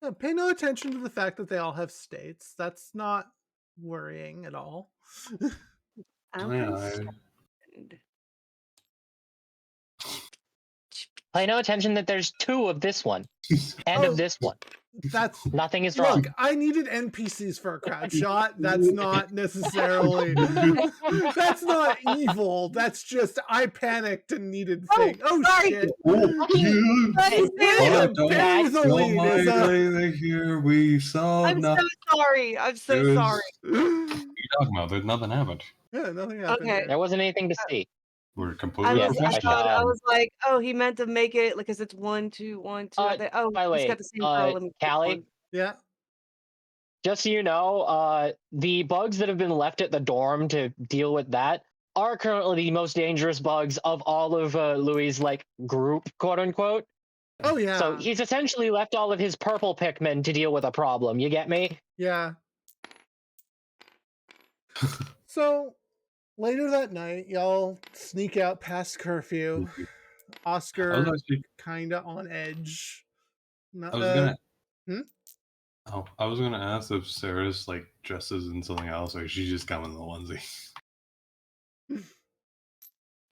Yeah, pay no attention to the fact that they all have states. That's not worrying at all. I'm Yeah, I, concerned. Pay no attention that there's 2 of this one and of Oh, this one. that's Nothing is look, wrong. I needed NPCs for a crowd shot. That's not necessarily that's not evil. That's just I panicked and needed Oh, thing. Oh sorry. shit. Oh, Fucking you! Hey, Way Sam, to Don't, bury the That's don't lead is mind a later here. We saw I'm so nothing. sorry. I'm so There sorry. was. What are you talking about? There's nothing happened. yeah, nothing happened Okay. here. there wasn't anything to see. We're I completely was Yes, I I professional. thought I shall. was like, oh, he meant to make it like because it's 1, 2, 1, 2. I think, oh, By the he's way, got the same girl. Let me pick Callie, one. Yeah. just so you know, the bugs that have been left at the dorm to deal with that are currently the most dangerous bugs of all of Louis' like group, quote unquote. Oh So yeah, he's essentially left all of his purple Pikmin to deal with a problem. You get me? yeah. So later that night, y'all sneak out past curfew. I was Oscar actually, kinda on edge. No, I was gonna, hmm? oh, I was gonna ask if Sarah's like dresses in something else, or she just come in the onesie.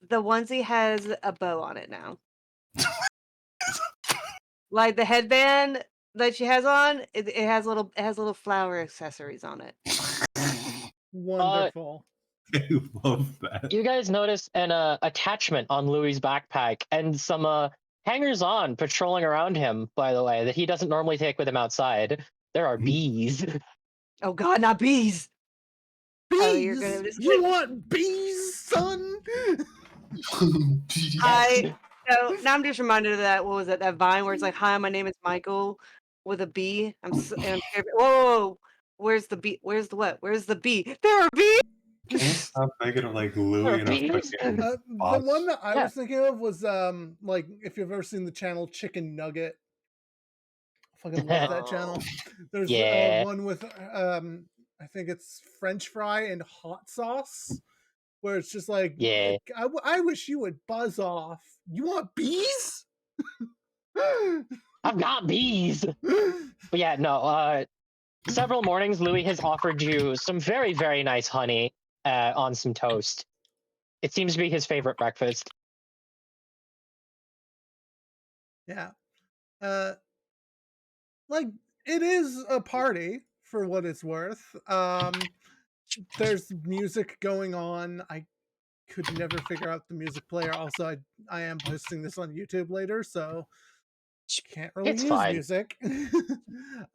The onesie has a bow on it now. Like the headband that she has on, it has little flower accessories on it. Wonderful. I love that. You guys notice an attachment on Louis' backpack and some hangers-on patrolling around him, by the way, that he doesn't normally take with him outside. There are bees. Oh God, not bees! Oh, you're Bees? gonna just You want bees, son? I so now I'm just reminded of that. What was it? That Vine where it's like, "Hi, my name is Michael," with a B. And I'm scared. Whoa, whoa, whoa, where's the bee? Where's the what? Where's the bee? There are bees. Can't stop thinking of like There Louis are in a bees. fucking The one box. that I Yeah. was thinking of was like if you've ever seen the channel Chicken Nugget. I fucking love that channel. There's Yeah. one with I think it's French fry and hot sauce, where it's just like, Yeah. I wish you would buzz off. You want bees? I've got bees. But yeah, no, several mornings Louis has offered you some very, very nice honey on some toast. It seems to be his favorite breakfast. Yeah. Uh, like it is a party for what it's worth. There's music going on. I could never figure out the music player. Also, I am posting this on YouTube later, so can't really It's use fine. music.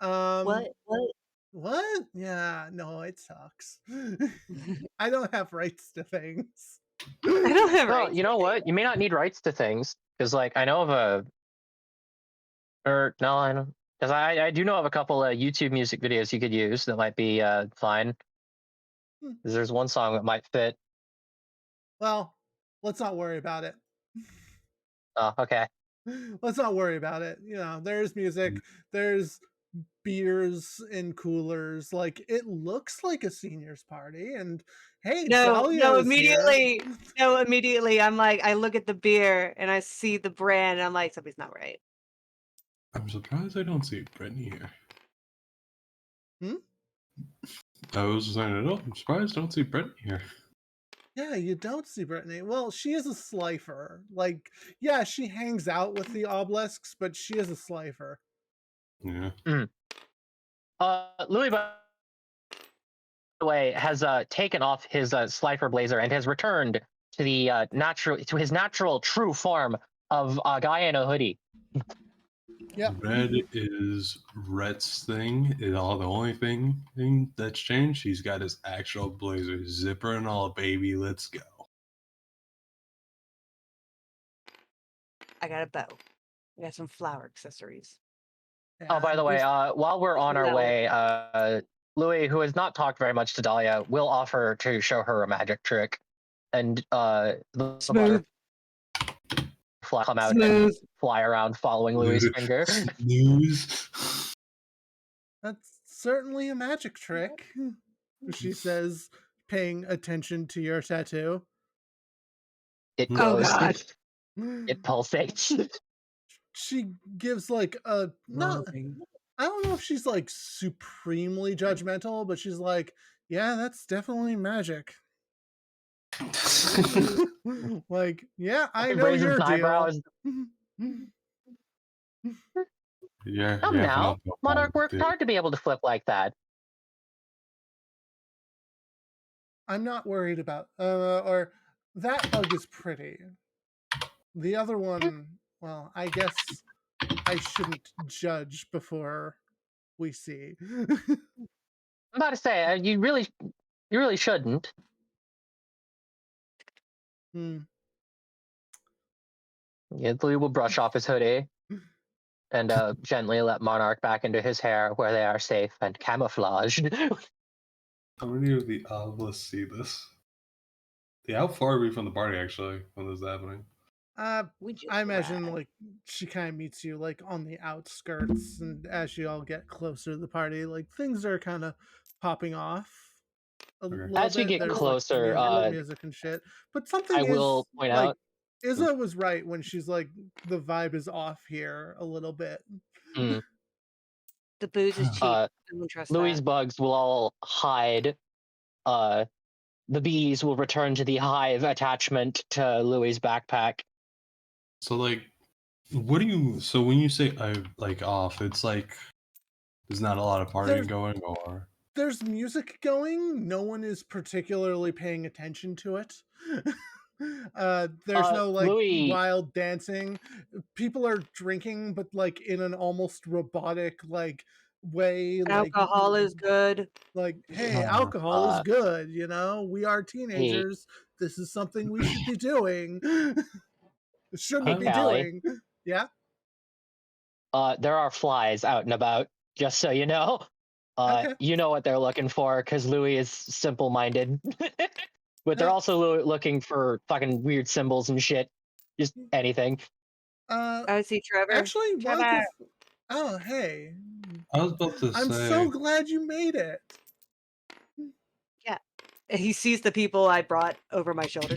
um, What? What? what? Yeah, no, it sucks. I don't have rights to things. I don't have Well, rights you to know things. what? You may not need rights to things because, like, I know of a, or no, I don't, because I do know of a couple of YouTube music videos you could use that might be fine. Hmm. 'Cause there's one song that might fit. Well, let's not worry about it. Oh, okay. Let's not worry about it. You know, there's music, there's beers in coolers. Like it looks like a seniors party, and hey, No, Dahlia no, is here. immediately. No, immediately. I'm like, I look at the beer and I see the brand, and I'm like, something's not right. I'm surprised I don't see Brittany here. Hmm? I was saying it. I'm surprised I don't see Brittany here. Yeah, you don't see Brittany. Well, she is a slifer. Like, yeah, she hangs out with the obelisks, but she is a slifer. Yeah. Louis, by the way, has taken off his slifer blazer and has returned to the his natural true form of a guy in a hoodie. Yep. Red is Rhett's thing. Is all the only thing that's changed. He's got his actual blazer, zipper and all, baby. Let's go. I got a bow. I got some flower accessories. Oh, by the way, there's- while we're on our No. way, Louis, who has not talked very much to Dahlia, will offer to show her a magic trick, and the Smooth. butterfly come out and Smooth. fly around following Louis' finger. News. that's certainly a magic trick. She says, paying attention to your tattoo. It Oh glows. God. It pulsates. She gives like a not Glowing. I don't know if she's like supremely judgmental, but she's like, yeah, that's definitely magic. Like, yeah, I He know raises your an deal. eyebrows. Yeah, Come yeah. now, Monarch worked hard to be able to flip like that. I'm not worried about or that bug is pretty. The other one, well, I guess I shouldn't judge before we see. I'm about to say, you really shouldn't. Hmm. Yeah, Louis will brush off his hoodie. and gently let Monarch back into his hair where they are safe and camouflaged. How many of the obelisks see this? How far are we from the party actually when this is happening? We just I imagine arrived. like she kind of meets you like on the outskirts, and as you all get closer to the party, like things are kind of popping off a Okay. little As we bit. get There's like closer, music and shit, but I something is will point like out. Izza was right when she's like the vibe is off here a little bit. Mm, The booze is cheap. uh, I don't trust Louis' that. bugs will all hide. Uh, the bees will return to the hive attachment to Louis' backpack. So like, what do you? So when you say I like off, it's like there's not a lot of partying There's going, or there's music going. No one is particularly paying attention to it. There's no like Louis, wild dancing. People are drinking, but like in an almost robotic like way. Alcohol is good. Hey, alcohol is uh, good. We are hey, teenagers. This is something we should be doing. Shouldn't be I'm Callie, doing. Yeah. there are flies out and about, just so you know. Okay. You know what they're looking for because Louis is simple-minded, but they're Uh, also looking for fucking weird symbols and shit. Just anything. uh I see Trevor. actually one Trevor. could. Oh, hey. I was about to I'm so say glad you made it. Yeah. He sees the people I brought over my shoulder.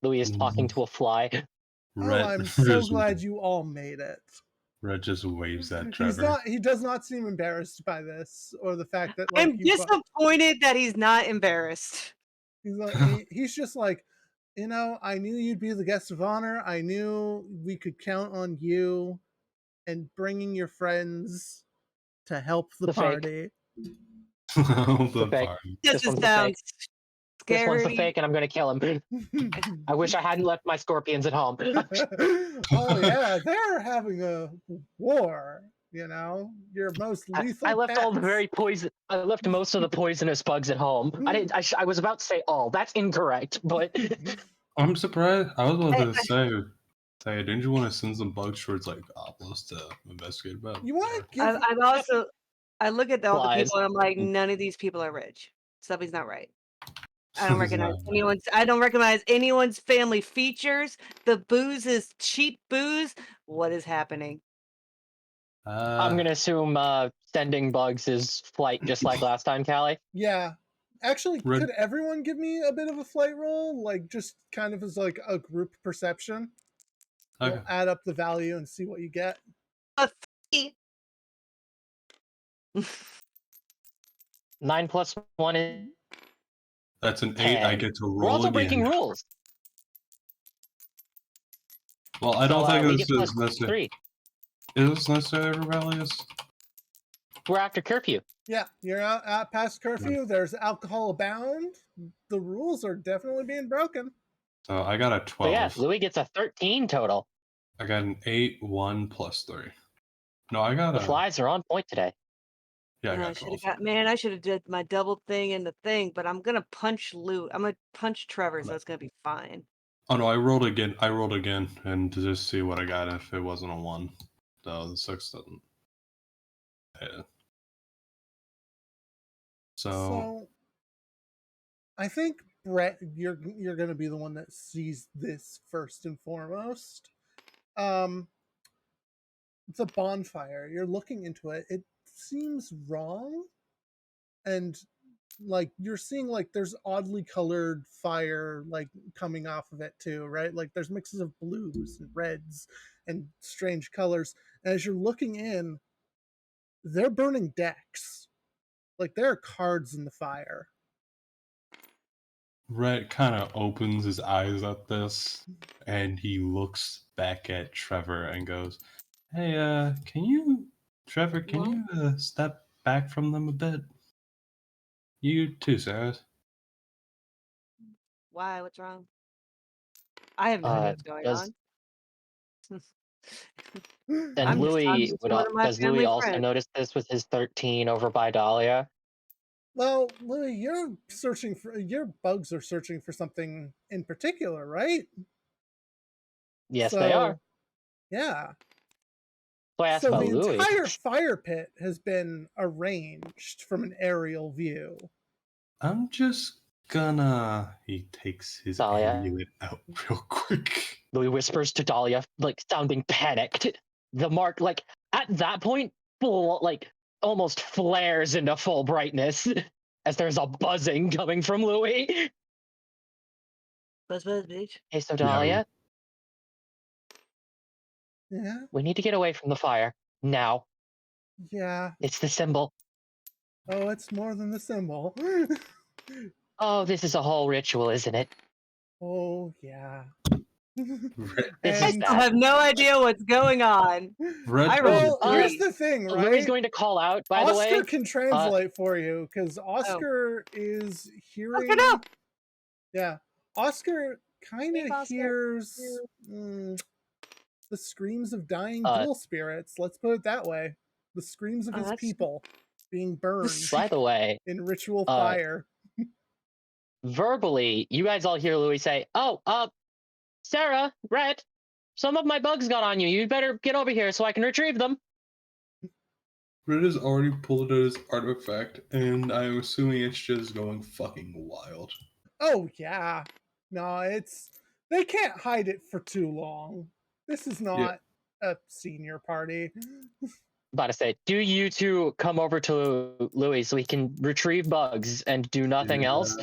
Louis is talking to a fly. Oh, Red. I'm so glad you all made it. Red just waves at Trevor. He does not seem embarrassed by this or the fact that like I'm disappointed that he's not embarrassed. he's just like, I knew you'd be the guest of honor. I knew we could count on you and bringing your friends to help the The fake. party. The The fake. party. This Just one's the fake. sounds This one's the scary. fake, and I'm gonna kill him. I wish I hadn't left my scorpions at home. Oh yeah, they're having a war. Your most I lethal left all the pets. very poison. I left most of the poisonous bugs at home. I didn't. I was about to say all. That's incorrect, but I'm surprised. I was about I, to say, didn't you want to send some bugs towards like Obelisk to investigate about? You want to give I've also I look at all the flies. people and I'm like, none of these people are rich. Something's not right. It's not bad. I don't recognize anyone's family features. The booze is cheap booze. What is happening? I'm Uh, gonna assume sending bugs is flight, just like last time, Callie. Yeah. Actually, Red. could everyone give me a bit of a flight roll? Like, just kind of as like a group perception? Okay. We'll add up the value and see what you get. A 3. 9 plus 1 is That's an 8. I 10. get to We're roll also breaking again. rules, Well, I don't so think we this get plus is necessary. 3. Is this necessary for Valius? We're after curfew. Yeah, you're out at past curfew. There's alcohol abound. The rules are definitely being broken. So I got a So yeah, 12. Louis gets a 13 total. I got an 8, 1 plus 3. No, I got The a. flies are on point today. Yeah, I I got should have 12. got man, I should have did my double thing in the thing, but I'm gonna punch Lou. I'm gonna punch Trevor, so it's gonna be fine. Oh no, I rolled again. I rolled again, and to just see what I got if it wasn't a 1. No, the 6 doesn't hit. So, So I think Brett, you're gonna be the one that sees this first and foremost. Um, it's a bonfire. You're looking into it. It seems wrong, and like you're seeing like there's oddly colored fire like coming off of it too, right? Like there's mixes of blues and reds and strange colors. And as you're looking in, they're burning decks. Like there are cards in the fire. Rhett kind of opens his eyes at this, and he looks back at Trevor and goes, "Hey, Trevor, can What? you step back from them a bit? You too, Sarah." Why? What's wrong? I have no idea Uh, what's going does on. and I'm Louis just one of my does Louis family also friends. notice this with his 13 over by Dahlia? Well, Louis, your bugs are searching for something in particular, right? Yes, they are. So Yeah. So I asked So about the Louis. entire fire pit has been arranged from an aerial view. I'm just gonna. He takes his Dahlia. amulet out real quick. Louis whispers to Dahlia, like sounding panicked. The mark, like at that point, full like almost flares into full brightness as there's a buzzing coming from Louis. Buzz, buzz, bitch. Hey, so Yeah. Dahlia, Yeah. we need to get away from the fire now. Yeah. It's the symbol. Oh, it's more than the symbol. Oh, this is a whole ritual, isn't it? Oh, yeah. Red, This I is And still that. have no idea what's going on. Red I rolled told well, a us. here's 3. the thing, Louis right? going to call out, by the Oscar way. can translate for you because Oscar is Oscar, hearing. no! Yeah, Oscar kind Leave of Oscar. hears the screams of dying Uh, ghoul spirits. Let's put it that way. The screams of Oh, his that's people being burned by the way, in ritual uh, fire. verbally, you guys all hear Louis say, "Oh, Sarah, Rhett, some of my bugs got on you. You better get over here so I can retrieve them." Red has already pulled out his artifact, and I'm assuming it's just going fucking wild. Oh yeah, no, they can't hide it for too long. This is Yeah. not a senior party. About to say, do you two come over to Louis so he can retrieve bugs and do nothing else?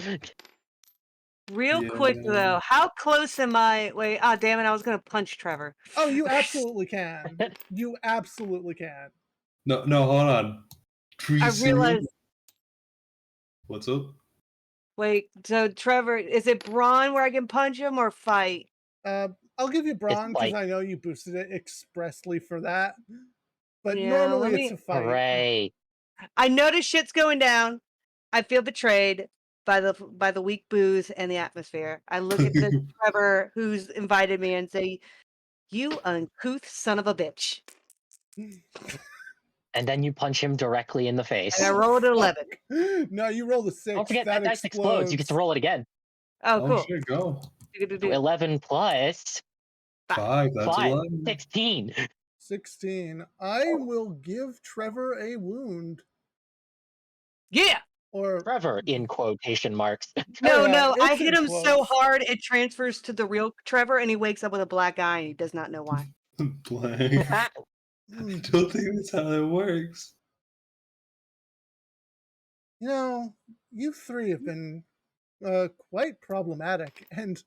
Real Yeah. quick though, how close am I? Wait, damn it, I was gonna punch Trevor. Oh, you absolutely can. You absolutely can. No, hold on. I realized. What's up? Wait, so Trevor, is it brawn where I can punch him or fight? I'll give you brawn because like- I know you boosted it expressly for that. But Yeah, normally let it's me- a fight. Hooray. I notice shit's going down. I feel betrayed by the weak booze and the atmosphere. I look at the Trevor who's invited me and say, "You uncouth son of a bitch." And then you punch him directly in the face. And I rolled an 11. No, you rolled a 6. Don't forget that dice explodes. You get to roll it again. Oh, cool. Shit, go. So 11 plus 5, that's 5, 11. 16. 16. I will give Trevor a wound. Yeah. Or Trevor, in quotation marks. No, yeah, no, I it's hit in him so quotes. hard it transfers to the real Trevor and he wakes up with a black eye and he does not know why. Blank. I don't think that's how it works. You know, you three have been quite problematic, and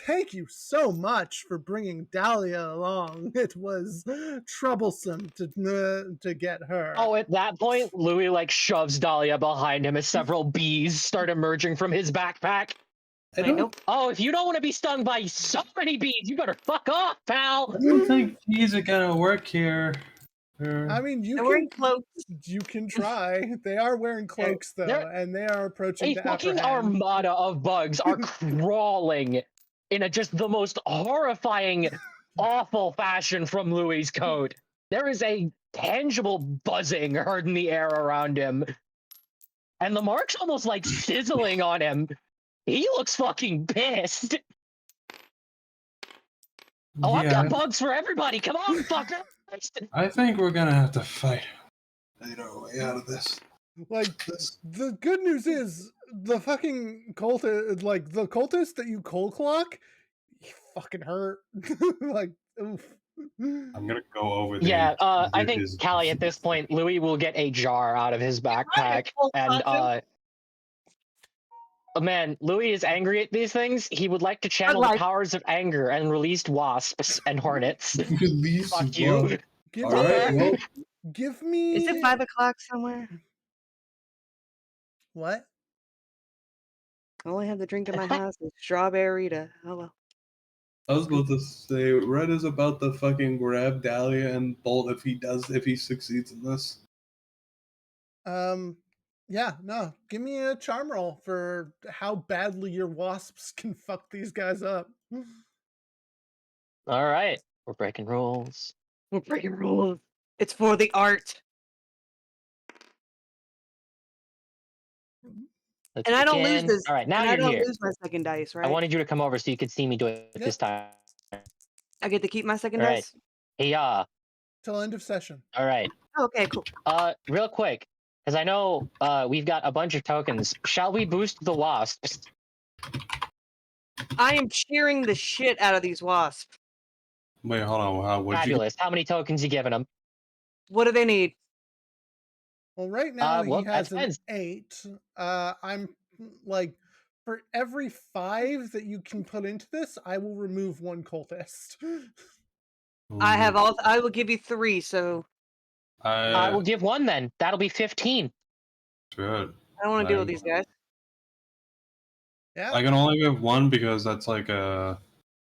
thank you so much for bringing Dahlia along. It was troublesome to get her. Oh, at that point, Louis like shoves Dahlia behind him as several bees start emerging from his backpack. I don't, nope. Oh, if you don't want to be stung by so many bees, you better fuck off, pal. I don't think bees are gonna work here. I mean, They're wearing cloaks. you can try. They are wearing cloaks though, they're- and they are approaching A to fucking apprehend. armada of bugs are crawling in a just the most horrifying, awful fashion from Louis' coat. There is a tangible buzzing heard in the air around him. And the mark's almost like sizzling on him. He looks fucking pissed. Oh, I've got bugs for everybody. Come on, fucker. I think we're gonna have to fight our way out of this. Like, the good news is the fucking the cultist that you cold clock, he fucking hurt. Like, oof. I'm gonna go over there. Yeah, and I get think his- Callie at this point, Louis will get a jar out of his backpack, and man, Louis is angry at these things. He would like to channel the powers of anger and release wasps and hornets. Release Fuck one. you. Give All right, me, well, give me. Is it 5 o'clock somewhere? What? I only have the drink in my house. It's strawberry to. Oh well. I was about to say, Red is about to fucking grab Dahlia and bolt if he succeeds in this. Yeah, no. Give me a charm roll for how badly your wasps can fuck these guys up. All right, we're breaking rules. We're breaking rules. It's for the art. Let's And I don't lose begin. this. All right, now and I you're don't here. lose my second dice, right? I wanted you to come over so you could see me do it this time. I get to keep my second All right. dice. Hey, Till end of session. all right. Okay, cool. Real quick, because I know we've got a bunch of tokens. Shall we boost the wasps? I am cheering the shit out of these wasps. Wait, hold on. What'd you? Fabulous. How many tokens you giving them? What do they need? Well, right now he Well, that has an depends. 8. I'm like, for every 5 that you can put into this, I will remove 1 cultist. I have Ooh, all. I will give you 3. So I will I give 1 then. That'll be 15. good. I don't want to deal with I these guys. Yeah. I can only give one because that's like a.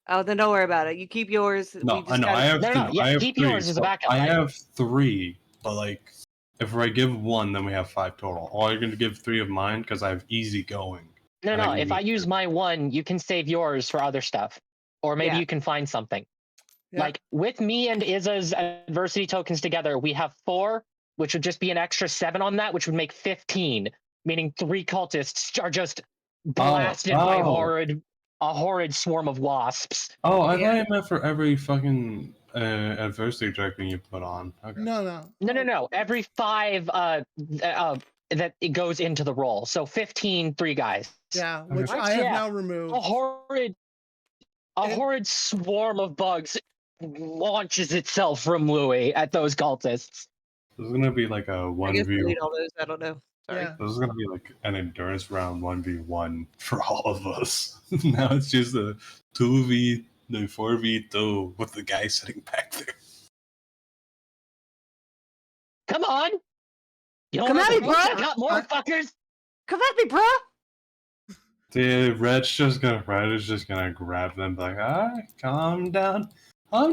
Oh, then don't worry about it. You keep yours. We No, I just know. gotta. I have No, no, two. yeah, I have keep three. yours as a So backup. I have 3, but like, if I give one, then we have 5 total. Or you're gonna give 3 of mine because I have easy going. No, I no. think we If I need use my 1, you can save yours for other stuff, or maybe Yeah. you can find something. Yeah. Like with me and Izza's adversity tokens together, we have 4, which would just be an extra 7 on that, which would make 15. Meaning 3 cultists are just blasted by oh, a horrid swarm of wasps. oh! I Yeah. thought you meant for every fucking adversity tracking you put on. Okay. No, no. No, no, no. Every 5 that it goes into the roll. So 15, 3 guys. Yeah, Okay. which What? I have Yeah. now A removed. horrid It- horrid swarm of bugs launches itself from Louis at those cultists. This is gonna be like a I one guess v. delete all those. I don't know. Sorry. Yeah. This is gonna be like an endurance round 1v1 for all of us. Now it's just a 4v2 with the guy sitting back there. Come on! You don't Come at me, approach, I bro! got more fuckers! Come at me, bro! Dude, Red is just gonna grab them like, alright, calm down. I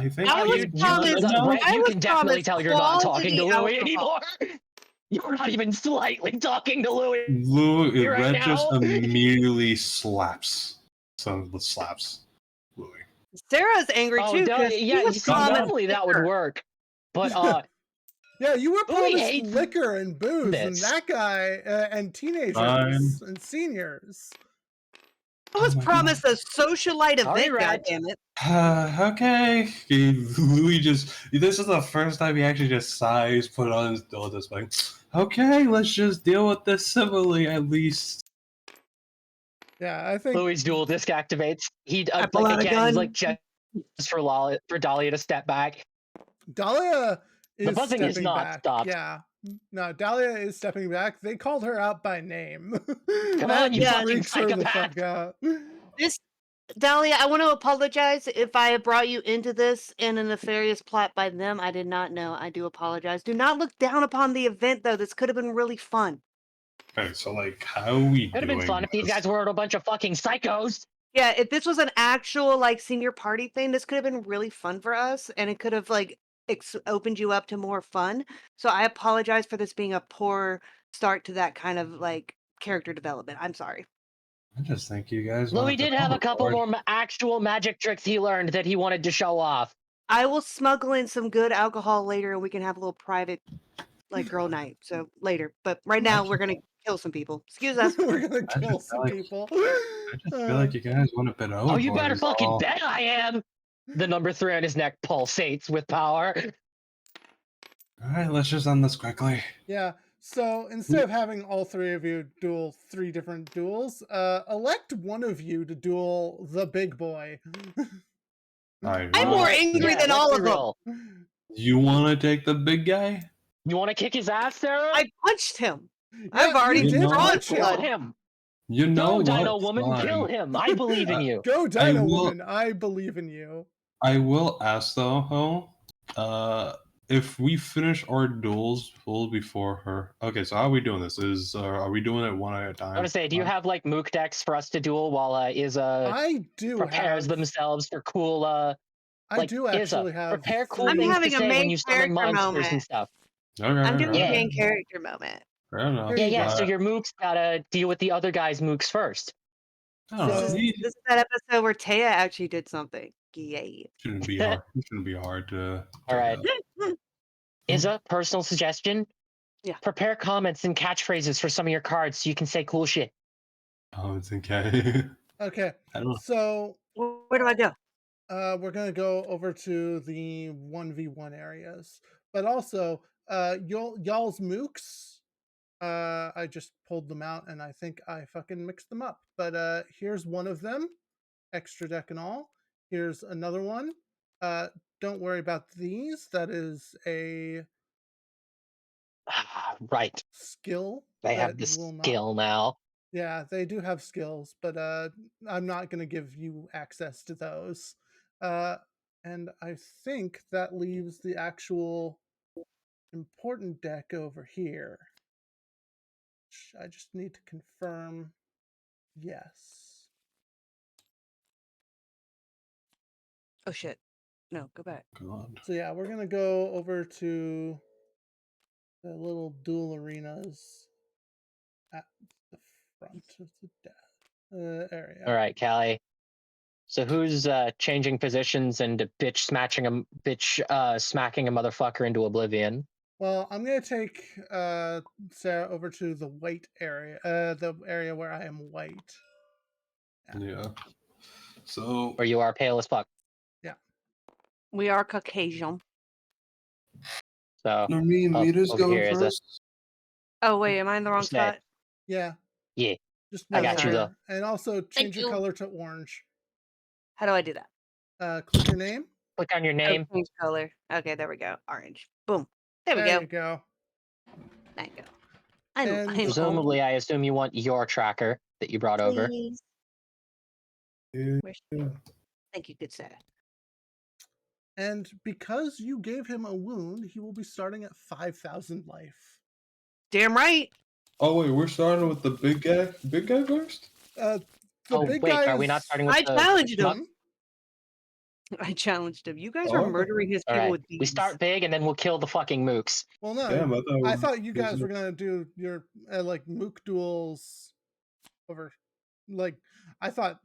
think I Oh, was you've done promised. enough. Red, I you was can definitely promised tell you're not talking quality to Louis alcohol. anymore. You're not even slightly talking to Louis right Red just now. immediately slaps. Slaps Louis. Sarah's angry Oh, too because yeah. she You was see, Calm down. promised normally that would liquor. work, but Yeah, you were Louis promised hates liquor and booze, and this. that guy, and teenagers Fine. and seniors. I Oh was my god. promised a socialite Sorry, event. Red. Goddammit! Okay. Louis just. This is the first time he actually just sighs, put on his door, just like, okay, let's just deal with this civilly at least. Yeah, I think. Louis' dual disc activates. He I pull like out a again. He's like gun. just for Dahlia to step back. Dahlia The is buzzing is stepping not back. stopped. Yeah. No, Dahlia is stepping back. They called her out by name. Come That on, you Yeah. fucking freaks her the psychopath! fuck out. This Dahlia, I want to apologize if I have brought you into this in a nefarious plot by them. I did not know. I do apologize. Do not look down upon the event, though. This could have been really fun. Okay, so like, how are we Could have been fun doing if these this? guys weren't a bunch of fucking psychos. Yeah, if this was an actual like senior party thing, this could have been really fun for us, and it could have like opened you up to more fun. So I apologize for this being a poor start to that kind of like character development. I'm sorry. I just think you guys Louis wanted to did have a couple overboard. more actual magic tricks he learned that he wanted to show off. I will smuggle in some good alcohol later, and we can have a little private like girl night. So later, but right now we're gonna kill some people. Excuse us. We're gonna I kill just feel some like people. I just feel like you guys went a bit overboard. Oh, you better is fucking all. bet I am. The number 3 on his neck pulsates with power. All right, let's just end this quickly. Yeah. So instead of having all 3 of you duel 3 different duels, elect one of you to duel the big boy. All right, I'm more angry Yeah, than let's all be of them. real. You want to take the big guy? You want to kick his ass, Sarah? I punched him. Yeah, I've already you did know drawn punch him. Kill blood. him. You know Go, what? Dino Woman, Fine. kill him. I believe in you. Go, Dino will- Woman. I believe in you. I will ask though, if we finish our duels full before her. Okay, so how are we doing this? Are we doing it one at a time? I want to say, do you have like mook decks for us to duel while Izza I do prepares have. themselves for cool? I like, do actually have. prepare cool I'm 3 things having to a say when main you summon character monsters moment. and stuff. Okay, I'm doing Yeah. a main character moment. fair enough. Here Yeah, you yeah. go. So your mooks gotta deal with the other guy's mooks first. I don't know. So- He This is that episode where Taya actually did something. Yay. shouldn't be hard. It shouldn't be hard to. All right. Hmm. Izza, personal suggestion. Yeah. Prepare comments and catchphrases for some of your cards so you can say cool shit. Oh, it's okay. Okay. I don't. So Where do I go? We're gonna go over to the 1v1 areas, but also y'all's mooks. I just pulled them out, and I think I fucking mixed them up. But here's one of them, extra deck and all. Here's another one. Uh, don't worry about these. That is a Right. skill They that have the will not. skill now. Yeah, they do have skills, but I'm not going to give you access to those. Uh, and I think that leaves the actual important deck over here. I just need to confirm. Yes. Oh shit. No, go back. God. So yeah, we're gonna go over to the little dual arenas at the front of the area. All right, Callie. So who's changing positions and smacking a motherfucker into oblivion? Well, I'm gonna take Sarah over to the white area, the area where I am white. Yeah. So Or you are pale as fuck. Yeah. We are Caucasian. So are me and Mita's over going here is a first? Oh wait, am I in the wrong say, spot? Yeah, yeah, just I one got you sorry. though. over, and also Thank change your you. color to orange. How do I do that? Click your name. Click on your Oh, name. change color. Okay, there we go. Orange. Boom. There we There go. you go. There you go. And I'm old. Presumably, I assume you want your tracker that you brought over. Please. Yeah. Where's Yeah. Thank you, good sir. and because you gave him a wound, he will be starting at 5,000 life. Damn right. Oh wait, we're starting with the big guy. Big guy first. The Oh big wait, guy are we is. not starting with I the challenged him. schmuck? I challenged him. You guys are Oh, okay. murdering his All people right, with we bees. start big and then we'll kill the fucking mooks. Well, no, Damn, I thought. I thought you it was guys were gonna do your like mook duels over. Like, I thought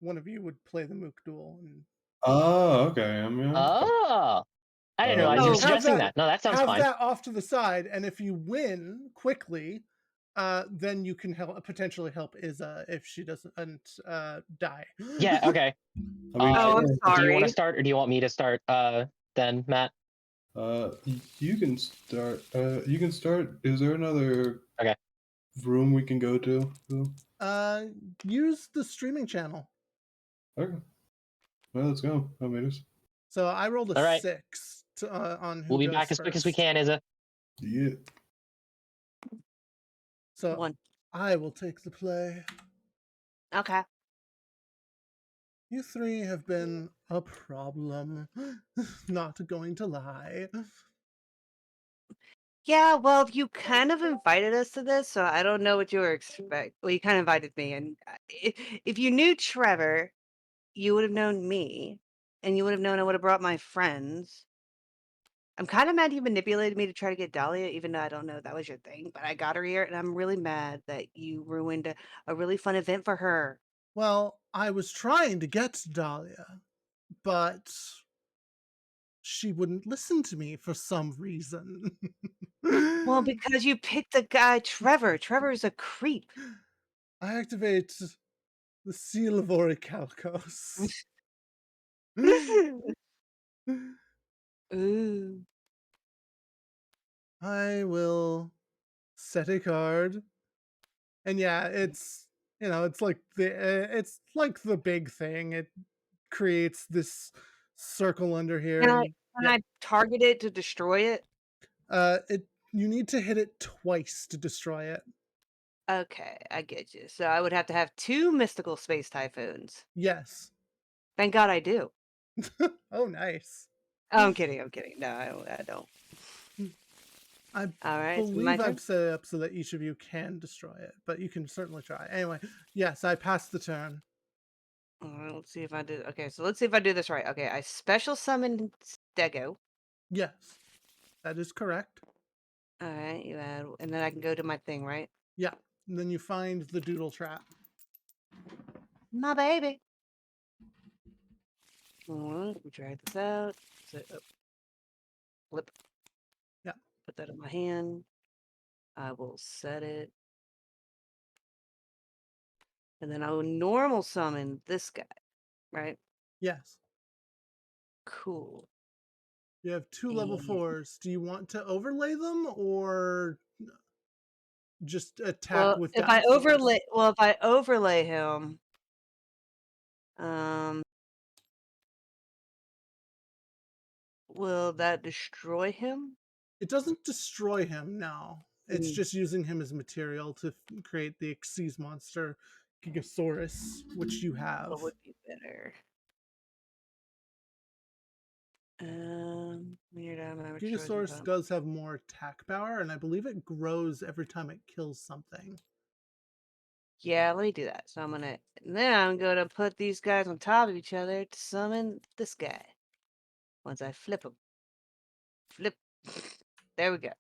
one of you would play the mook duel, and Oh, okay. I mean, Oh, I didn't realize you were Oh, suggesting that. No, that sounds have fine. that off to the side, and if you win quickly, then you can potentially help Izza if she doesn't die. Yeah, okay. I mean, Oh, I'm sure. Do you want to sorry. start or do you want me to start then, Matt? You can start. You can start. Is there another Okay. room we can go to? Use the streaming channel. Okay. Well, let's go. I mean, it's So I rolled a All right. 6 on who We'll be goes back as quick as we first. can, Izza. yeah. So 1. I will take the play. Okay. You three have been a problem. Not going to lie. Yeah, well, you kind of invited us to this, so I don't know what you were expect. Well, you kind of invited me, and if you knew Trevor, you would have known me, and you would have known I would have brought my friends. I'm kind of mad you manipulated me to try to get Dahlia, even though I don't know that was your thing, but I got her here, and I'm really mad that you ruined a really fun event for her. Well, I was trying to get to Dahlia, but she wouldn't listen to me for some reason. Well, because you picked the guy Trevor. Trevor's a creep. I activate the seal of Orichalcos. Ooh. I will set a card, and yeah, it's like the big thing. It creates this circle under here, Can I and can yeah, I target it to destroy it? it you need to hit it twice to destroy it. Okay, I get you. So I would have to have 2 mystical space typhoons. Yes. Thank God I do. Oh, nice. Oh, I'm kidding, I'm kidding. No, I don't. I Alright, it's my believe I've turn? set it up so that each of you can destroy it, but you can certainly try. Anyway, yes, I passed the turn. Alright, let's see if I do okay, so let's see if I do this right. Okay, I special summon Stego. Yes, that is correct. Alright, you add and then I can go to my thing, right? Yeah. And then you find the doodle trap. My baby. Alright, we drag this out. Flip. Yeah. Put that in my hand. I will set it. And then I will normal summon this guy, right? Yes. Cool. You have 2 level And 4s. Do you want to overlay them or just attack well, with if I dinosaurs? overlay him, um, will that destroy him? It doesn't destroy him, no. It's Mm, just using him as material to create the Xyz monster Gigasaurus, which you have. what would be better? Weird damage destroys your Gigasaurus opponent. does have more attack power, and I believe it grows every time it kills something. Yeah, let me do that. So then I'm gonna put these guys on top of each other to summon this guy. Once I flip him. Flip. There we go.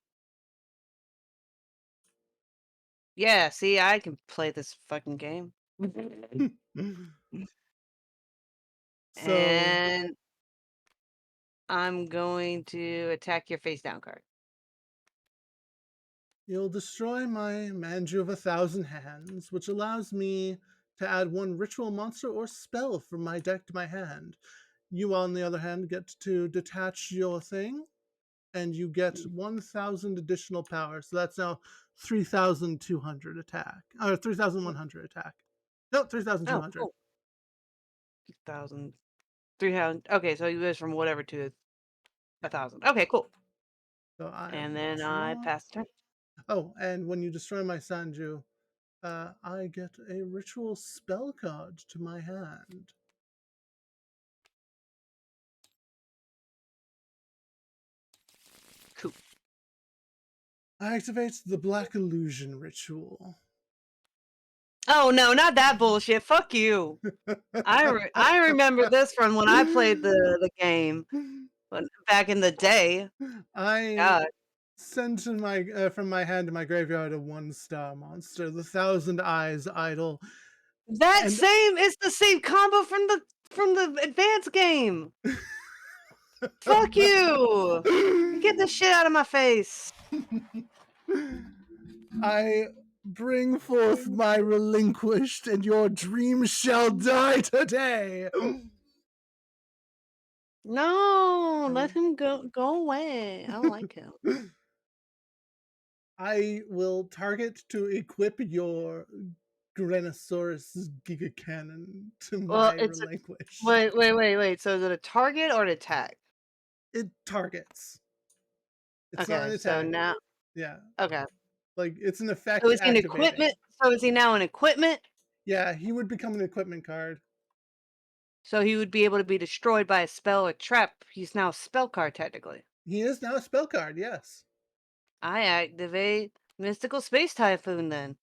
Yeah, see, I can play this fucking game. So And I'm going to attack your face down card. you'll destroy my Manju of 1,000 Hands, which allows me to add 1 ritual monster or spell from my deck to my hand. You, on the other hand, get to detach your thing, and you get 1,000 additional power. So that's now 3,200 attack, or 3,100 attack. No, Oh, 3,200. cool. 2,000, 300. Okay, so he goes from whatever to 1,000. Okay, cool. So I And will then I draw. pass the turn. Oh, and when you destroy my Sanju, I get a ritual spell card to my hand. Cool. I activate the Black Illusion ritual. Oh no, not that bullshit. Fuck you. I remember this from when I played the game back in the day. I God. send to my from my hand to my graveyard a 1-star monster, the Thousand Eyes Idol, That and same is the same combo from the advanced game. Fuck you. Get the shit out of my face. I bring forth my relinquished, and your dreams shall die today. No, let him go away. I don't like him. I will target to equip your Granosaurus Giga Cannon to Well, my it's a relinquished. wait. So is it a target or an attack? It targets. It's not Okay, an so attack. now Yeah, okay. like it's an So effect is he an activating. equipment? So is he now an equipment? Yeah, he would become an equipment card. So he would be able to be destroyed by a spell or trap. He's now a spell card technically. He is now a spell card, yes. I activate Mystical Space Typhoon then.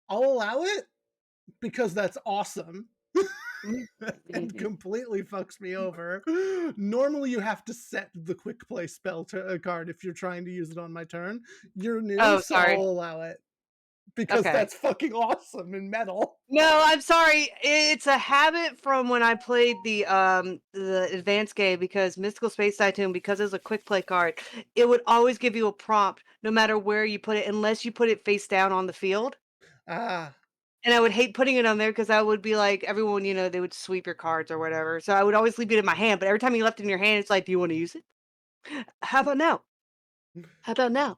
I'll allow it because that's awesome. And Mhm. completely fucks me over. Normally, you have to set the quick play spell card if you're trying to use it on my turn. You're new, Oh, so I'll sorry. allow it because Okay. that's fucking awesome in metal. No, I'm sorry. It's a habit from when I played the advanced game because Mystical Space Typhoon, because it was a quick play card, it would always give you a prompt no matter where you put it, unless you put it face down on the field. Ah, And I would hate putting it on there because I would be like, everyone, they would sweep your cards or whatever. So I would always leave it in my hand. But every time you left it in your hand, it's like, do you want to use it? How about now? How about now?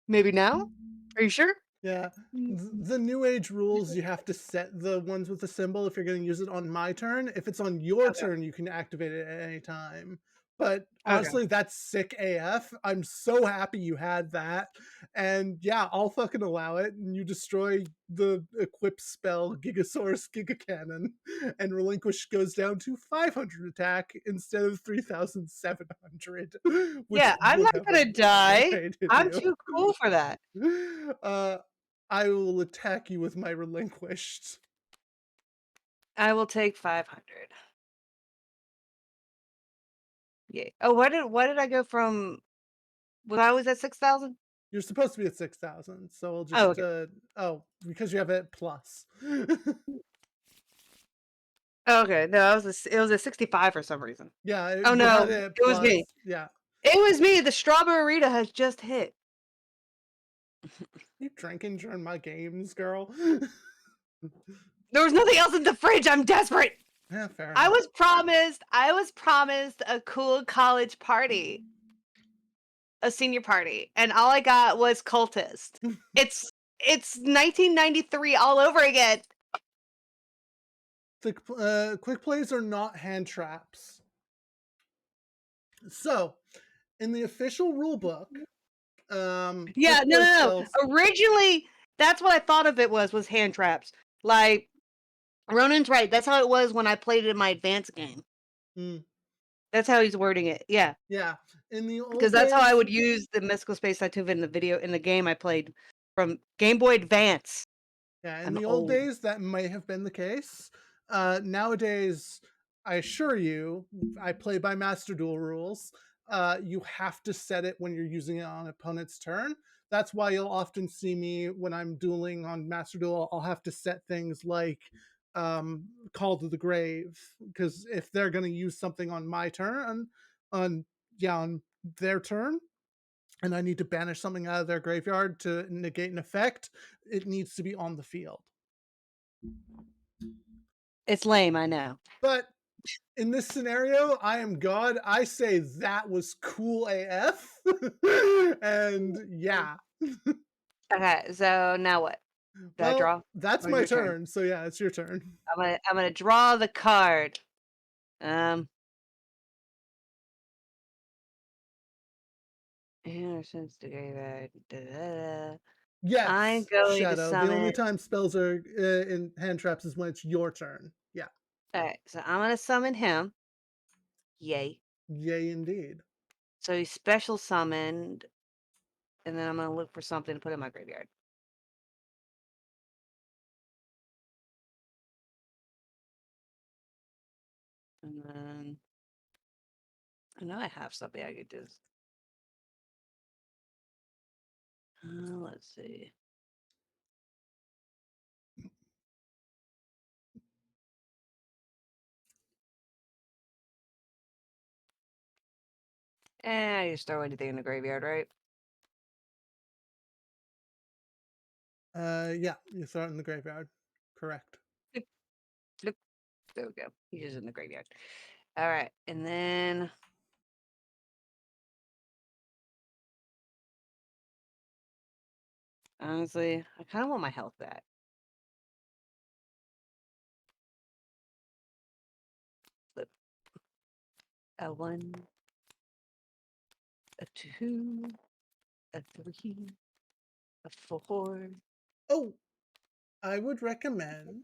Maybe now? Are you sure? yeah. Mm. The new age rules, you have to set the ones with the symbol if you're going to use it on my turn. If it's on your Okay. turn, you can activate it at any time. But Okay. honestly, that's sick AF. I'm so happy you had that. And yeah, I'll fucking allow it. And you destroy the equip spell Gigasaurus Giga Cannon, and Relinquish goes down to 500 attack instead of 3,700, which Yeah, I'm would not have gonna die. obliterated I'm you. too cool for that. Uh, I will attack you with my relinquished. I will take 500. Yeah. Oh, why did I go from was I always at 6,000? You're supposed to be at 6,000, so I'll Oh, just okay. oh, because you have it plus. Oh, okay. No, it was a 65 for some reason. Yeah, Oh you had no, it at it was me. plus. Yeah, It was me. The strawberry Rita has just hit. you drinking during my games, girl. There was nothing else in the fridge. I'm desperate. Yeah, fair I enough. was promised a cool college party, a senior party, and all I got was cultist. It's 1993 all over again. The quick plays are not hand traps. So, in the official rule book, Yeah, quick no, play no, spells. no. Originally, that's what I thought of it was hand traps. Like Ronan's right. That's how it was when I played it in my advanced game. Mm, That's how he's wording it. Yeah, yeah, in the because old that's how I days, would use the mystical space Tuva in the game I played from Game Boy Advance. yeah, in I'm the old old. days that might have been the case. Nowadays, I assure you, I play by Master Duel rules. You have to set it when you're using it on opponent's turn. That's why you'll often see me when I'm dueling on Master Duel. I'll have to set things like Call to the Grave, because if they're going to use something on my turn, on yeah, on their turn, and I need to banish something out of their graveyard to negate an effect, it needs to be on the field. It's lame, I know. But in this scenario, I am God. I say that was cool AF. And yeah. Okay, so now what? Do I Well, draw? that's Or my your turn? turn. So yeah, it's your turn. I'm gonna draw the card. Um, Anderson's the graveyard. I'm Yes, going to Shadow. The only summon. time spells are in hand traps is when it's your turn. Yeah. Alright, so I'm gonna summon him. Yay. Yay, indeed. So he's special summoned, and then I'm gonna look for something to put in my graveyard. And then I know I have something I could do. Let's see. I just throw anything in the graveyard, right? Yeah, you throw it in the graveyard. Correct. Flip, flip. There we go. He's just in the graveyard. All right, and then honestly, I kind of want my health back. Flip. A 1, a 2, a 3, a 4. Oh, I would recommend,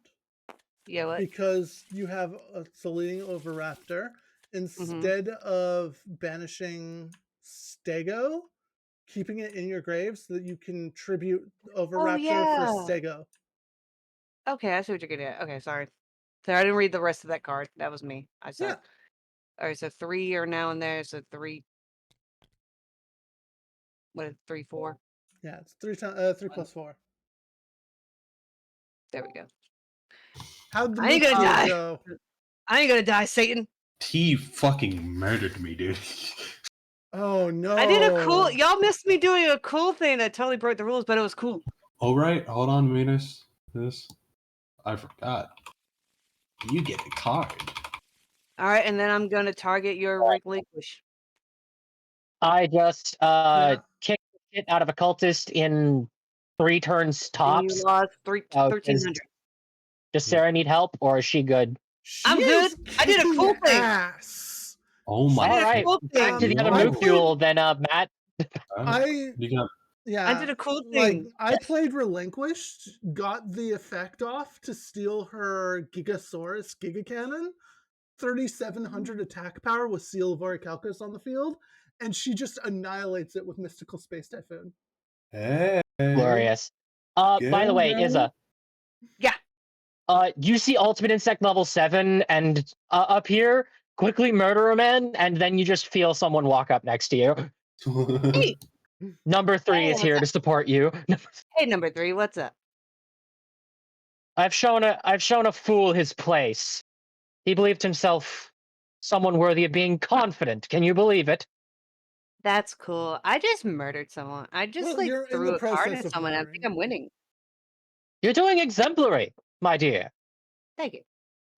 Yeah, what? because you have a Selene Overraptor, Mm-hmm. instead of banishing Stego, keeping it in your grave so that you can tribute Oh Overraptor for yeah. Stego. Okay, I see what you're getting at. Okay, sorry. So I didn't read the rest of that card. That was me. I Yeah, suck. All right, so 3 are now in there. So 3. What is 3, 4? yeah, it's 3 One. plus 4. There we go. How'd the I ain't moot gonna duel die. go? I ain't gonna die, Satan. He fucking murdered me, dude. Oh I did a cool. no. Y'all missed me doing a cool thing that totally broke the rules, but it was cool. Oh right, hold on, Venus. This I forgot. You get a card. All right, and then I'm gonna target your relinquish. I just Yeah. kicked the shit out of a cultist in 3 turns And you tops. lost 3 Does 1,300. Sarah need help, or is she good? She I'm good. is I did a kicking cool thing. ass. Oh I my did a Alright, cool back to thing. the other I moot played duel then, Matt. I You got I yeah, did a cool like thing. I played Relinquished, got the effect off to steal her Gigasaurus Giga Cannon, 3,700 attack power with Seal of Orichalcos on the field, and she just annihilates it with Mystical Space Typhoon. hey. Glorious. Get By the him, way, bro. Izza, Yeah. you see Ultimate Insect level 7 and up here, quickly murder a man, and then you just feel someone walk up next to you. Hey. Number 3 Hey, is what's here up? to support you. Hey, number 3. What's up? I've shown a fool his place. He believed himself someone worthy of being confident. Can you believe it? That's cool. I just murdered someone. I just Well, like you're in the threw a card process at of someone. I think murdering. I'm winning. You're doing exemplary, my dear. Thank you.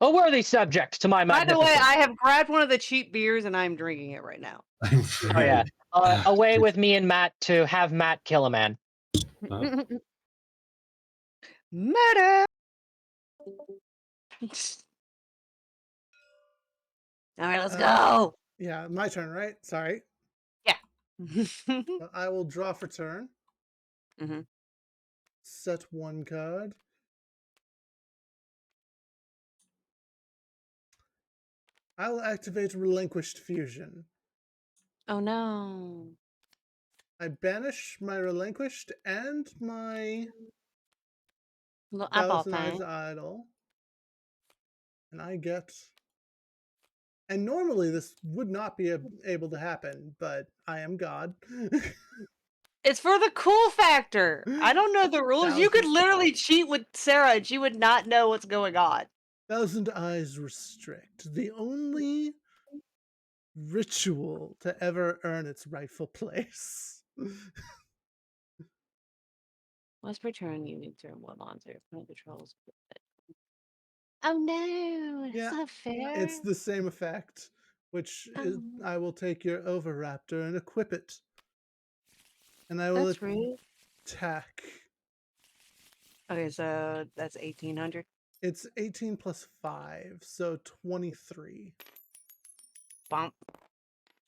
A worthy subject to my By the way, magnificence. I have grabbed one of the cheap beers and I'm drinking it right now. I'm Oh yeah. very- Away with me and Matt to have Matt kill a man. Murder! All right, let's go. Yeah, my turn, right? Sorry. Yeah. I will draw for turn. Mm-hmm. Set one card. I will activate Relinquished Fusion. Oh no. I banish my Relinquished and my Little eyeball Thousand Eyes thing. Idol. And I get... And normally this would not be able to happen, but I am God. It's for the cool factor. I don't know the rules. You could literally cheat with Sarah and she would not know what's going on. Thousand Eyes Restrict. The only ritual to ever earn its rightful place. Whisper turn you need to what monster? Put controls. Oh no, that's Yeah, not fair. it's the same effect, which is, I will take your Overraptor and equip it. And I will That's rude. attack. Okay, so that's 1800. It's 18 plus 5, so 23. Bump.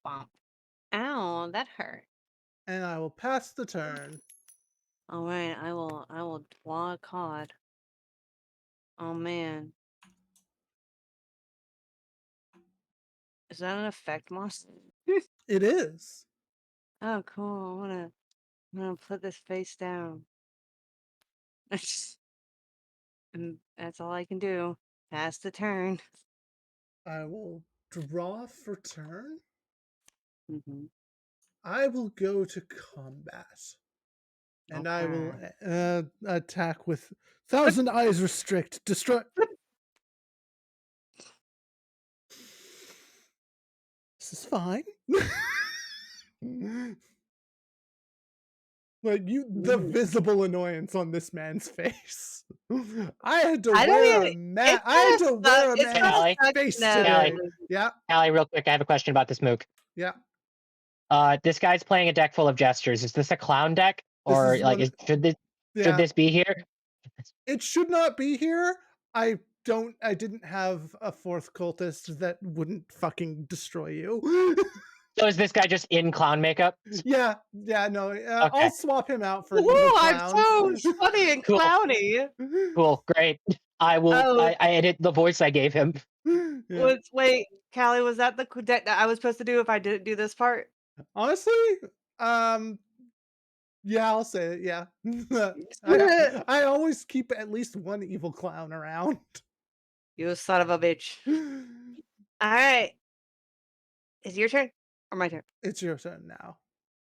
Bump. Ow, that hurt. And I will pass the turn. Alright, I will draw a card. Oh man. Is that an effect monster? It is. Oh cool. I'm gonna put this face down. And that's all I can do. Pass the turn. I will draw for turn. Mm-hmm. I will go to combat. And I will attack with Thousand Eyes Restrict. Destroy. This is fine. Like the visible annoyance on this man's face. I had to I don't wear a even. mask. I had to wear a It's man's kinda Allie, sucks face to know. today. Allie. Yeah, Allie, real quick, I have a question about this mook. yeah. This guy's playing a deck full of gestures. Is this a clown deck, This or is like one- should Yeah, this be here? it should not be here. I didn't have a fourth cultist that wouldn't fucking destroy you. So is this guy just in clown makeup? Yeah, no. I'll Okay, swap him out for an Woo, evil I'm clown. so funny and Cool. clowny. cool, great. I will. Oh. I edit the voice I gave him. Yeah. Wait, Callie, was that the deck that I was supposed to do if I didn't do this part? Honestly, yeah, I'll say it. Yeah, I always keep at least one evil clown around. You son of a bitch. Alright. Is it your turn? Or my turn? It's your turn now,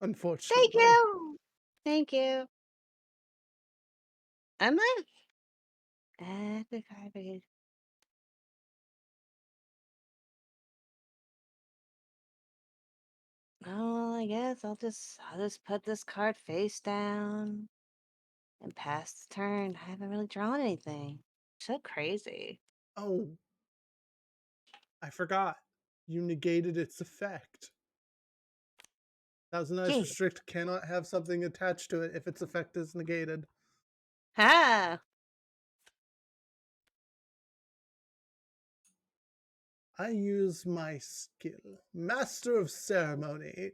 Thank unfortunately. you. Thank you. Am I? The card again. Oh, I guess I'll just put this card face down and pass the turn. I haven't really drawn anything. So crazy. Oh, I forgot. You negated its effect. Thousand Eyes Yeah. Restrict cannot have something attached to it if its effect is negated. Ha! I use my skill, Master of Ceremony.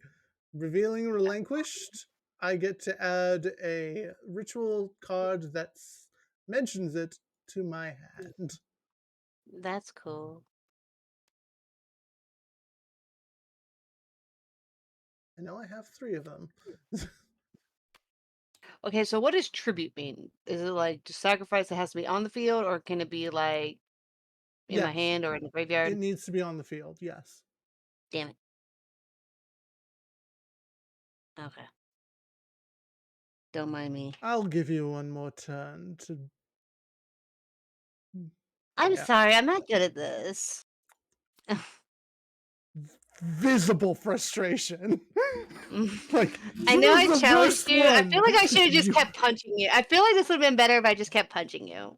Revealing Relinquished, I get to add a ritual card that mentions it to my hand. That's cool. I know I have 3 of them. Okay, so what does tribute mean? Is it like just sacrifice that has to be on the field, or can it be like in my Yes, hand or in the it graveyard? needs to be on the field, yes. Damn it. Okay. Don't mind me. I'll give you one more turn to... I'm Yeah. sorry, I'm not good at this. Visible frustration. Like, I know I you're the challenged worst you. I feel like I one. should have just You- kept punching you. I feel like this would have been better if I just kept punching you.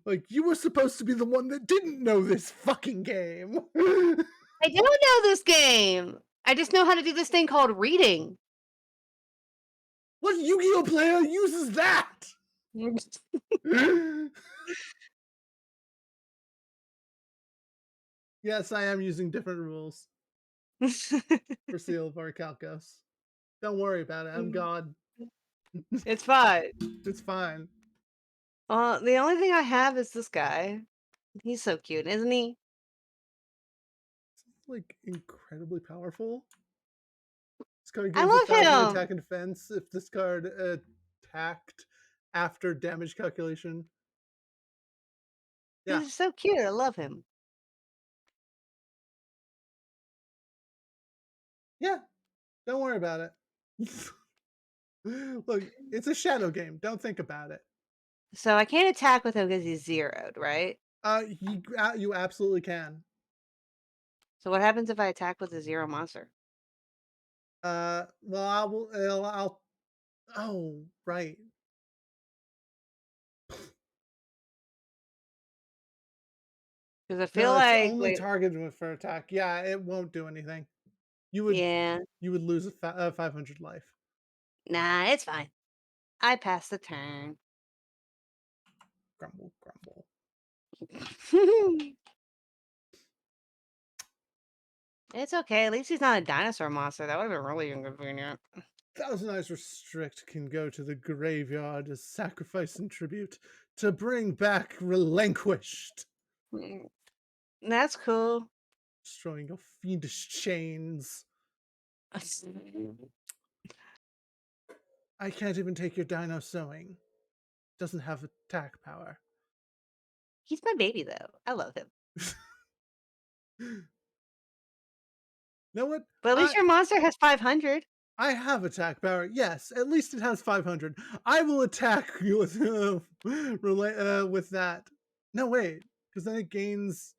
Like, you were supposed to be the one that didn't know this fucking game. I don't know this game. I just know how to do this thing called reading. What Yu-Gi-Oh player uses that? Yes, I am using different rules for Seal of Arcalcos. Don't worry about it. I'm God. It's fine. It's fine. The only thing I have is this guy. He's so cute, isn't he? Like incredibly powerful. This card I gains 1,000 love him. attack and defense if this card attacked after damage calculation. Yeah, He's so cute. I love him. yeah. Don't worry about it. Look, it's a shadow game. Don't think about it. So I can't attack with him because he's zeroed, right? You absolutely can. So what happens if I attack with a zero monster? Well, I will. I'll. Oh, right. Because I feel No, it's like, only wait, targeted for attack. Yeah, it won't do anything. You would yeah, you would lose a 500 life. nah, it's fine. I pass the turn. Grumble, grumble. It's okay. At least he's not a dinosaur monster. That would have been really inconvenient. Thousand Eyes Restrict can go to the graveyard as sacrifice and tribute to bring back Relinquished, Mm, that's cool. destroying your fiendish chains. I can't even take your dino sewing. Doesn't have attack power. He's my baby, though. I love him. You know what? But at least I your monster has 500. I have attack power. Yes, at least it has 500. I will attack you with with that. No, wait, because then it gains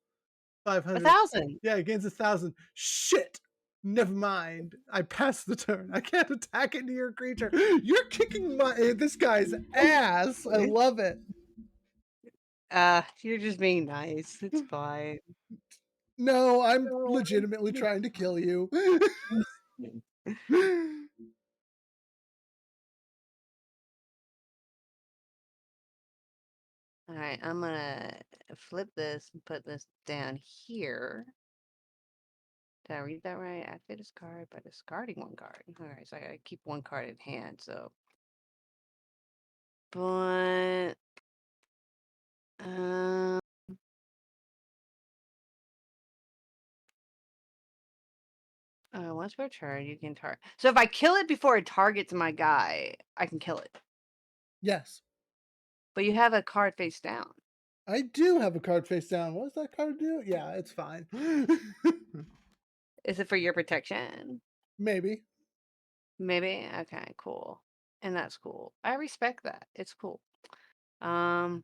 500. 1,000. Yeah, it gains 1,000. Shit. Never mind. I passed the turn. I can't attack into your creature. You're kicking this guy's ass. I love it. You're just being nice. It's fine. No, I'm legitimately trying to kill you. All right, I'm gonna flip this and put this down here. Did I read that right? Activate this card by discarding one card. All right, so I gotta keep one card in hand. So, but um, once per turn, you can target. So if I kill it before it targets my guy, I can kill it. Yes, But you have a card face down. I do have a card face down. What does that card do? Yeah, it's fine. Is it for your protection? Maybe. Maybe. Okay, cool. And that's cool. I respect that. It's cool. Um,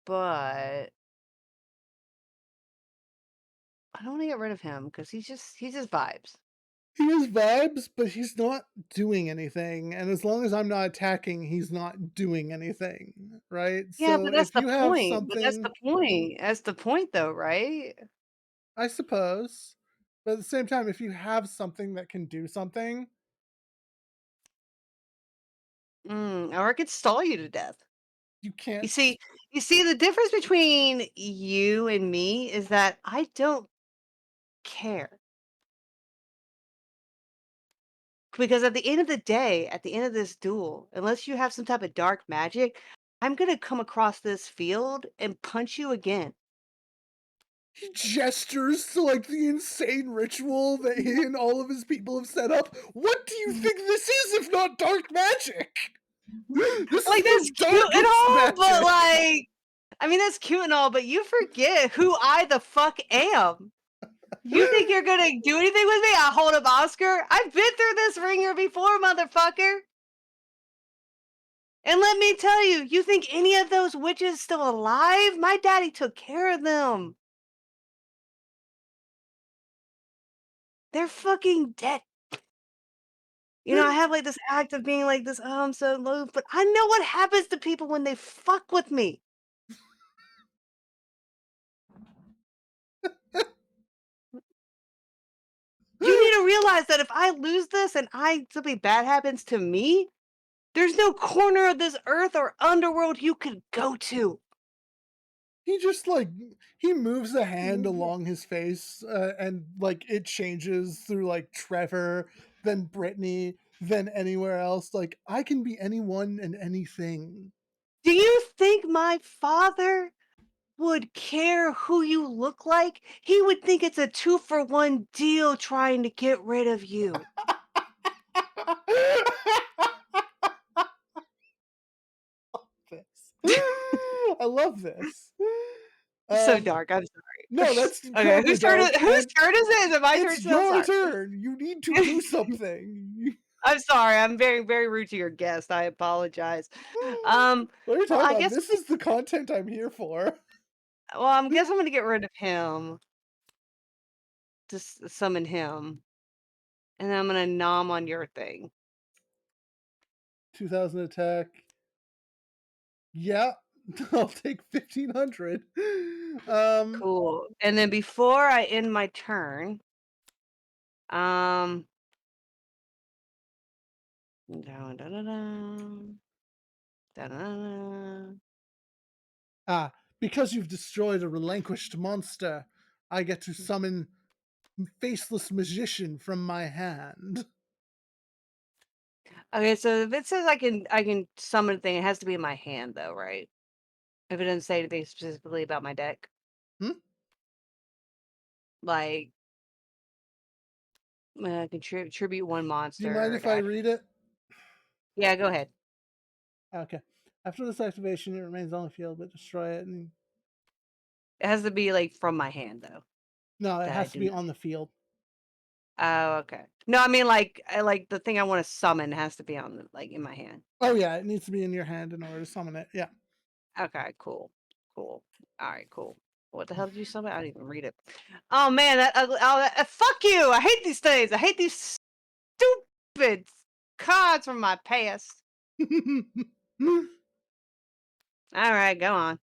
but I don't want to get rid of him because he's just vibes. He has vibes, but he's not doing anything. And as long as I'm not attacking, he's not doing anything. Right? Yeah, So but that's if the you have point. But that's the something, point. That's the point, though, right? I suppose. But at the same time, if you have something that can do something, Or it could stall you to death. you You can't. see, you see, the difference between you and me is that I don't care. Because at the end of the day, at the end of this duel, unless you have some type of dark magic, I'm gonna come across this field and punch you again. He gestures to like the insane ritual that he and all of his people have set up. What do you think this is if not dark magic? This is Like, that's the cute and darkest all, but, magic. like, I mean, that's cute and all, but you forget who I the fuck am. You think you're gonna do anything with me? I hold up Oscar. I've been through this ringer before, motherfucker. And let me tell you, you think any of those witches still alive? My daddy took care of them. They're fucking dead. I have like this act of being like this, oh, I'm so low, but I know what happens to people when they fuck with me. You need to realize that if I lose this and something bad happens to me, there's no corner of this earth or underworld you could go to. He just like he moves a hand along his face, and like it changes through like Trevor, then Brittany, then anywhere else. Like I can be anyone and anything. Do you think my father would care who you look like? He would think it's a 2-for-1 deal trying to get rid of you. This. I love this. So Um, dark, I'm sorry. no, that's Okay, incredibly dark, whose and turn is it? Is it my turn it's still? your Sorry. turn. You need to do something. I'm sorry, I'm very, very rude to your guest, I apologize. What are you Well, talking I about? guess This is the content I'm here for. I guess I'm gonna get rid of him, just summon him, and then I'm gonna nom on your thing. 2000 attack. Yeah, I'll take 1500. Um, Cool, and then before I end my turn, um, dun, dun, dun, dun, dun, dun, dun. because you've destroyed a relinquished monster, I get to summon Faceless Magician from my hand. Okay, so if it says I can summon a thing, it has to be in my hand though, right? If it doesn't say anything specifically about my deck, Hmm? like contribute one Do you monster mind or if I die. read it? Yeah, go ahead. Okay. After this activation, it remains on the field, but destroy it. And It has to be like from my hand though. no, it That I has to do be not. on the field. Oh, okay. No, I mean like the thing I want to summon has to be on like in my hand. Oh yeah, it needs to be in your hand in order to summon it. Yeah. Okay, cool, cool. All right, cool. What the hell did you summon? I didn't even read it. Oh man, fuck you! I hate these things. I hate these stupid cards from my past. All right, go on.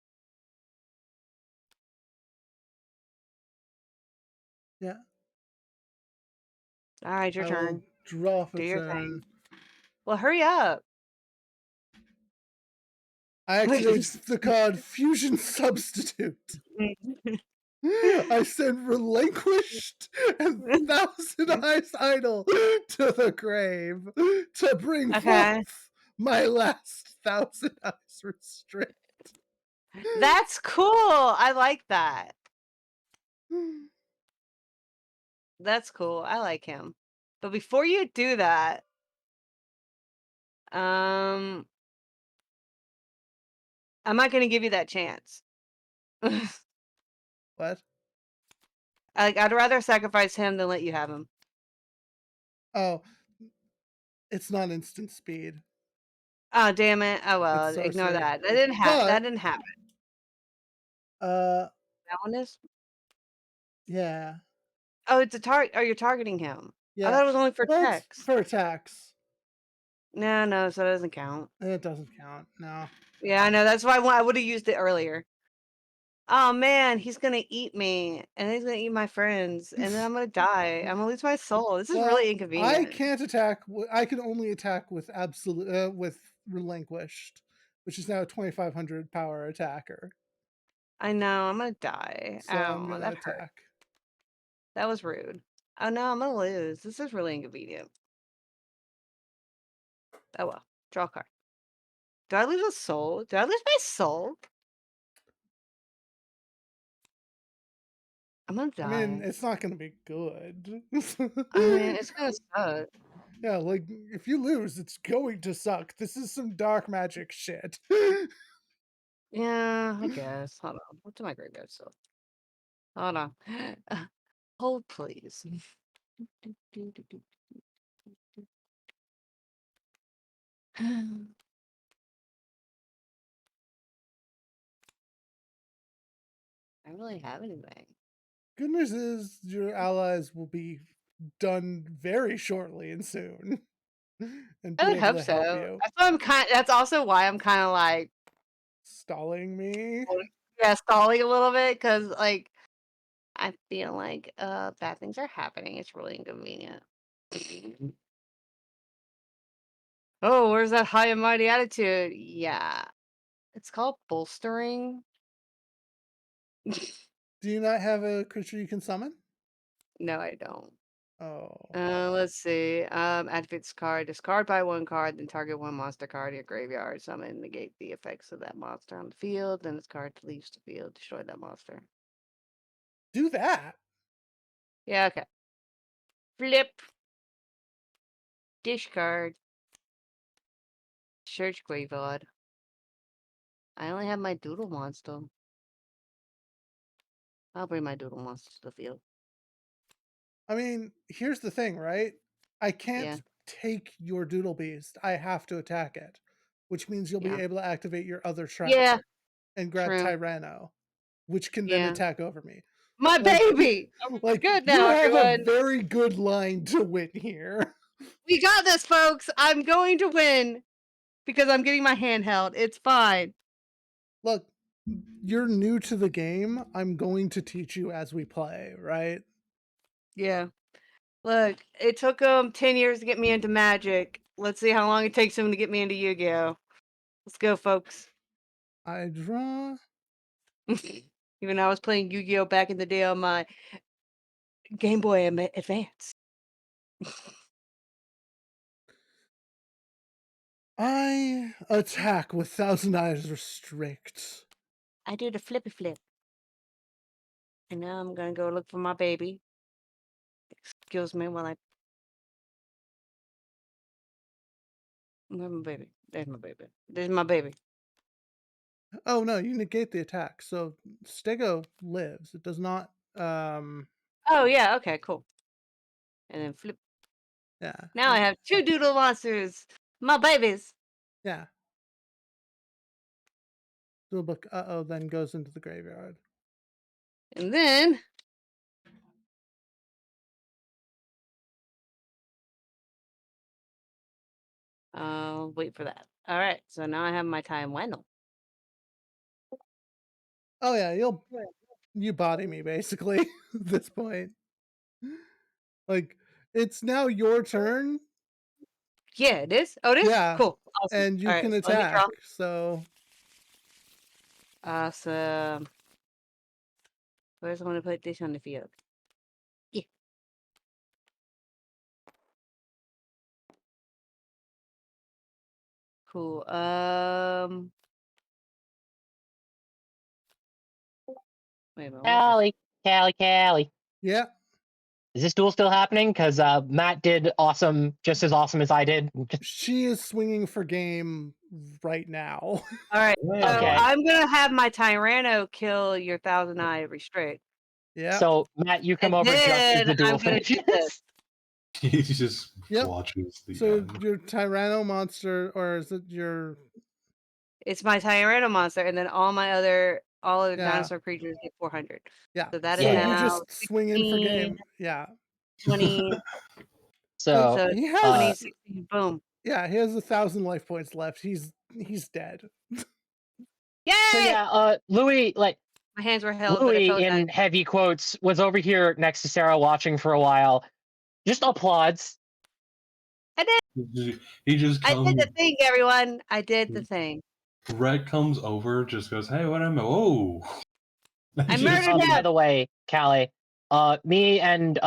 Yeah. All right, your I will turn. draw for Do your turn. thing. Well, hurry up. I activate the card Fusion Substitute. I send Relinquished and Thousand Eyes Idol to the grave to bring Okay, forth my last Thousand Eyes Restrict. that's cool. I like that. That's cool. I like him. But before you do that, um, I'm not gonna give you that chance. What? I'd rather sacrifice him than let you have him. Oh, it's not instant speed. Oh, damn it. Oh It's well, ignore sorcery. that. That But didn't happen. uh That one is? yeah. Oh, it's a target. Oh, you're targeting him. I Yeah. thought it was only for Well, it's text. for attacks. No, no, so that doesn't count. It doesn't count. No. Yeah, I know. That's why I would have used it earlier. Oh man, he's gonna eat me, and he's gonna eat my friends, and then I'm gonna die. I'm gonna lose my soul. This is really Well, I inconvenient. can't attack. I can only attack with absolute with relinquished, which is now a 2500 power attacker. I know. I'm gonna die. So I'm Ow, gonna that hurt. attack. That was rude. Oh no, I'm gonna lose. This is really inconvenient. Oh well. Draw a card. Do I lose a soul? Did I lose my soul? I'm gonna I mean, die. it's not gonna be good. I mean, it's gonna suck. Yeah, like if you lose, it's going to suck. This is some dark magic shit. Yeah, I guess. Hold on. What's my graveyard still? Hold on. Hold, please. I don't really have anything. Good news is your allies will be done very shortly and soon. and I be would able hope to help so. you. That's also why I'm kind of like, Stalling me. yeah, stalling a little bit because like I feel like bad things are happening. It's really inconvenient. Oh, where's that high and mighty attitude? Yeah, it's called bolstering. Do you not have a creature you can summon? No, I don't. Oh. Let's see. Activate this card. Discard by one card, then target one monster card in your graveyard. Summon, negate the effects of that monster on the field. Then this card leaves the field. Destroy that monster. Do that. Yeah, okay. Flip. Discard. Search graveyard. I only have my doodle monster. I'll bring my doodle monster to the field. I mean, here's the thing, right? I can't Yeah. take your doodle beast. I have to attack it, which means you'll be Yeah. able to activate your other trap Yeah. and grab True. Tyranno, which can then Yeah. attack over me. My Like, baby! I'm like good you now, have a everyone. very good line to win here. We got this, folks. I'm going to win because I'm getting my hand held. It's fine. Look, you're new to the game. I'm going to teach you as we play, right? Yeah. Look, it took them 10 years to get me into Magic. Let's see how long it takes them to get me into Yu-Gi-Oh! Let's go, folks. I draw. Even I was playing Yu-Gi-Oh! Back in the day on my Game Boy Advance. I attack with Thousand Eyes Restrict. I do the flippy flip. And now I'm gonna go look for my baby. Excuse me while I... Where's my baby? There's my baby. There's my baby. Oh no, you negate the attack. So Stego lives. It does not Oh, yeah, okay, cool. And then flip. yeah. Now I have 2 doodle monsters. My babies. Yeah. Doodlebook then goes into the graveyard. And then... I'll wait for that. All right, so now I have my time Wendell. Oh yeah, you body me basically at this point. Like it's now your turn. Yeah, it is. Oh, it is? Yeah. Cool. Awesome. And you All right, can so let me draw. attack. So Awesome. Where's I want to put this on the field? Yeah. Cool. Wait a minute. Callie. yeah, Is this duel still happening? Because Matt did just as awesome as I did. she is swinging for game right now. All right. So Okay. I'm gonna have my Tyranno kill your Thousand Eye Restrict. Yeah. So Matt, you come And over just as then the duel I'm gonna do finishes. this. He just Yep. watches the So end. your Tyranno monster, or is it your It's my Tyranno monster, and then all the Yeah. dinosaur creatures get 400. yeah? So that So is Yeah. you now just swing in for 16, game. Yeah. 20, So so He 20, has 16, boom. yeah, he has 1,000 life points left. He's dead. Yay! so yeah, Louis My hands were held, but it Louis felt nice. in heavy quotes was over here next to Sarah watching for a while. Just applauds. He just I comes. did the thing, everyone. I did the thing. Red comes over, just goes, "Hey, what am I? Whoa!" I Just- murdered him. By the way, Callie, me and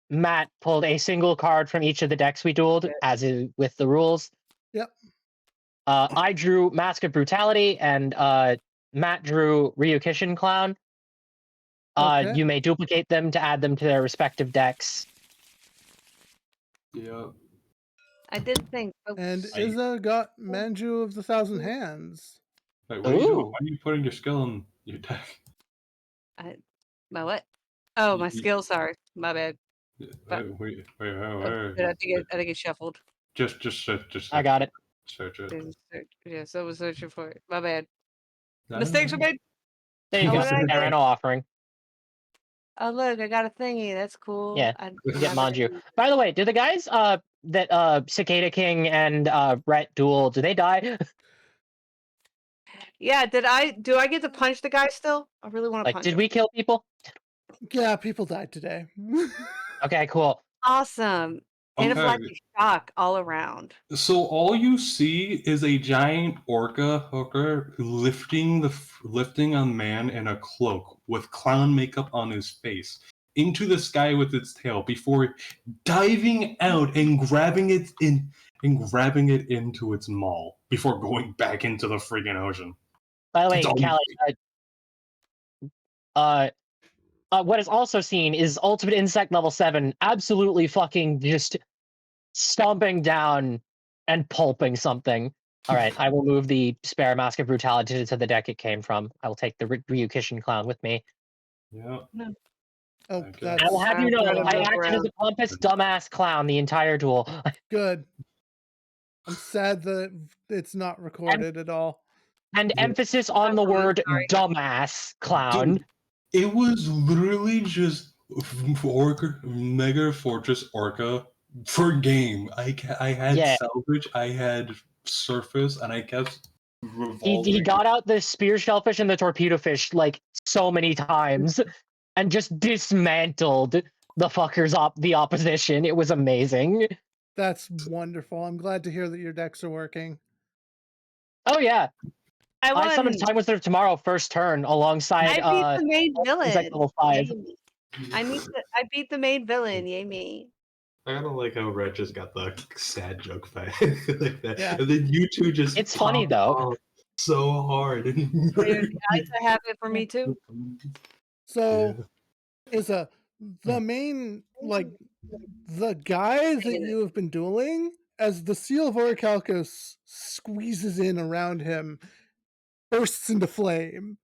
Matt pulled a single card from each of the decks we dueled, as is with the rules. Yep. I drew Mask of Brutality, and Matt drew Ryukishin Clown. Okay. You may duplicate them to add them to their respective decks. Yep. I did the thing. Folks. And Izza got Manju of the Thousand Hands. Wait, what are you doing? Ooh. Why are you putting your skill in your deck? My what? Oh, my You- skill. Sorry, my bad. Wait. Oh, I think it shuffled. Just I got it. search it. Yeah, so I was searching for it. My bad. No, Mistakes were made. There you Oh, go. what did I do? Tyranno offering. Oh, look, I got a thingy. That's cool. Yeah, I you get never. Manju. By the way, do the guys that Cicada King and Rhett duel, do they die? Yeah, do I get to punch the guy still? I really want to Like, punch did him. we kill people? Yeah, people died today. Okay, cool. Awesome. Okay, Anaphylactic shock all around. so all you see is a giant orca hooker lifting a man in a cloak with clown makeup on his face into the sky with its tail before diving out and grabbing it into its maw before going back into the freaking ocean. By the That's way, all you Callie, see. what is also seen is Ultimate Insect level 7 absolutely fucking just stomping down and pulping something. All right, I will move the spare Mask of Brutality to the deck it came from. I will take the Ryu Kishin Clown with me. Yeah. No. Oh, Okay. And I will that's have you know, Try to I move acted as around. a pompous dumbass clown the entire duel. good. I'm sad that it's not recorded at all. And Yeah. emphasis on the I'm word sorry. dumbass clown. Dude, it was literally just Mega Fortress Orca for game. I had Yeah, salvage, I had surface, and I kept he revolving. got out the spear shellfish and the torpedo fish like so many times and just dismantled the fuckers the opposition. It was amazing. That's wonderful. I'm glad to hear that your decks are working. Oh yeah, I I summoned won. Time Wizard tomorrow first turn alongside I beat the main Insect villain. level 5. Yay me. I beat the main villain. Yay me. I kind of like how Red just got the sad joke back like that, Yeah. and then you two just It's funny popped though. off so hard. Dude, guys, I have it for me too. So Yeah. is the main the guy that you have been dueling, as the seal of Orichalcos squeezes in around him, bursts into flame.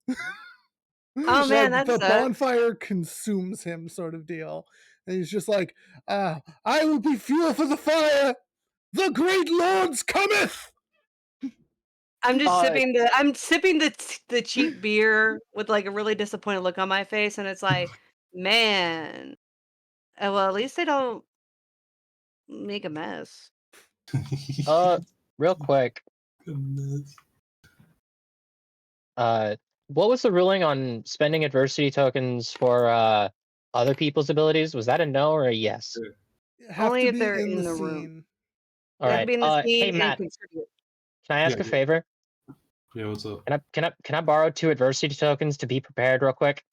Oh man, Like that the sucks. bonfire consumes him, sort of deal. And he's just like, I will be fuel for the fire. The great lords cometh. I'm sipping the cheap beer with like a really disappointed look on my face, and it's like, man. Well, at least they don't make a mess. Real quick, Goodness. what was the ruling on spending adversity tokens for other people's abilities? Was that a no or a yes? Have Only to if be they're in the in the room. scene. All They have to right. be in the Hey scene and Matt, contribute. can I ask a Yeah. favor? Yeah, what's up? Can I borrow 2 adversity tokens to be prepared real quick?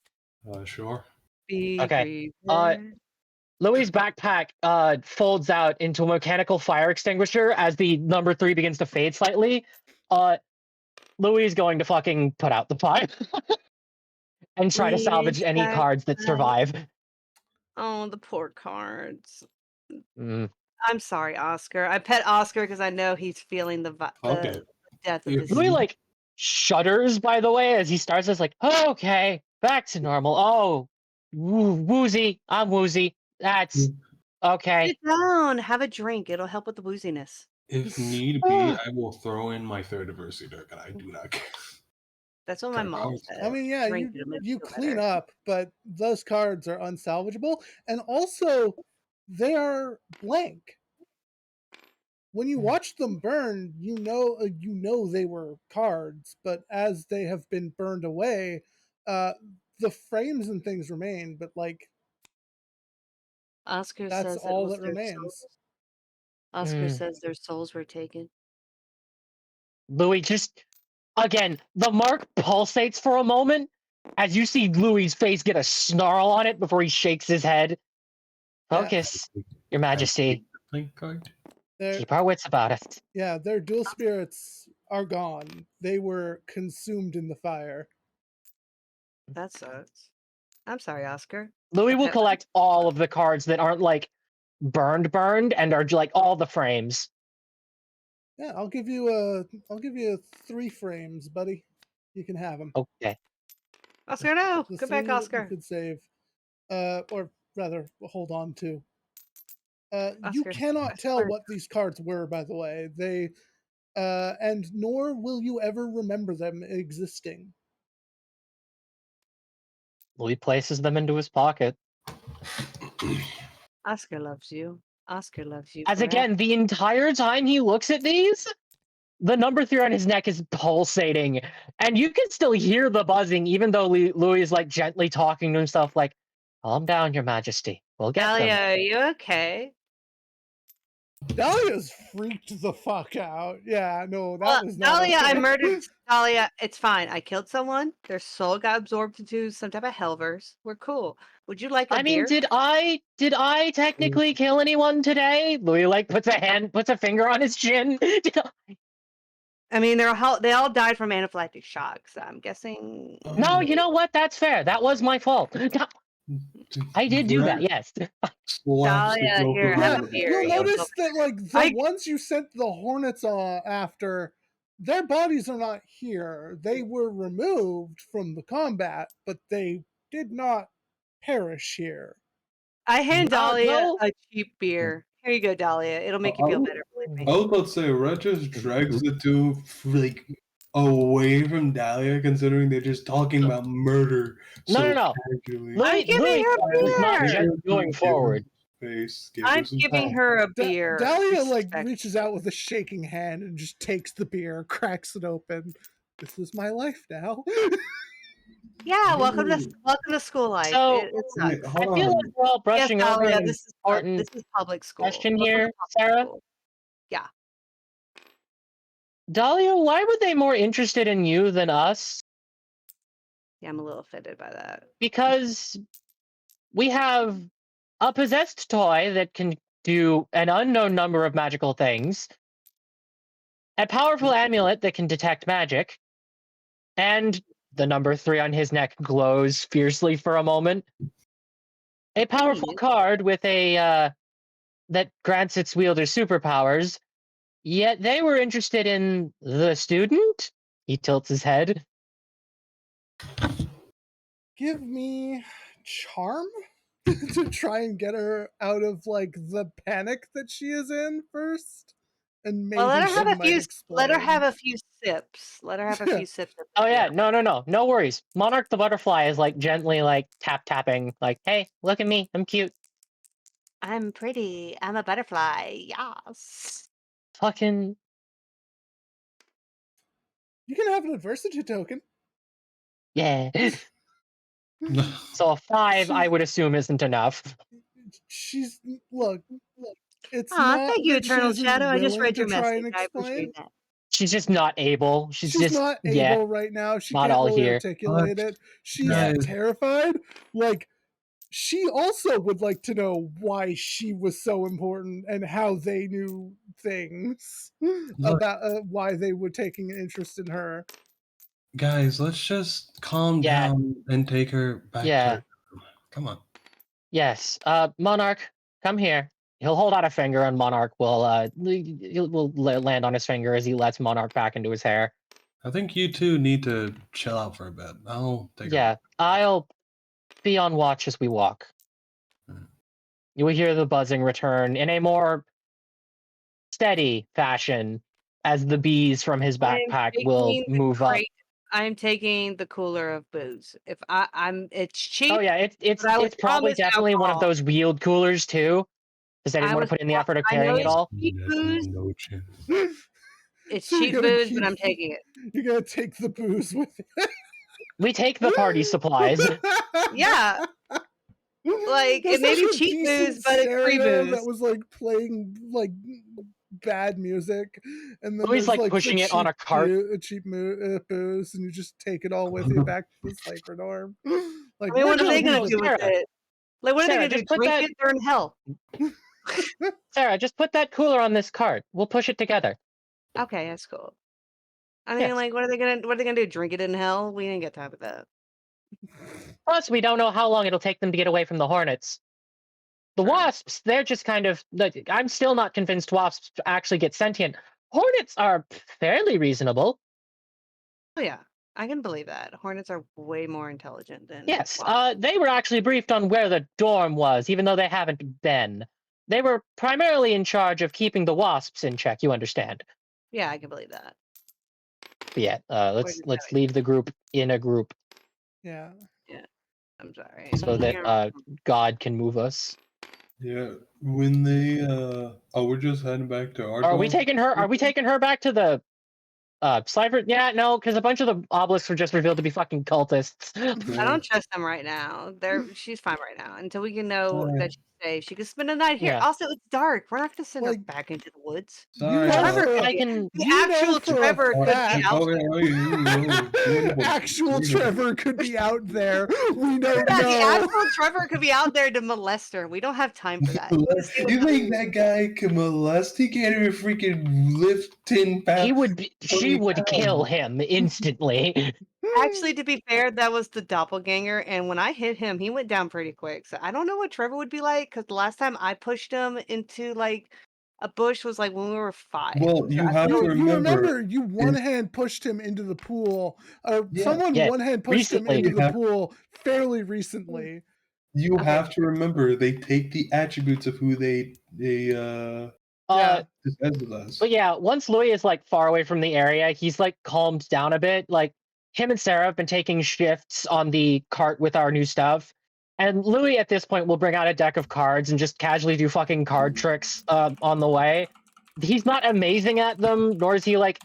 Sure. Be Okay. prepared. Louis' backpack folds out into a mechanical fire extinguisher as the number 3 begins to fade slightly. Louis is going to fucking put out the fire and try to salvage Reach any back cards that up. survive. Oh, the poor cards. Mm. I'm sorry, Oscar. I pet Oscar because I know he's feeling Okay. the death of If his. Louis like shudders, by the way, as he starts as like, oh, okay, back to normal. Oh, woozy. I'm woozy. That's okay. Sit down, have a drink. It'll help with the wooziness. if need be, I will throw in my third adversity deck, and I do not care. That's what my Kind of mom how I said. mean, yeah, Drink it, it'll make you you feel clean better. up, but those cards are unsalvageable, and also they are blank. When you watch them burn, you know they were cards, but as they have been burned away, the frames and things remain, but like Oscar that's says it all was that their remains. souls. Oscar says their souls were taken. Louis just again, the mark pulsates for a moment as you see Louis's face get a snarl on it before he shakes his head. Yeah, Focus, Your I Majesty. take the pink card. they're Keep our wits about it. their dual spirits are gone. They were consumed in the fire. That sucks. I'm sorry, Oscar. Louis I will pet collect all of the cards that aren't like burned, and are like all the frames. Yeah, I'll give you 3 frames, buddy. You can have them. Okay. Oscar, no! The Go back, 3 that you Oscar. could save, or rather hold on to. You Oscar, I cannot tell swear. what these cards were, by the way. They and nor will you ever remember them existing. Louis places them into his pocket. Oscar loves you. Oscar loves you As forever. again, the entire time he looks at these, the number 3 on his neck is pulsating, and you can still hear the buzzing, even though Louis is like gently talking to himself, like, "Calm down, Your Majesty. We'll get Dahlia, them." are you okay? Dahlia's freaked the fuck out. Yeah, no, that Well, was not Dahlia, I okay. murdered Dahlia. It's fine. I killed someone. Their soul got absorbed into some type of hellverse. We're cool. Would you like a I mean, beer? did I technically kill anyone today? Louis like puts a finger on his chin. I mean, they all died from anaphylactic shock, so I'm guessing. No, you know what? That's fair. That was my fault. I did do that. Brett Yes. slaps the Dahlia, here, Joker have Yeah, a with beer. you'll You'll feel notice that like the I ones you sent the Hornets after, their bodies are not here. They were removed from the combat, but they did not perish here. I hand Dahlia No. a cheap beer. Here you go, Dahlia. It'll make you feel better, believe me. I was about to say, Red just drags the two like away from Dahlia, considering they're just talking about murder so No. casually. I'm giving Louis her was not beer. just going forward. Give I'm her some giving time. her a beer. Dahlia like Respect. reaches out with a shaking hand and just takes the beer, cracks it open. This is my life now. Yeah, welcome to school life. So, It Wait, sucks. I hold feel like on. we're all Yes, brushing over Dahlia, an this important is public school. question Welcome to here, public Sarah. school. Yeah. Dahlia, why were they more interested in you than us? Yeah, I'm a little offended by that. Because we have a possessed toy that can do an unknown number of magical things, a powerful amulet that can detect magic, and the number 3 on his neck glows fiercely for a moment. A powerful card with a that grants its wielder superpowers. Yet they were interested in the student. He tilts his head. Give me charm to try and get her out of like the panic that she is in first, and Well, maybe she might explain. let her have a few sips. Let her have a few sips of Oh the yeah, beer. no worries. Monarch the butterfly is like gently like tapping, like, "Hey, look at me, I'm cute." I'm pretty. I'm a butterfly. Yes. Fucking You can have an adversity token. yeah. So a 5, I She's- would assume, isn't enough. She's look. It's Aw, not thank you, that she Eternal Shadow. isn't I just willing read to your try message. and I appreciate explain. that. She's just not able. She's She's just not yeah, able right now. She not can't all really here. articulate it. She's Yeah. terrified. Like she also would like to know why she was so important and how they knew things about why they were taking an interest in her. Guys, let's just calm Yeah. down and take her back to Yeah. her. Come on. Yes. Monarch, come here. He'll hold out a finger, and Monarch will land on his finger as he lets Monarch back into his hair. I think you two need to chill out for a bit. I'll take Yeah, her. I'll be on watch as we walk. Mhm. You will hear the buzzing return in a more steady fashion as the bees from his I'm backpack will taking the move up. crate. I'm taking the cooler of booze. If it's cheap. Oh yeah, it's but I was probably promised definitely one of alcohol. those wheeled coolers too, because they didn't I want to was. put in the effort of I know carrying it it's all. cheap booze. No chance. It's So you're cheap gonna booze, keep. but I'm taking it. You're gonna take the booze with you. We take the party supplies. Yeah, like There's it may like be a cheap booze, decent but it's free stereo booze. that was like playing like bad music, and then Louis there's like like pushing the it on cheap a cart. booze, and you just take it all with you back to the sacred orb. Like I mean, we're what are they gonna gonna leave do with Sarah. it? Like, what are they Sarah, gonna do? just put Drink that. it? They're in hell. Sarah, just put that cooler on this cart. We'll push it together. Okay, that's cool. I mean, Yes. like, what are they gonna do? Drink it in hell? We didn't get time for that. Plus, we don't know how long it'll take them to get away from the Hornets. The Sure. Wasps, they're just kind of. I'm still not convinced Wasps actually get sentient. Hornets are fairly reasonable. Oh yeah, I can believe that. Hornets are way more intelligent than Yes, wasps. they were actually briefed on where the dorm was, even though they haven't been. They were primarily in charge of keeping the Wasps in check. You understand? Yeah, I can believe that. But yeah, We're let's just leave the group in a group. Yeah. Yeah. I'm sorry. so that Yeah. God can move us. Yeah, when they oh, we're just heading back to our Are we dorm. taking her? Are we taking her back to the Slifer? Yeah, no, because a bunch of the obelisks were just revealed to be fucking cultists. I Yeah. don't trust them right now. She's fine right now until we can know that Sorry, she's safe. She can spend a night here. Yeah. Also, it's dark. We're not gonna send her Like, back into the woods. you sorry know about. Trevor for could a I be can. the you know actual for a Trevor could be fact out Okay, there. actual Trevor could be out there. We don't Yeah, the know. actual Trevor could be out there to molest her. We don't have time for that. Just stay with You us. think that guy can molest? He can't even freaking lift 10 He pounds, would. She 20 would kill pounds. him instantly. Actually, to be fair, that was the doppelganger, and when I hit him, he went down pretty quick. So I don't know what Trevor would be like, because the last time I pushed him into like a bush was like when we were 5. Well, So you I have feel to You remember, remember you one hand pushed him into the pool. yeah, Someone Yeah, one hand pushed him into recently. you the have pool fairly recently. you okay. have to remember they take the attributes of who they Uh, Yeah. disguise as. but yeah, once Louis is like far away from the area, he's like calmed down a bit. Like him and Sarah have been taking shifts on the cart with our new stuff. And Louis at this point will bring out a deck of cards and just casually do fucking card tricks on the way. He's not amazing at them, nor is he like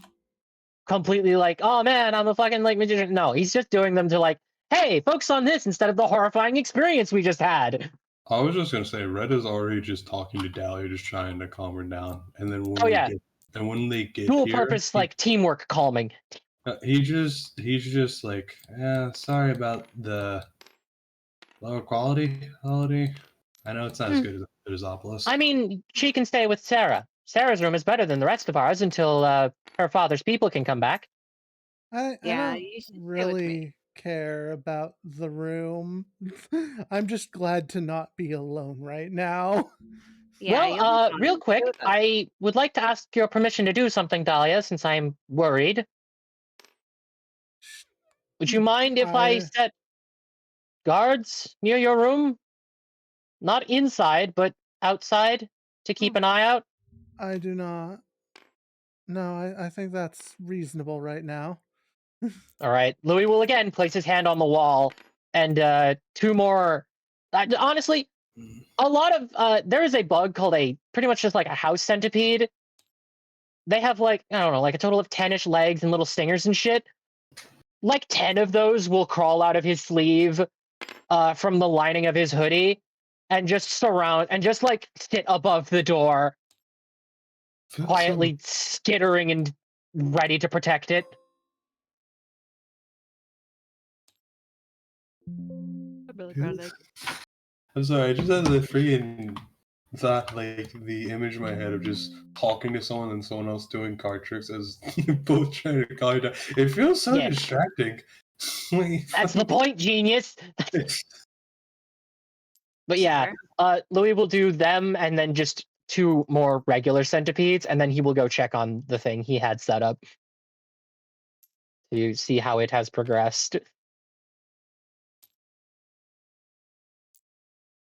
completely like, oh man, I'm a fucking like magician. No, he's just doing them to like, hey, focus on this instead of the horrifying experience we just had. I was just gonna say, Red is already just talking to Dahlia, just trying to calm her down. And then Oh yeah, when they get dual here, purpose like teamwork calming. he's just like, yeah, sorry about the lower quality. I know it's not as good as Obelisk. I mean, she can stay with Sarah. Sarah's room is better than the rest of ours until her father's people can come back. I Yeah, don't you should stay with me. really care about the room. I'm just glad to not be alone right now. Yeah, Well, you'll be fine. real Stay quick, with us. I would like to ask your permission to do something, Dahlia, since I'm worried. Would you mind if I I set guards near your room? Not inside, but outside to keep an eye out? I do not. No, I think that's reasonable right now. All right. Louis will again place his hand on the wall, and two more. Honestly, a lot of there is a bug called a pretty much just like a house centipede. They have like I don't know, like a total of 10-ish legs and little stingers and shit. Like 10 of those will crawl out of his sleeve from the lining of his hoodie and just surround and just like sit above the door, Feel so quietly skittering and ready to protect it. I'm really Yeah. proud of I'm sorry, I just had the freaking thought, like the image in my head of just talking to someone and someone else doing card tricks as both trying to calm you down. It feels so Yeah. distracting. Like, That's the point, genius. But yeah, Sure. Louis will do them and then just two more regular centipedes, and then he will go check on the thing he had set up to see how it has progressed.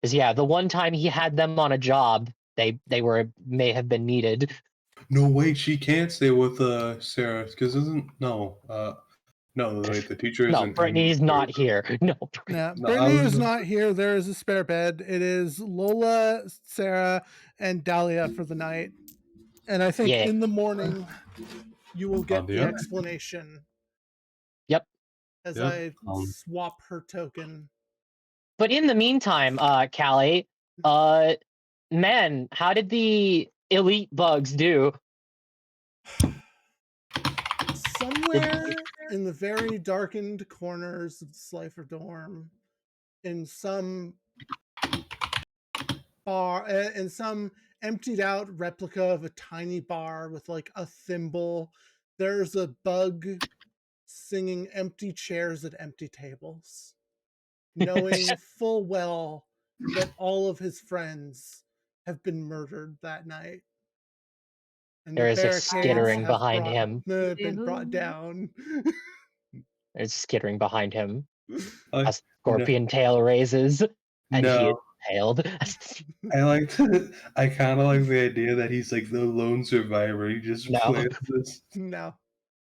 Because yeah, the one time he had them on a job, they were may have been needed. no, wait, she can't stay with Sarah because no, wait, the teacher No, isn't in. Brittany's not here. No. Now, No, I Brittany was is just, not here. There is a spare bed. It is Lola, Sarah, and Dahlia for the night. And I think Yeah. in the morning you will on get the the other. explanation Yep. as Yep. I swap her token. But in the meantime, Callie, man, how did the elite bugs do? Somewhere in the very darkened corners of the Slifer dorm, in some bar, in some emptied out replica of a tiny bar with like a thimble, there's a bug singing empty chairs at empty tables, knowing full well that all of his friends have been murdered that night. And the There is a barricades skittering have behind him. been brought down. There's skittering behind him. Like, A scorpion tail raises, and he is no, impaled. I like I kind of like the idea that he's like the lone survivor. He just No. plans this. No,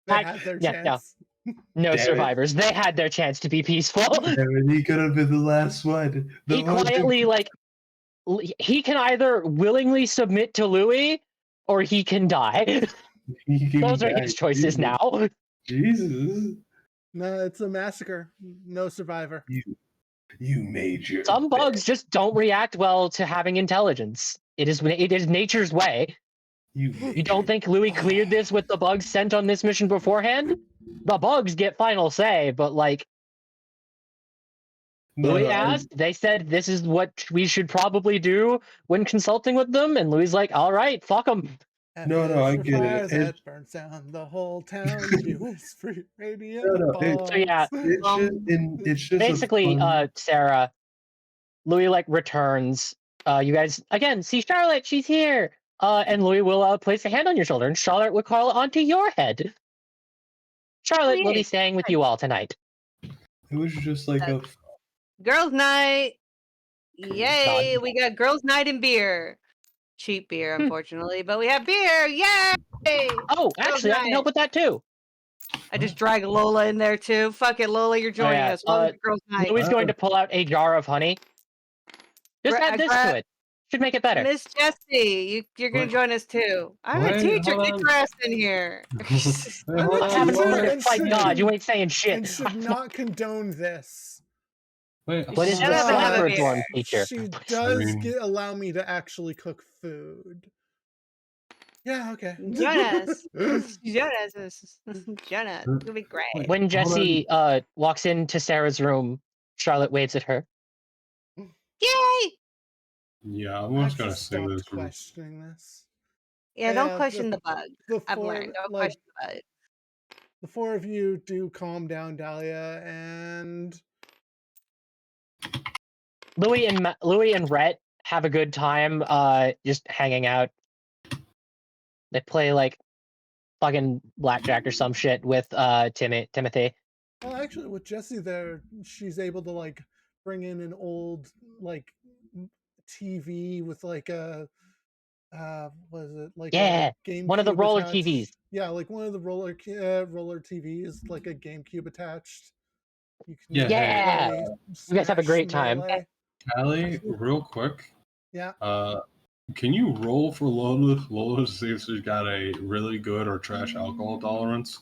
they had their Yeah, no. chance. No Damn it. survivors. They had their chance to be peaceful. Damn it, he could have been the last one. The He one quietly, like, he can either willingly submit to Louis or he can die. Those are his choices now. Jesus. No, it's a massacre. No survivor. You made your Some bugs just don't react well to having intelligence. It is nature's way. You don't think Louis cleared this with the bugs sent on this mission beforehand? The bugs get final say, but like Louis asked, they said this is what we should probably do when consulting with them, and Louis like, all right, fuck them. No, I get it. That burns down the whole town. US Free Radio. So yeah, it's just basically, a fun... Sarah, Louis like returns. You guys again see Charlotte. She's here. And Louis will place a hand on your shoulder, and Charlotte will crawl onto your head. Charlotte will be staying with you all tonight. It was just like a girls' night. Yay! We got girls' night and beer. Cheap beer, unfortunately, but we have beer. Yay! Oh, actually, I can help with that too. I just drag Lola in there too. Fuck it, Lola, you're joining us. Welcome to girls' night. Louis going to pull out a jar of honey. Just add this to it. Should make it better. Miss Jessie, you're going to join us too. I'm a teacher. Get your ass in here. I haven't heard it. Fight God, you ain't saying shit. And should not condone this. Wait, what is the Stanford dorm teacher? She does allow me to actually cook food. Yeah, okay. Join us. Join us. Join us. It'll be great. When Jessie walks into Sarah's room, Charlotte waves at her. Yay! Yeah, I was gonna say this. Questioning this. Yeah, don't question the bugs. I've learned. Don't question the bugs. The four of you do calm down, Dahlia, and Louis and Rhett have a good time just hanging out. They play like fucking blackjack or some shit with Timothy. Well, actually, with Jessie there, she's able to like bring in an old like TV with like a was it like a GameCube one of the roller attached. TVs. Yeah, like one of the roller TVs, like a GameCube attached. You guys have a great time. Callie, real quick. Yeah. Can you roll for Lola to see if she's got a really good or trash alcohol tolerance?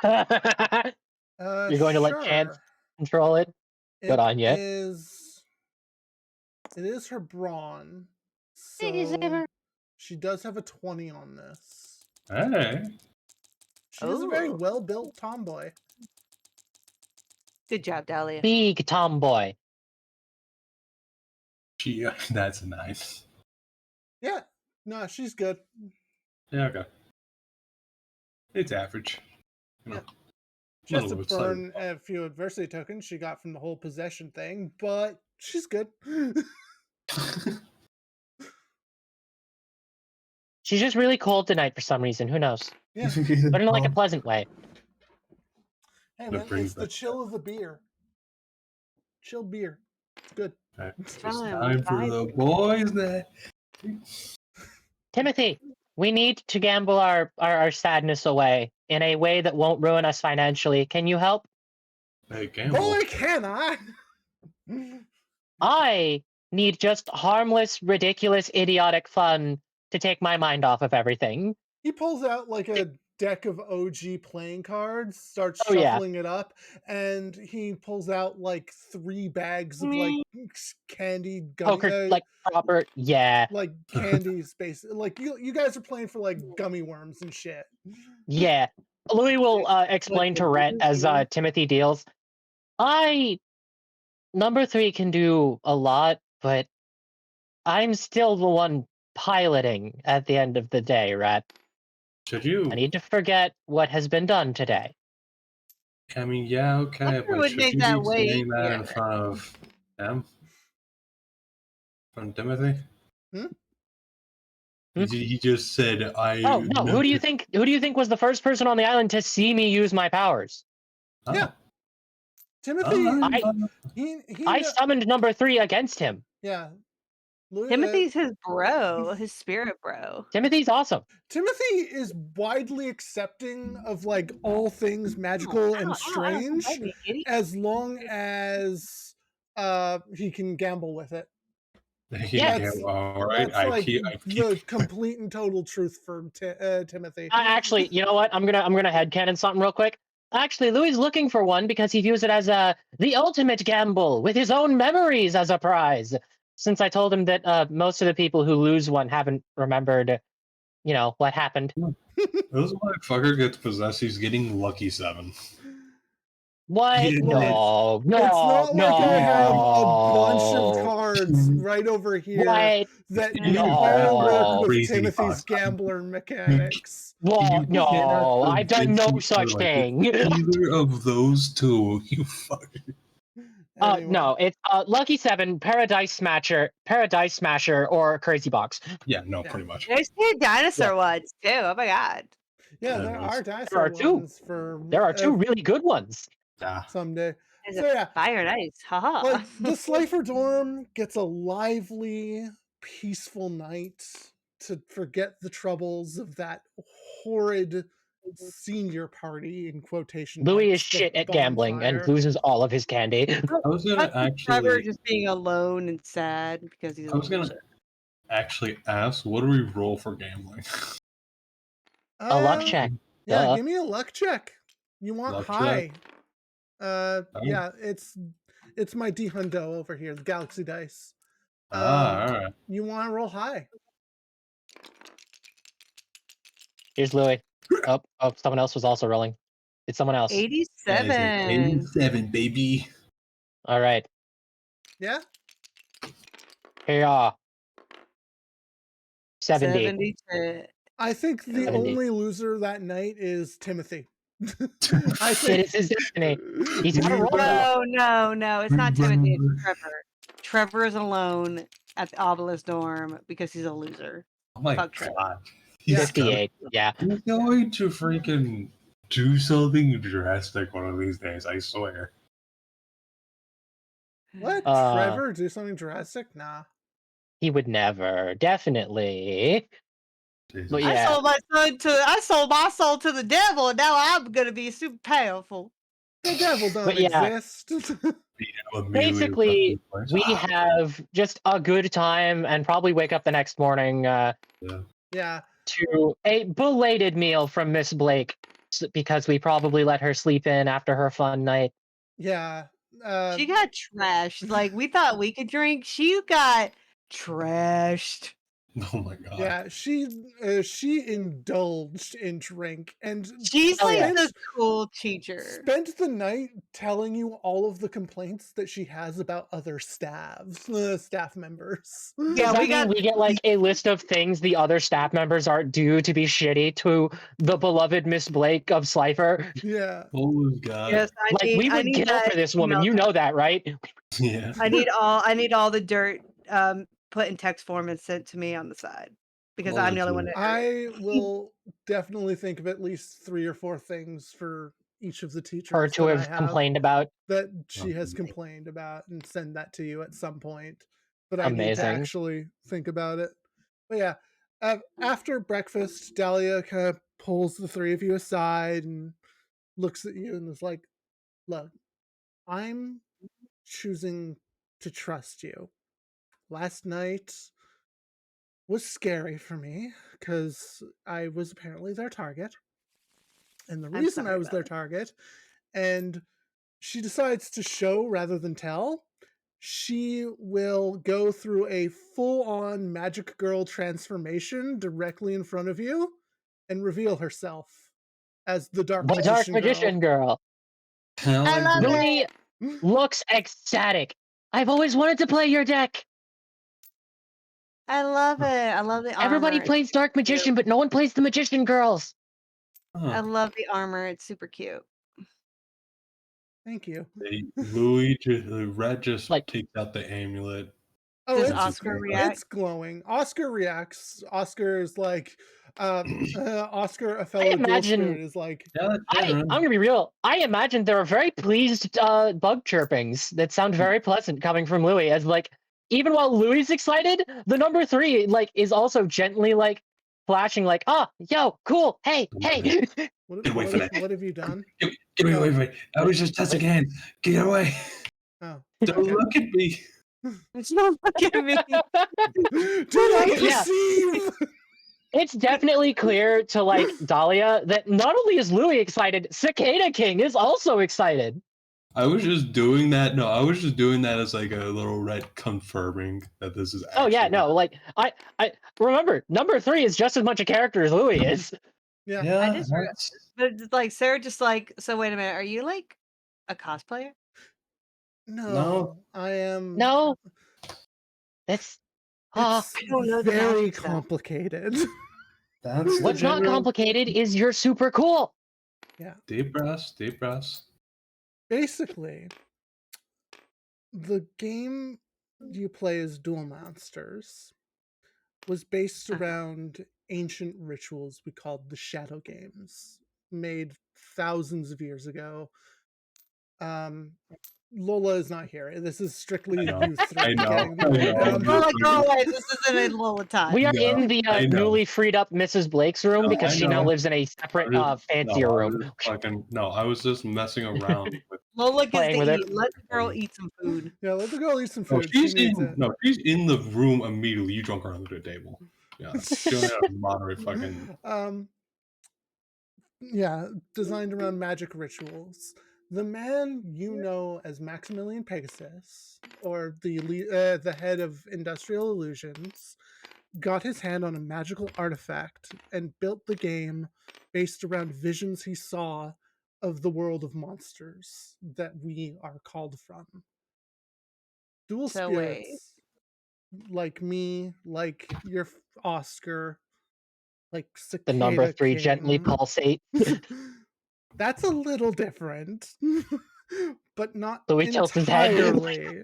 You're going to let Chance control it? Good on you. It is her brawn. So she does have a 20 on this. Hey. She is a very well-built tomboy. Good job, Dahlia. Big tomboy. That's nice. Yeah. No, she's good. Yeah, okay. It's average. Yeah. She has to burn a few adversity tokens she got from the whole possession thing, but she's good. She's just really cold tonight for some reason. Who knows? Yeah. But in like a pleasant way. Hey man, it's the chill of the beer. Chill beer. It's good. It's time for the boys that... Timothy, we need to gamble our sadness away in a way that won't ruin us financially. Can you help? Hey, gamble. Boy, can I! I need just harmless, ridiculous, idiotic fun to take my mind off of everything. He pulls out like a deck of OG playing cards, starts shuffling it up, and he pulls out like 3 bags of like candy gummy, poker, like proper, like candy space. Like you guys are playing for like gummy worms and shit. Yeah, Louis will explain to Rhett as Timothy deals. Number 3 can do a lot, but I'm still the one piloting at the end of the day, Rhett. Should you? I need to forget what has been done today. I mean, yeah, okay, but should you be saying that in front of them? From Timothy? He just said, Oh no! Who do you think was the first person on the island to see me use my powers? Yeah, Timothy. I summoned number 3 against him. Yeah, Timothy's his bro, his spirit bro. Timothy's awesome. Timothy is widely accepting of like all things Ow, magical ow, and ow, ow, don't strange bite me, kitty. as long as he can gamble with it. Yeah. All right. That's like I keep the complete and total truth for Timothy. Actually, you know what? I'm gonna headcanon something real quick. Actually, Louis is looking for one because he views it as the ultimate gamble with his own memories as a prize. Since I told him that most of the people who lose one haven't remembered, what happened. This motherfucker gets possessed. He's getting lucky 7. What? Yeah, No, it's no, not like I have a bunch of no. cards right over here What? that all work No. with Crazy Timothy's fuck. gambler mechanics. What? You cannot No, I've done convince no me such otherwise. It's thing. either of those two, you fucker. Anyway. No, it's Lucky 7, Paradise Smasher, or Crazy Box. Yeah, no, Yeah. pretty much. There's 2 dinosaur ones too. Oh my god. Yeah, Yeah, there it's- are dinosaur two. ones for There are 2 really good ones. Yeah. someday. There's So a yeah, fire and ice. Haha. like the Slifer dorm gets a lively, peaceful night to forget the troubles of that horrid senior party in quotation Louis is marks. The shit at gambling and bonfire. loses all of his candy. I was gonna Trevor actually, just being alone and sad because he's a I was gonna loser. actually ask, what do we roll for gambling? A luck check. Yeah, Duh. give me a luck check. You want Luck high? Oh. Yeah, it's my D hundo over here, the Galaxy Dice. All right. You want to roll high? Here's Louis. Oh, someone else was also rolling. It's someone else. That is 87. an 87, baby. All right. Yeah. Here you are. 70. 72. I think the 70. only loser that night is Timothy. I It think is his destiny. He's got a roll. No, it's not Timothy, it's Trevor. Trevor is alone at the Obelisk dorm because he's a loser. Oh my Fuck Trevor. god. Yeah. 68. Yeah. He's going to freaking do something drastic one of these days, I swear. Let Uh, Trevor do something drastic? Nah. He would never. Definitely. Jesus. But yeah. I sold my soul to the devil, and now I'm gonna be super powerful. The devil don't But yeah. exist. Basically, we have just a good time and probably wake up the next morning Yeah. to a belated meal from Miss Blake because we probably let her sleep in after her fun night. Yeah. She got trashed. Like, we thought we could drink. She got trashed. Oh my god. Yeah, she indulged in drink and She's Oh, like yeah. the cool teacher. spent the night telling you all of the complaints that she has about other staff members. Yeah, Does we that mean we get like a list of things the other staff members are due to be shitty to the beloved Miss Blake of Slifer? Yeah. Oh god. Yes, We would kill that for this woman. email You know that, right? Yeah. I need all the dirt put in text form and sent to me on the side because Well, I'm the only one that's that I will definitely think of at least 3 or 4 things for each of the teachers Her to that I have have complained about. that she has Okay. complained about and send that to you at some point. But I need to Amazing. actually think about it. But yeah, after breakfast, Dahlia kind of pulls the 3 of you aside and looks at you and is like, "Look, I'm choosing to trust you. Last night was scary for me because I was apparently their target. And the I'm reason sorry I was about their it. target, and she decides to show rather than tell, she will go through a full-on magic girl transformation directly in front of you and reveal herself as the Dark The Dark Magician Magician Girl. I love it. Louis looks ecstatic. I've always wanted to play your deck. I love it. I love the armor. Everybody It's plays Dark cute. Magician, but no one plays the Magician Girls. I love the armor. It's super cute. Thank you. Red just Like- takes out the amulet. Oh, Does it's, Oscar react? it's glowing. Oscar reacts. Oscar's like, Oscar, a fellow dual imagine- spirit, is like, Yeah, I'm gonna be real. I imagine there are very pleased bug chirpings that sound very pleasant coming from Louis as like, even while Louis excited, the number 3 like is also gently like flashing like, ah, yo, cool, hey, hey. What, Get away from that. what have you done? Get away, wait. I was just testing hands. Get away. Oh, Don't look at me. It's not looking at me. do not Yeah. perceive. It's definitely clear to like Dahlia that not only is Louis excited, Cicada King is also excited. I was just doing that. No, I was just doing that as like a little red confirming that this is actually. Oh yeah, no, like I remember number 3 is just as much a character as Louis is. Yeah. I Yeah, just, that's but it's like Sarah just like, so wait a minute, are you like a cosplayer? No, I am. No, it's It's I don't know the very magic stuff. complicated. that's the what's not general. complicated is you're super cool. Yeah. Deep breaths, deep breaths. Basically, the game you play as Duel Monsters was based around ancient rituals we called the Shadow Games, made thousands of years ago. Lola is not here. This is strictly I know. you three I know. getting the I vote know. down. Lola, go away. This isn't in Lola time. We are No, in the I know. newly freed up Mrs. Blake's room No, because I she now know. lives in a separate, fancier I was room. just fucking no. I was just messing around with. Lola gets Playing to with it. eat. Let the girl eat some food. Yeah, let the girl eat some No, food. She needs it. no, she's in the room immediately. You drunk her under the table. Yeah, she only had a moderate fucking. Yeah, designed around magic rituals. The man you know as Maximilian Pegasus, or the head of Industrial Illusions, got his hand on a magical artifact and built the game based around visions he saw of the world of monsters that we are called from. Dual So wait. spirits, like me, like your Oscar, like The number Cicada 3 gently King. pulsate. That's a little different, but not Louis tilts his head. entirely.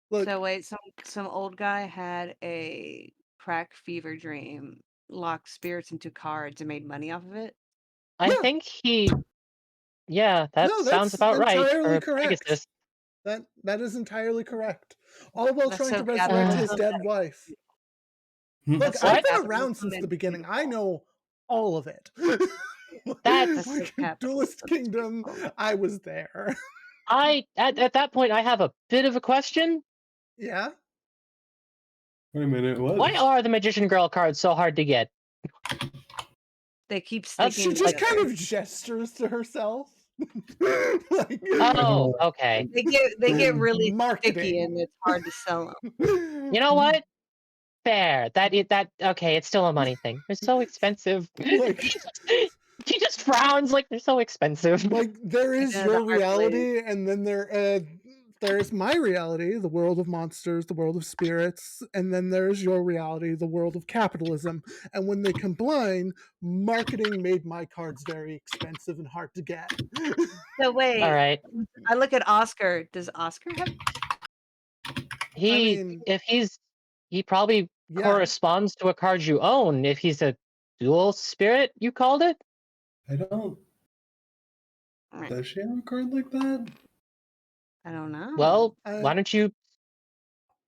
Look, So wait, some old guy had a crack fever dream, locked spirits into cards, and made money off of it. I Yeah. think yeah, that No, sounds that's about right entirely for correct. Pegasus. That is entirely correct. All while That's trying so to resurrect his capitalism. dead wife. Hmm. Look, That's so I've been capitalism around since and the beginning. I beautiful. know all of it. That's so like capitalism Duelist and Kingdom, beautiful. I was there. at that point I have a bit of a question. Yeah. Wait a minute. What? Why are the Magician Girl cards so hard to get? They keep That's sticking She just together. kind of gestures to herself. Like, Oh, okay. They get really sticky, marketing. and it's hard to sell them. You know what? Fair. That okay, it's still a money thing. They're so expensive. Like, He just frowns like they're so expensive. like there is Yeah, your the hard reality, and then there's my reality, the world of monsters, the world of spirits, and then there's your reality, the world of capitalism. And when they combine, marketing made my cards very expensive and hard to get. So wait, All right. I look at Oscar. Does Oscar have? mean, He probably yeah. corresponds to a card you own if he's a dual spirit, you called it? I don't. Does she have a card like that? I don't know. Well, why don't you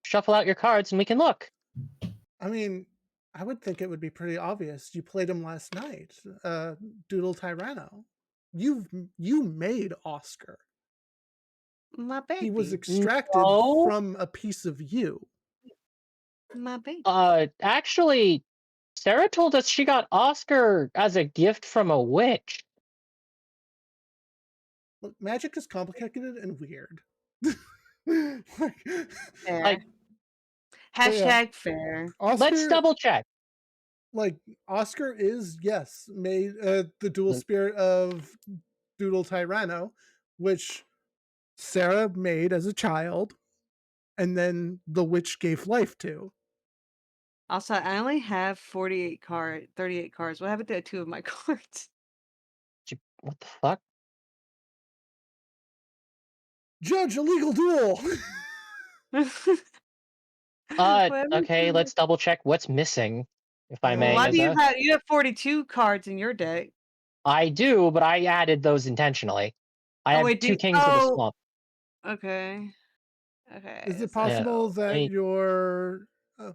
shuffle out your cards and we can look? I mean, I would think it would be pretty obvious. You played him last night, Doodle Tyranno. You made Oscar. My baby. He was extracted No. from a piece of you. My baby. Actually, Sarah told us she got Oscar as a gift from a witch. Look, magic is complicated and weird. Fair. Like, Hashtag fair. Oscar, let's double check. like Oscar is made the dual spirit of Doodle Tyranno, which Sarah made as a child, and then the witch gave life to. Also, I only have 38 cards. What happened to 2 of my cards? What the fuck? Judge, illegal duel. Okay, let's double check what's missing, if I may. Why do As you have 42 cards in your deck? I do, but I added those intentionally. I Oh, have wait, 2 Kings of the Swamp. okay. Okay, Is it Yeah. possible so that I,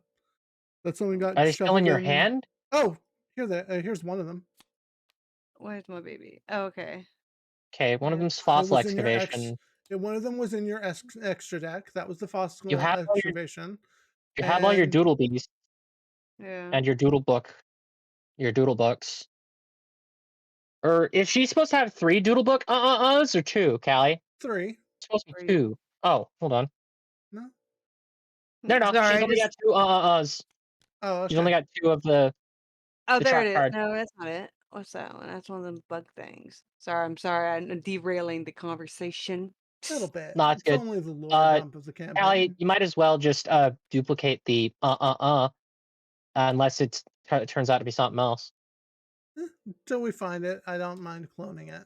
that someone got are they still in shoveled your in? hand? Oh, here's one of them. where's my baby? Oh, okay. Okay, one of Yeah. them's It fossil was in your ex. excavation. One of them was in your extra deck. That was the You fossil have all your excavation, you have all your and doodle bees Yeah. and your doodle book, your doodle books. Or is she supposed to have 3 doodle book or 2, Callie? 3. It's supposed to be Three. 2. Oh, hold on. No. No, Sorry, she's I only just got 2 Oh, She's only okay. got 2 of oh, the there it trap is. cards. No, that's not it. What's that one? That's one of them bug things. Sorry, I'm sorry. I'm derailing the conversation. A little bit. No, it's It's good. only the lore Uh, dump of the Callie, campaign. you might as well just duplicate the unless it turns out to be something else. Until we find it, I don't mind cloning it.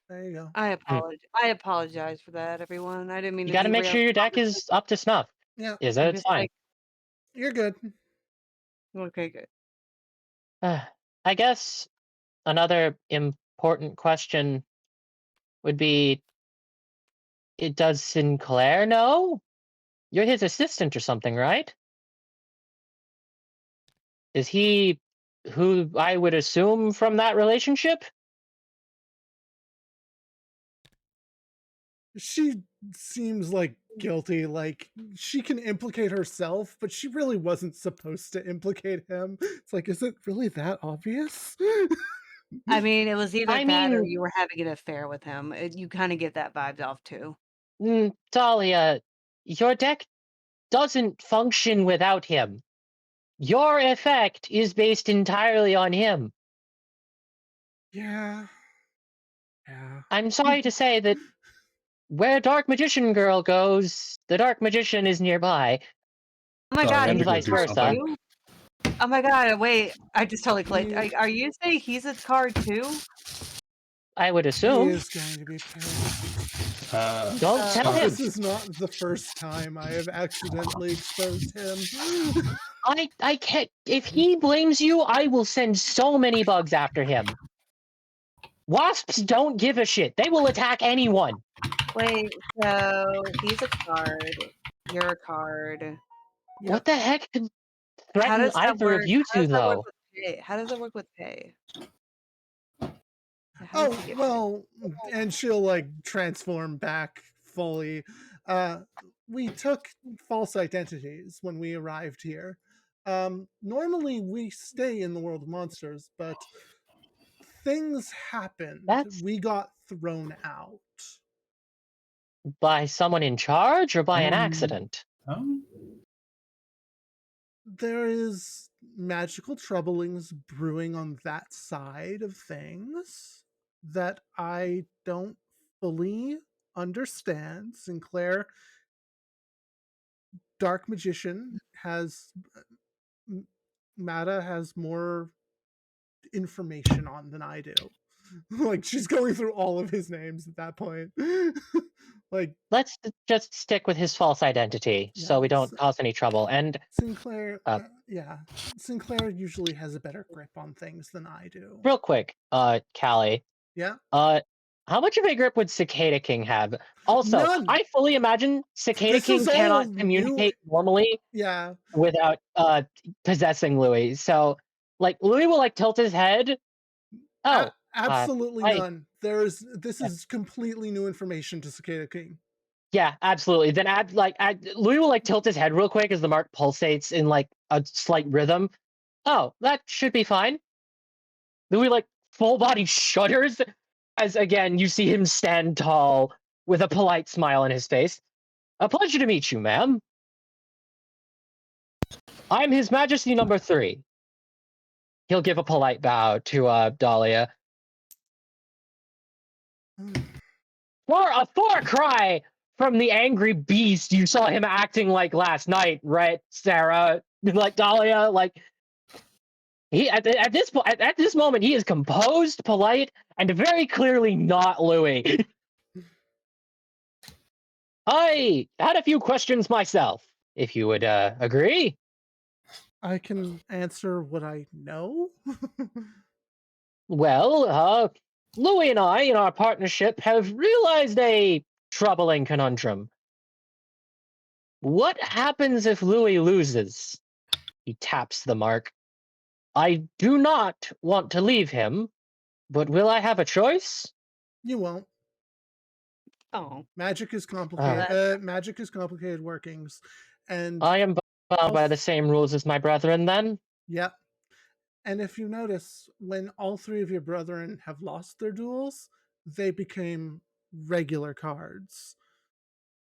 There you go. Hmm. I apologize for that, everyone. I didn't mean You to got to make derail sure the your deck is conversation. up to snuff. Yeah, Is it? I'm It's just fine. like, you're good. okay, good. I guess another important question would be: does Sinclair know? You're his assistant or something, right? Is he who I would assume from that relationship? She seems like guilty. Like she can implicate herself, but she really wasn't supposed to implicate him. It's like, is it really that obvious? I mean, it was either I that or mean, you were having an affair with him. You kind of get that vibes off too. Dahlia, your deck doesn't function without him. Your effect is based entirely on him. Yeah. Yeah. I'm sorry to say that where Dark Magician Girl goes, the Dark Magician is nearby, Oh my Sorry, I god, had and to he's a go vice do card versa. something. too? Oh my god, wait. I just totally clicked. He, Are you saying he's a card too? I would he assume. is going to be pissed. Don't tell Sorry. him. This is not the first time I have accidentally exposed him. I can't. If he blames you, I will send so many bugs after him. Wasps don't give a shit. They will attack anyone. Wait, so he's a card. You're a card. Yep. What the heck could How threaten does that either of work? you How does two, that work though? with pay? How does that work with pay? How does Oh, he get paid? well, and she'll like transform back fully. Uh we took false identities when we arrived here. Normally we stay in the world of monsters, but things happened. That's We got thrown out. by someone in charge or by an Um, accident? um, There is magical troublings brewing on that side of things that I don't fully understand. Sinclair, Dark Magician, has Mata has more information on than I do. Like she's going through all of his names at that point. Like, Let's just stick with his false identity so yeah, we don't cause any trouble. And Sinclair, uh, yeah, Sinclair usually has a better grip on things than I do. real quick, Callie, Yeah, uh, how much of a grip would Cicada King have? Also, none. I fully imagine Cicada This King is all cannot new. communicate normally Yeah, without possessing Louis. So, like, Louis will like tilt his head. Oh, absolutely I none. This is completely new information to Cicada King. yeah, absolutely. Then Louis will like tilt his head real quick as the mark pulsates in like a slight rhythm. Oh, that should be fine. Louis like full body shudders as again you see him stand tall with a polite smile on his face. A pleasure to meet you, ma'am. I'm His Majesty number 3. He'll give a polite bow to Dahlia. For a far cry from the angry beast you saw him acting like last night, right, Sarah? Like Dahlia, like he at this point at this moment he is composed, polite, and very clearly not Louis. I had a few questions myself, if you would agree. I can answer what I know. Well, Louis and I, in our partnership, have realized a troubling conundrum. What happens if Louis loses? He taps the mark. I do not want to leave him, but will I have a choice? You won't. Oh, Magic is well, Uh, complicated. that Magic is complicated workings, and I am bound all by the same rules as my brethren then. yeah. And if you notice, when all three of your brethren have lost their duels, they became regular cards.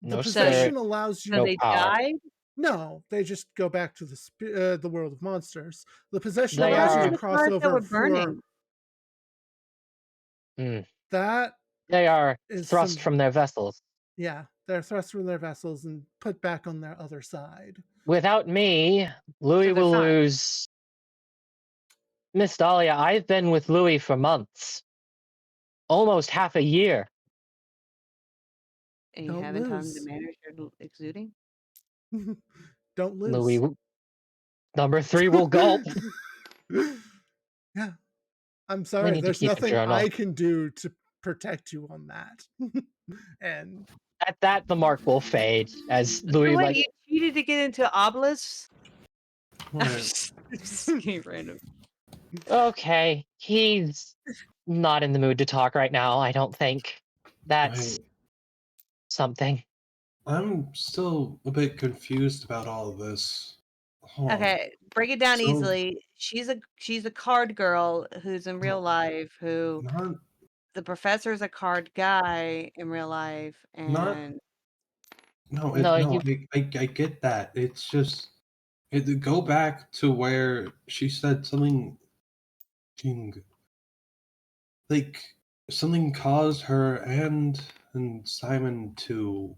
The No so spirit, possession allows so you. no they power. died? No, they just go back to the world of monsters. The possession But They what allows you happened to to are the cross cards that over were for burning? mm, that they are is thrust some from their vessels. yeah, they're thrust from their vessels and put back on their other side. Without me, Louis So they're will fine, lose. Miss Dahlia, I've been with Louis for months, almost half a year. and you Don't haven't taught him to lose. manage your exuding? Don't Louis, lose. number 3 will gulp. Yeah, I'm I sorry. need to There's keep a nothing I journal. can do to protect you on that. And At that, the mark will fade as So Louis, wait, like, you cheated to get into obelisks? I'm Right. just kidding, random. okay, he's not in the mood to talk right now, I don't think. That's I something. I'm still a bit confused about all of this. Hold on. Okay, break it down So easily. She's a card girl who's in real no, life, who not the professor's a card guy in real life, not and no No, no. you. I get that. It's just go back to where she said something king- like something caused her and Simon to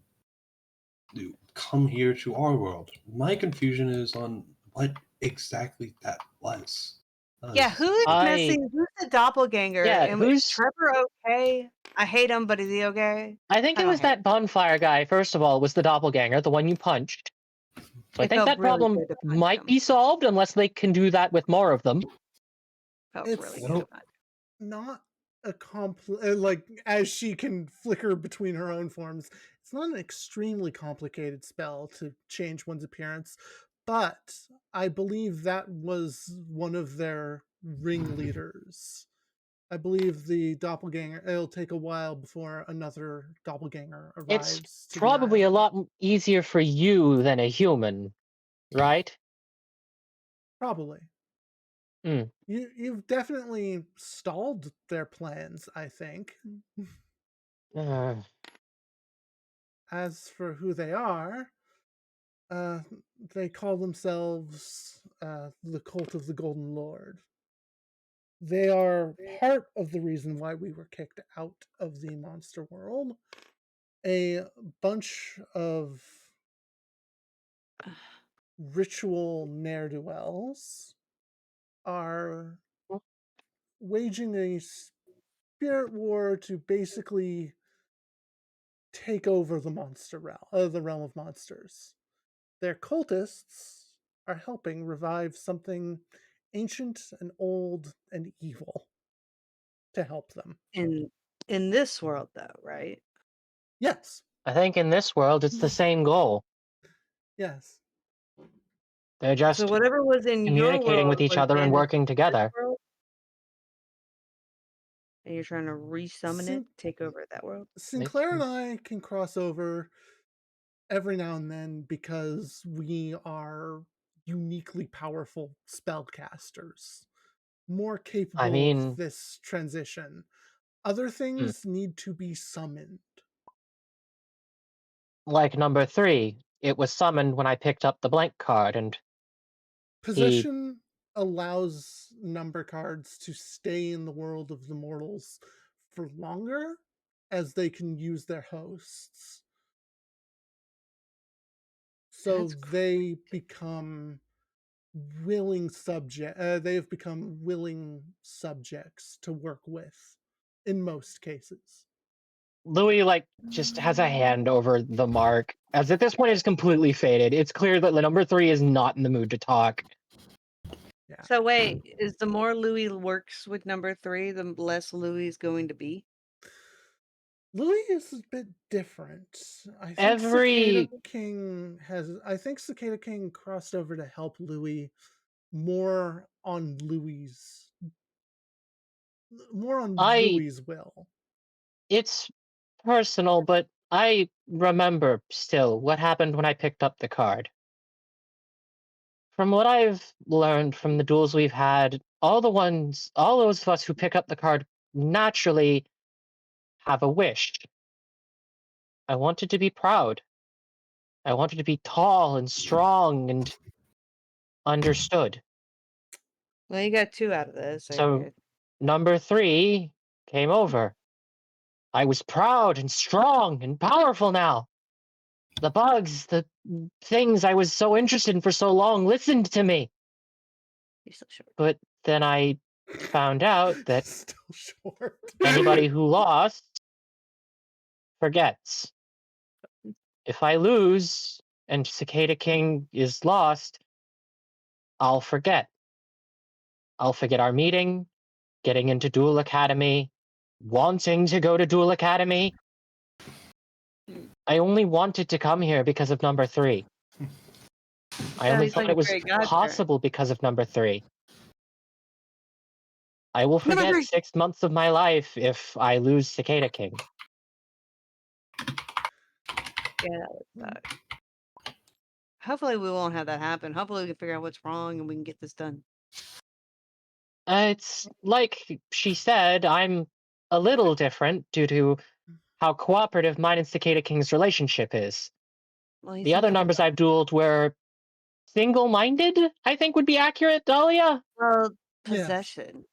come here to our world. My confusion is on what exactly that was. yeah, who is I. messing? Who's the doppelganger? Yeah, And is who's. Trevor okay? I hate him, but is he okay? I think I it don't was hate him. that bonfire guy, first of all, was the doppelganger, the one you punched. So I It think felt that really problem good to punch might him. be solved unless they can do that with more of them. Felt really it's good to Well, punch not a like as she can flicker between her own forms. It's not an extremely complicated spell to change one's appearance, but I believe that was one of their ringleaders. I believe the doppelganger. It'll take a while before another doppelganger It's arrives to the probably a island. lot easier for you than a human, right? Probably. Mm. You've definitely stalled their plans, I think. Uh, As for who they are, uh, they call themselves the Cult of the Golden Lord. They are part of the reason why we were kicked out of the monster world. A bunch of ritual ne'er do wells are waging a spirit war to basically take over the monster realm, the realm of monsters. Their cultists are helping revive something ancient and old and evil to help them. in this world, though, right? Yes, I think in this world, it's the same goal. yes. They're So just whatever was in your communicating with world each was other and in working this together. world, and you're trying to resummon it, Sin- take over that world. Sinclair and I can cross over every now and then because we are uniquely powerful spellcasters, more I capable of mean, this transition. Other hmm, things need to be summoned. like number 3, it was summoned when I picked up the blank card, and he. Possession allows number cards to stay in the world of the mortals for longer as they can use their hosts. So That's they become they have become willing subjects to work with in most cases. Louis, like, just has a hand over the mark, as at this point it's completely faded. It's clear that the number 3 is not in the mood to talk. Yeah. so. Wait, is the more Louis works with number 3, the less Louis is going to be? Louis is a bit different. I think Every Cicada King crossed over to help Louis more on Louis's I will. it's personal, but I remember still what happened when I picked up the card. From what I've learned from the duels we've had, all those of us who pick up the card naturally have a wish. I wanted to be proud. I wanted to be tall and strong and understood. Well, you got 2 out of this, so you're So good. number 3 came over. I was proud and strong and powerful now. The bugs, the things I was so interested in for so long listened to me. You're so short. But then I found out that Still short. anybody who lost forgets. If I lose and Cicada King is lost, I'll forget. I'll forget our meeting, getting into Duel Academy, wanting to go to Duel Academy. I only wanted to come here because of number 3. I No, only he's thought looking it for was a godparent. possible because of number 3. I will Number forget 3! 6 months of my life if I lose Cicada King. Yeah, that would suck. Hopefully, we won't have that happen. Hopefully, we can figure out what's wrong and we can get this done. It's like she said, I'm a little different due to how cooperative mine and Cicada King's relationship is. Well, he The seems other to be numbers I've dueled were single-minded, I think would be accurate, Dahlia? well, Yes. possession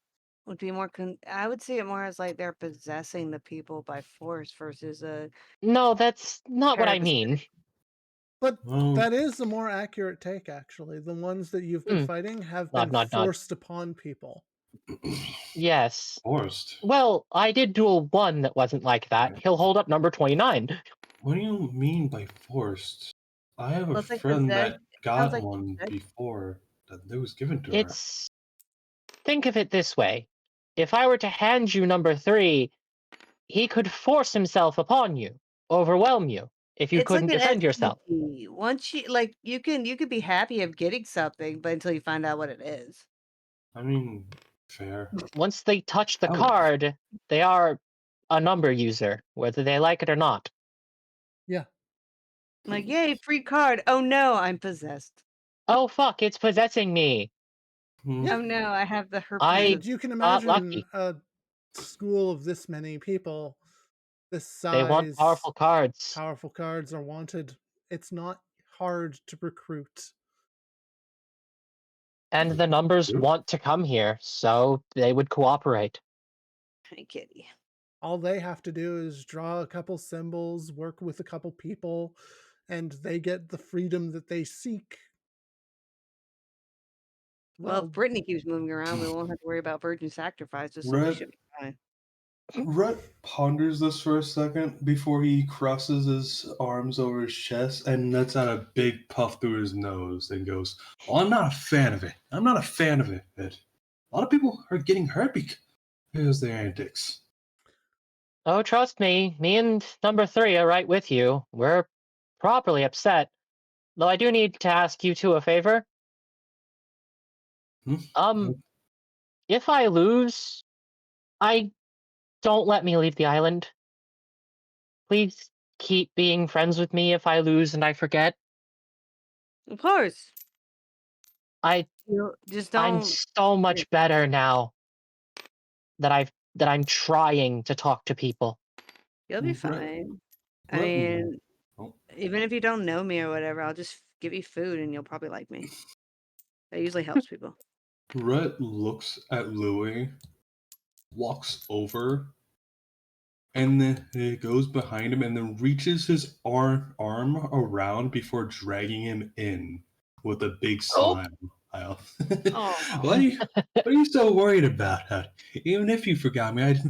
would be more I would see it more as, like, they're possessing the people by force versus a No, that's not what I mean. parasitic. But Well, that is the more accurate take, actually. The ones that you've been Hmm, fighting have nod, been nod, nod. forced upon people. Yes. forced. Well, I did duel one that wasn't like that. He'll hold up number 29. What do you mean by forced? I have a Well, it's like friend possession. that It sounds got like one possession. before that was given to her. It's think of it this way. If I were to hand you number 3, he could force himself upon you, overwhelm you, if you It's like couldn't an defend yourself. STD. Once you like, you could be happy of getting something, but until you find out what it is. I mean, fair. Once they touch the Oh, card, they are a number user, whether they like it or not. Yeah. Like, "Yay, free card. Oh, no, I'm possessed. Oh fuck, it's possessing me. hmm. Yeah. Oh, no, I have the herpes I of." And you can got imagine lucky. a school of this many people, this They want size, powerful cards. powerful cards are wanted. It's not hard to recruit. And the numbers True. want to come here, so they would cooperate. Hey, kitty. All they have to do is draw a couple symbols, work with a couple people, and they get the freedom that they seek. Well, if Well, Brittany keeps moving around, we won't have to worry about virgin sacrifices, so we Red should be fine. Rhett ponders this for a second before he crosses his arms over his chest and lets out a big puff through his nose and goes, "Well, I'm not a fan of it. I'm not a fan of it. A lot of people are getting hurt because of their antics." Oh, trust me, me and number 3 are right with you. We're properly upset. Though I do need to ask you two a favor. Hmm? Um, if I lose, I don't let me leave the island. Please keep being friends with me if I lose and I forget. Of course. I You just I'm don't so yeah, much better now that I'm trying to talk to people. you'll be Rhett, fine. I Rhett, mean, oh, even if you don't know me or whatever, I'll just give you food and you'll probably like me. That usually helps people. Rhett looks at Louis, walks over, and then he goes behind him and then reaches his arm around before dragging him in with a big Oh, smile. Oh, What are you so worried about? Even if you forgot me, I'd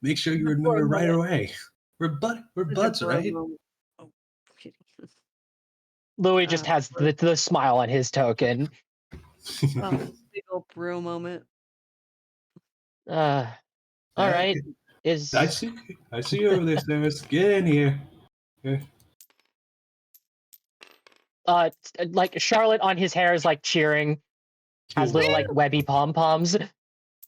make sure you the poor remember right moment. away. We're Such a buds, bro right? moment. Oh, kitty. Louis just has Bro. the smile on his token. Oh, big old bro moment. Uh, all Yeah, right. I Is see. I see you over there, Samus. Get in here. Okay. like Charlotte on his hair is like cheering, has He'll little like webby pom poms.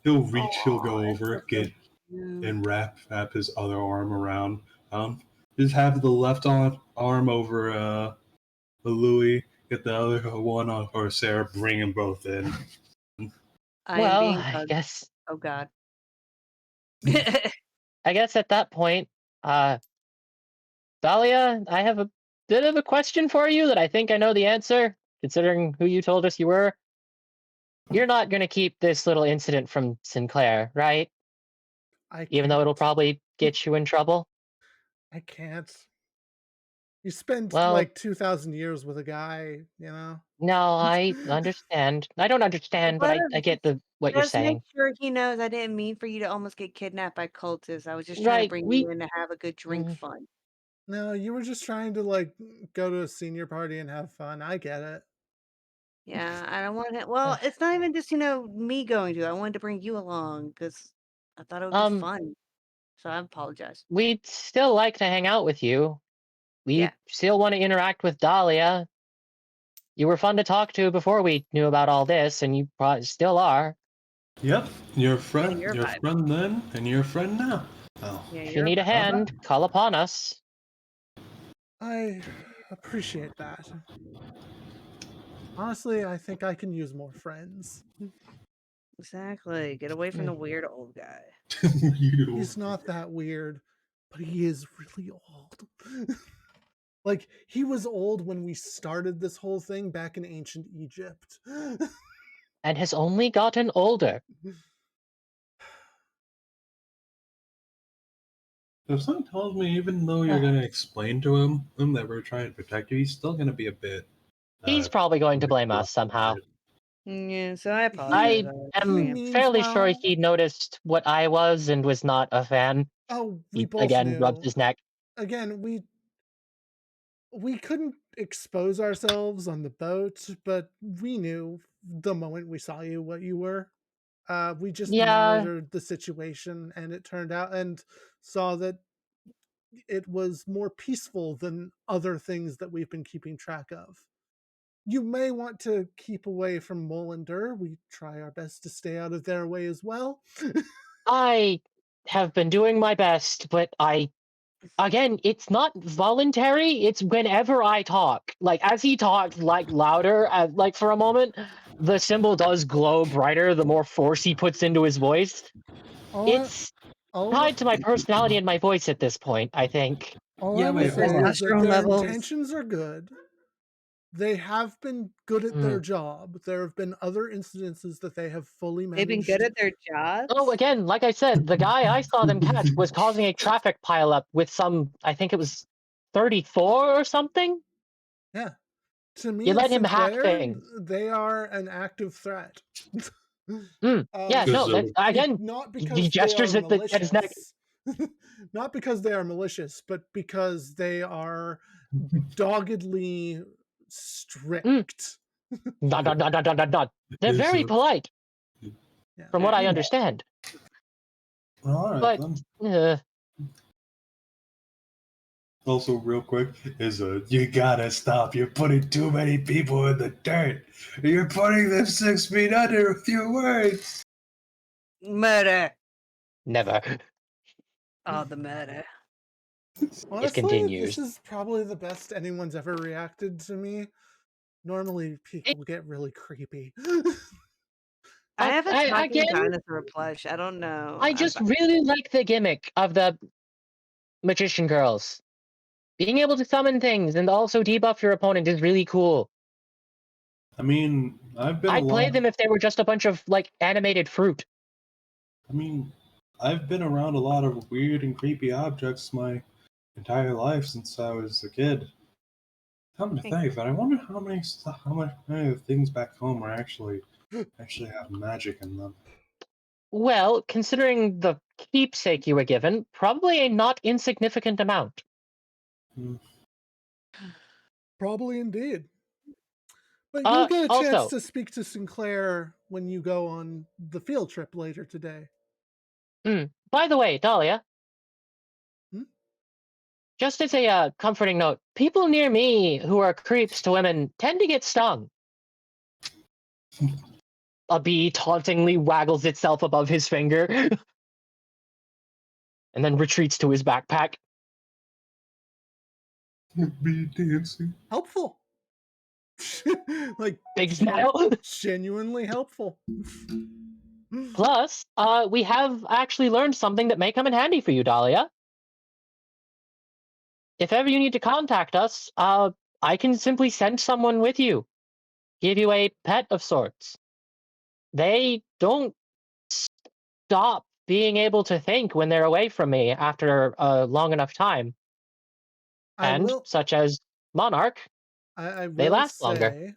he'll reach. He'll Aw, go that's over, so get cute. and wrap his other arm around. Just have the left arm over Louis. Get the other one on or Sarah. Bring them both in. I am Well, being I hugged. guess Oh god. I guess at that point, uh, Dahlia, I have a bit of a question for you that I think I know the answer, considering who you told us you were. You're not going to keep this little incident from Sinclair, right? I Even though it'll can't. probably get you in trouble? I can't. You spend Well, like 2,000 years with a guy, you know? no, I understand. I don't understand, but What I if get what you're just make saying. sure he knows I didn't mean for you to almost get kidnapped by cultists. I was just trying to Right, bring you we in to have a good drink mm, fun. No, you were just trying to like go to a senior party and have fun. I get it. Yeah, I don't want it. Uh, Well, it's not even just, me going to. I wanted to bring you along because I thought it would be um fun. So I apologize. we'd still like to hang out with you. Yeah. We still want to interact with Dahlia. You were fun to talk to before we knew about all this, and you probably still are. Yep, your Feeling friend, your your vibe. friend then, and your friend now. Oh, Yeah, If you your need a vibe. how about hand, call upon us. I appreciate that. Honestly, I think I can use more friends. Exactly. Get away from Mm. the weird old guy. you? He's not that weird, but he is really old. Like, he was old when we started this whole thing back in ancient Egypt. And has only gotten older. If someone tells me, even though you're gonna explain to him that we're trying to protect you, he's still gonna be a bit He's uh, probably going to blame us withdrawn about somehow. it. Yeah, so I apologize. he I I he am understand. means fairly sure well. he noticed what I was and was not a fan. Oh, we He both again rubbed knew. his neck. Again, we couldn't expose ourselves on the boat, but we knew the moment we saw you what you were. We just Yeah, monitored the situation, and it turned out and saw that it was more peaceful than other things that we've been keeping track of. You may want to keep away from Molander. We try our best to stay out of their way as well. I have been doing my best, but again, it's not voluntary. It's whenever I talk. Like as he talked, like louder, like for a moment, the symbol does glow brighter the more force he puts into his voice. All I, It's all, tied to my personality and my voice at this point, I think. all I Yeah, will wait, His hold say on. is that testosterone their levels. intentions are good. They have been good at their Mm. job. There have been other incidences that they have fully They've been good managed. at their Oh, jobs? again, like I said, the guy I saw them catch was causing a traffic pileup with some, I think it was 34 or something. Yeah. To me You and let him hack Sinclair, things. they are an active threat. Yeah, um, Because no, that again, not he because they are gestures at his neck. malicious. Not because they are malicious, but because they are doggedly Mm, strict. dot. They're is very polite, Yeah. from what I Okay. understand. all right But then. uh, Also, real quick, is you gotta stop. You're putting too many people in the dirt. You're putting them 6 feet under with your words. Murder. never. Oh, the murder. It Honestly, this continues. is probably the best anyone's ever reacted to me. Normally, It, people get really creepy. I have a talking again, dinosaur plush. I don't know. I just really like the gimmick of the magician girls. Being able to summon things and also debuff your opponent is really cool. I mean, I've been a I'd play lot. them if they were just a bunch of like animated fruit. I mean, I've been around a lot of weird and creepy objects my entire life since I was a kid. Come to think of it, I wonder how many of the things back home are actually have magic in them. Well, considering the keepsake you were given, probably a not insignificant amount. Hmm. Probably indeed. But you'll get a chance Also, to speak to Sinclair when you go on the field trip later today. by the way, Dahlia, Just as a comforting note, people near me who are creeps to women tend to get stung. A bee tauntingly waggles itself above his finger and then retreats to his backpack. Be dancing. Helpful. Like Big smile. genuinely helpful. Plus, we have actually learned something that may come in handy for you, Dahlia. If ever you need to contact us, I can simply send someone with you, give you a pet of sorts. They don't stop being able to think when they're away from me after a long enough time. I And will such as Monarch, I they will last longer.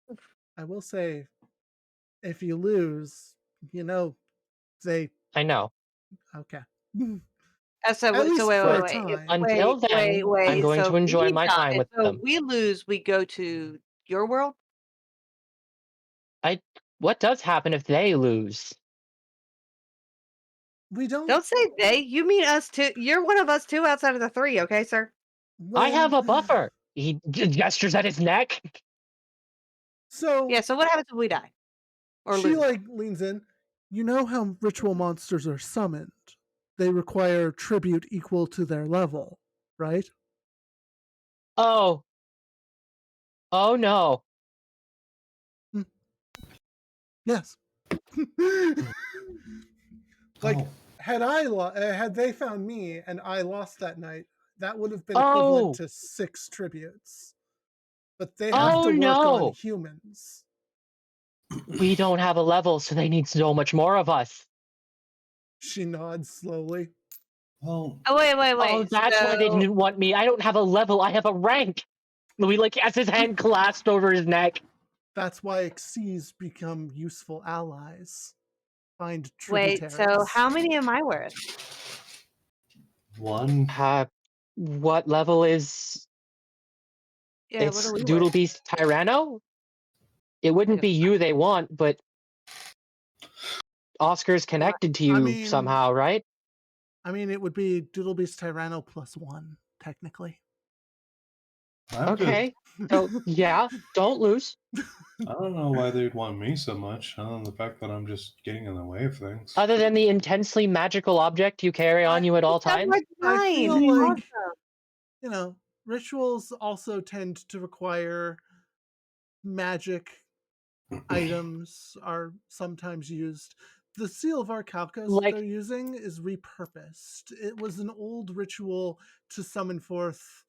say I will say if you lose, they I know. okay. So, At so least wait, for wait, a wait, time. Until then, I'm going So to if enjoy we my time die, with so them. we lose, we go to your world. What does happen if they lose? We don't Don't say they. You mean us too. You're one of us two outside of the three, okay, sir? I have when a buffer. He gestures at his neck. so Yeah. So what happens if we die or she lose? leans in. You know how ritual monsters are summoned? They require tribute equal to their level, right? Oh. Oh no. Hmm. Yes. Like Oh, had they found me and I lost that night, that would have been equivalent Oh. to 6 tributes. But they have Oh to work on no. humans. We don't have a level, so they need so much more of us. She nods slowly. well, Oh wait, Oh, wait. that's why they So didn't want me. I don't have a level. I have a rank. Louis has his hand clasped over his neck. That's why Xyz become useful allies. Find wait. So tributaries. how many am I worth? one. What level is Yeah. What it's are we Doodle worth? Beast Tyranno? It I wouldn't gotta be you they want, but Oscar's find connected to I you mean, somehow, right? it would be Doodlebeast Tyranno +1, technically. I'm just. Okay. So yeah, don't lose. I don't know why they'd want me so much, other than the fact that I'm just getting in the way of things. Other than the intensely magical object you carry on I, you at all That's times. my I time. feel like, Awesome. rituals also tend to require magic items are sometimes used. The Seal of Arcalcos that they're Like, using is repurposed. It was an old ritual to summon forth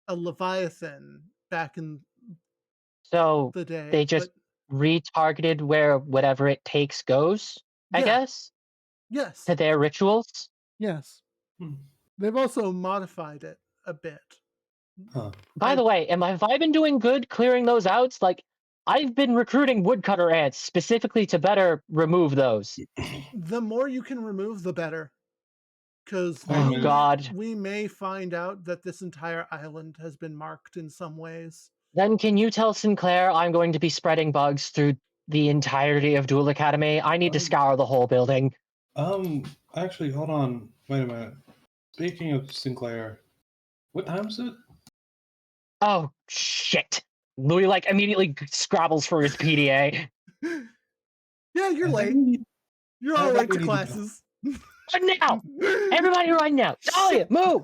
a Leviathan back in so the day, they just but retargeted where whatever it takes goes, I yeah, guess, yes, to their rituals. yes. Hmm. They've also modified it a bit. Huh. By I the way, have I been doing good clearing those outs? Like, I've been recruiting woodcutter ants specifically to better remove those. The more you can remove, the better. Because Hey, Oh man. God. we may find out that this entire island has been marked in some ways. Then can you tell Sinclair I'm going to be spreading bugs through the entirety of Duel Academy? I need to Um, scour the whole building. Actually, hold on. Wait a minute. Speaking of Sinclair, what time is it? Oh shit. Louis immediately scrabbles for his PDA. Yeah, you're I think late. we need, You're I all think late we to need to go. classes. Right now! Everybody right now! Dahlia, move!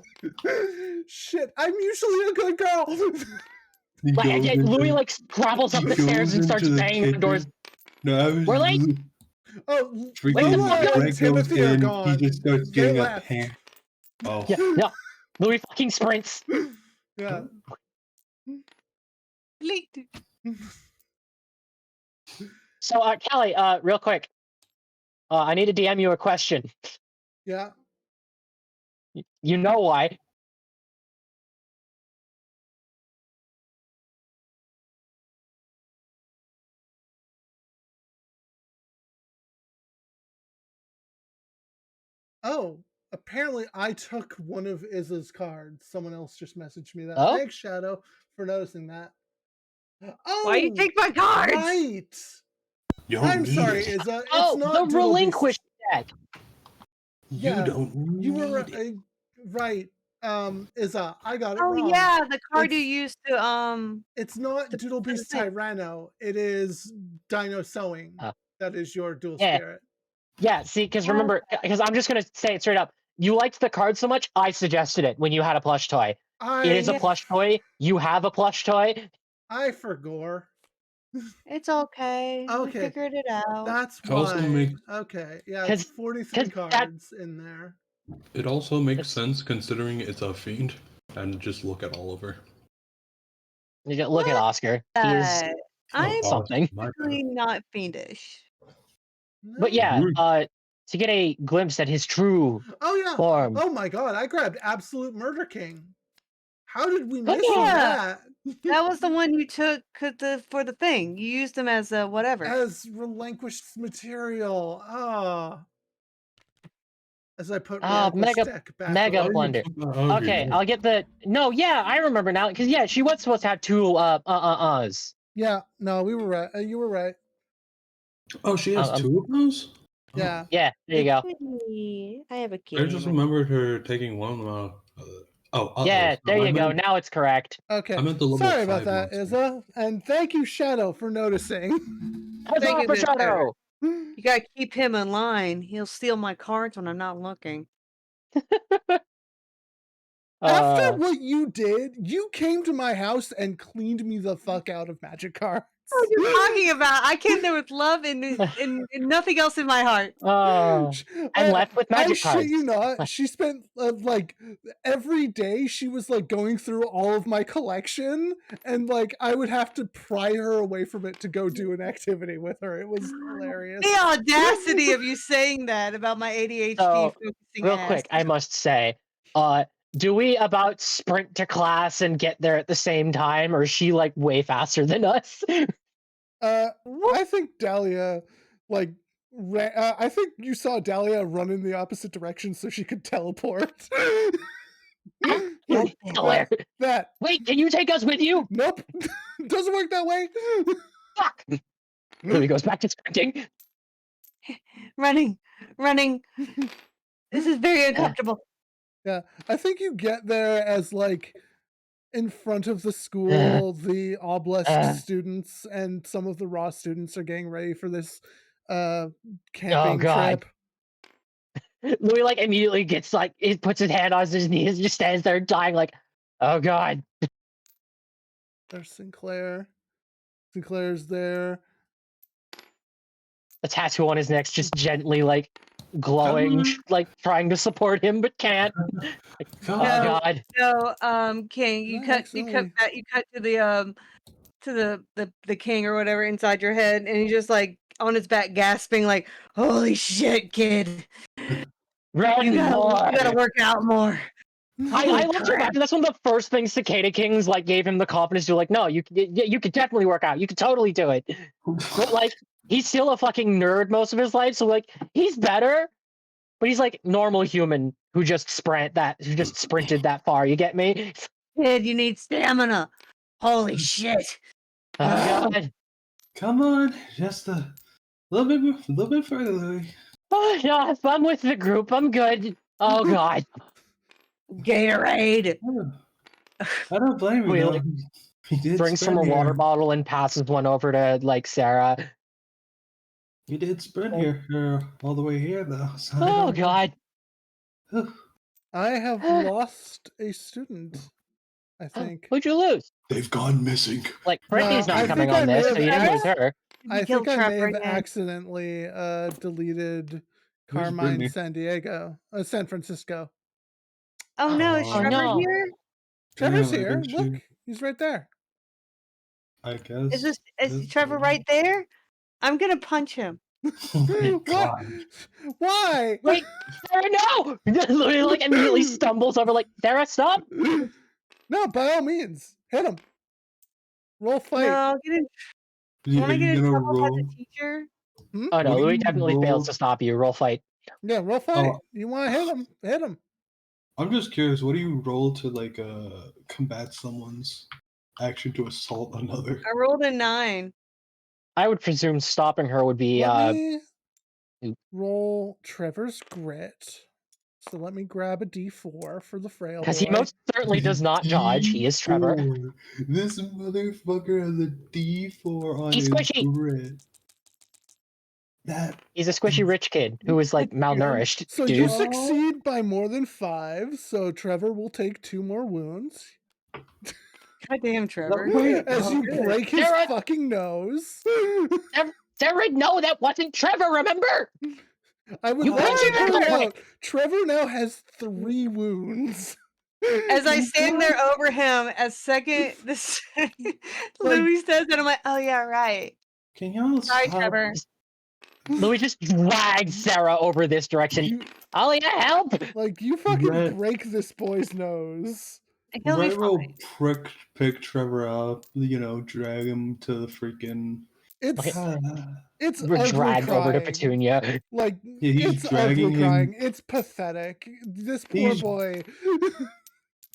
Shit, I'm usually a good girl. He goes Louis into, scrabbles up he the stairs goes and into starts the banging on doors. kitchen. No, I We're late! was Oh, Wake the Lola fuck freaking up! and Brett goes Timothy are in. He gone. just starts They getting a left. pan. Oh, Yeah, no. Louis fucking sprints. Yeah. Late. So, Callie, real quick. I need to DM you a question. Yeah. You know why. Oh, apparently I took one of Izza's cards. Someone else just messaged me that. Oh? Thanks, Shadow, for noticing that. Why you Oh, take my cards? right. you don't I'm need sorry, it. Izza. It's Oh, the not Doodle relinquished Beast. deck. You Yeah, don't you were need it. right. I got it Oh, wrong. yeah, the card you It's used to it's not Doodle for the Beast thing. Tyranno. It is Dino Sewing. Uh, That is your dual yeah, spirit. yeah. See, because Oh, remember, because I'm just gonna say it straight up. You liked the card so much, I suggested it when you had a plush toy. It is a yeah, plush toy. You have a plush toy. I forgore. it's okay. We Okay, figured it out. that's It also why. makes Okay, yeah, it's Because 43 that cards in there. it also makes it's sense considering it's a fiend. And just look at Oliver. look at What? Oscar. He is Oh, I'm apologies. something. My bad. typically not fiendish. But No. yeah, to get a glimpse at his true Oh yeah. form. Oh my god, I grabbed Absolute Murder King. How did we miss on Yeah, that? that was the one you took for the thing. You used them as a whatever. As relinquished material. Ah. As I put Ah, relinquished deck back mega Why are on. you plunder. so hungry, Okay, bro? I'll get the. No, yeah, I remember now. Because yeah, she was supposed to have two uhs. Yeah, no, we were right. You were right. Oh, she has two of those? Oh. Yeah. Yeah, there you It, go. I have a I kitty. just in my- remembered her taking one. Yeah, there So you go. Now it's correct. okay. I meant the level Sorry about 5 that, monster. Izza. And thank you, Shadow, for noticing. Thank Huzzah you, for mister. Shadow! You gotta keep him in line. He'll steal my cards when I'm not looking. After Uh, what you did, you came to my house and cleaned me the fuck out of magic cards. What are you talking about? I came there with love and nothing else in my heart. oh, I'm left with I magic shit you cards. not. She spent like every day she was like going through all of my collection, and like I would have to pry her away from it to go do an activity with her. It was hilarious. The audacity of you saying that about my ADHD So, focusing real ass. quick, I must say, do we about sprint to class and get there at the same time, or is she like way faster than us? What? I think Dahlia, like, I think you saw Dahlia run in the opposite direction so she could teleport. God Hilarious. that. Wait, can you take us with you? Nope. Doesn't work that way. Fuck. Louis goes back to sprinting. running, running. This is very uncomfortable. Yeah, I think you get there as like in front of the school, the obelisk students and some of the raw students are getting ready for this Oh camping god. trip. Louis like immediately gets like he puts his hand on his knees and just stands there dying like, oh god. There's Sinclair. Sinclair's there. A tattoo on his neck's just gently like glowing, Come like trying to support him but can't. Like, Come oh on. god. So, King, you Not cut accidentally. that you cut to the king or whatever inside your head, and he's just like on his back gasping like, "Holy shit, kid! Run You more. gotta work out more." I Holy love the crap! fact that that's one of the first things Cicada Kings like gave him the confidence to like, no, you could definitely work out. You could totally do it. But like he's still a fucking nerd most of his life, so like he's better, but he's like normal human who just sprinted that far. You get me? Kid, you need stamina. Holy shit! Oh god. Come on. Just a little bit further, Louis. Oh, yeah, if I'm with the group, I'm good. Oh god. Gatorade. I don't blame you, We though. like He did drinks from sprint a water here. bottle and passes one over to like Sarah. He did sprint here all the way here, though. So I Oh don't know. god. I have lost a student, I think. Who'd you lose? They've gone missing. Like No, Brittany's not I coming think I on may this, have so you didn't lose Sarah? her. You I think killed I may Trevor have again. accidentally deleted Where's Carmine Brittany? San Francisco. Oh no, is Oh Trevor no. here? Trevor's Damn, I here. guess Look, he's right there. I guess. Is Trevor right there? I'm gonna punch him. Oh my What? god. Why? Wait, Sarah, no! Louis like immediately stumbles over like, Sarah, stop! No, by all means, hit him. Roll fight. No, I'll get in. Won't Are I get you in gonna trouble by the roll? teacher? Hmm? Oh no, What do Louis you definitely fails roll? to stop you. Roll fight. Yeah, roll fight. Oh, You want to hit him? Hit him. I'm just curious. What do you roll to like combat someone's action to assault another? I rolled a 9. I would presume stopping her would be Let me oop. roll Trevor's grit. So let me grab a D4 for the frail Because he boy. most certainly does not dodge. He is Trevor. D4. This motherfucker has a D4 on He's his squishy. grit. That He's a squishy rich kid who is like malnourished, So you dude. succeed by more than 5, so Trevor will take 2 more wounds. Goddamn, Trevor. wait, As you good. break his Sarah! fucking nose. Sarah, no, that wasn't Trevor, remember? I would You like punched to him in the point leg. out, Trevor now has 3 wounds. As I stand there over him, as second this Louis says it, I'm like, oh yeah, right. can y'all Sorry, stop? Trevor. Louis just dragged Sarah over this direction. You, Ollie, help! you fucking Red, break this boy's nose. He'll be Red will fine. pick Trevor up, drag him to the freaking. It's Okay. it's We're ugly dragged over to crying. Petunia. Like, Yeah, he's it's ugly dragging him. crying. It's pathetic. This poor He's- boy.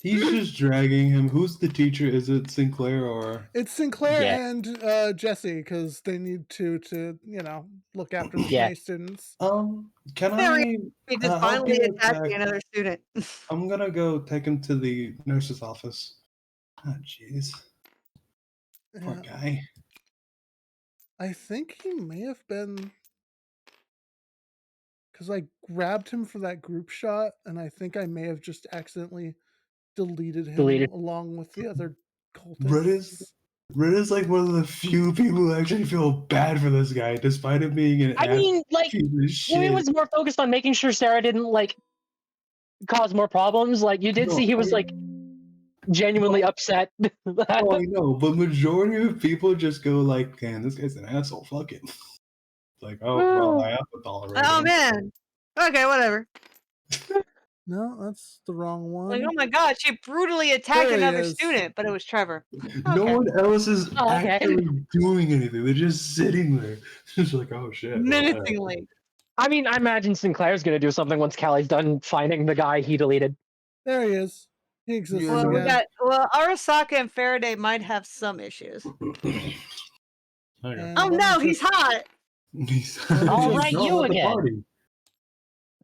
He's just dragging him. Who's the teacher? Is it Sinclair or? It's Sinclair Yeah. and Jesse, because they need to look after the Yeah. May students. Can There I He just help finally you attacking attack? another student. I'm gonna go take him to the nurse's office. Oh, jeez. Poor Yeah, guy. I think he may have been, because I grabbed him for that group shot, and I think I may have just accidentally deleted him along with the other cultists. Red is like one of the few people who actually feel bad for this guy, despite him being an I mean, like, piece of Louis shit. was more focused on making sure Sarah didn't, like, cause more problems. Like, you did see he was, like, genuinely upset. Oh, I know, but majority of people just go like, "Damn, this guy's an asshole. Fuck it." Like, oh well, I have to tolerate Oh him. man. Okay, whatever. No, that's the wrong one. Like, oh my god, she brutally attacked There he another is. student, but it was Trevor. No Okay. one else is Oh, okay. actually doing anything. They're just sitting there, just like, oh shit. well, Menacingly. I mean, I imagine Sinclair's gonna do something once Callie's done finding the guy he deleted. There he is. He exists Yeah. again. Arasaka and Faraday might have some issues. Okay. And Oh let me no, he's just- hot. All right, not you at the again. party.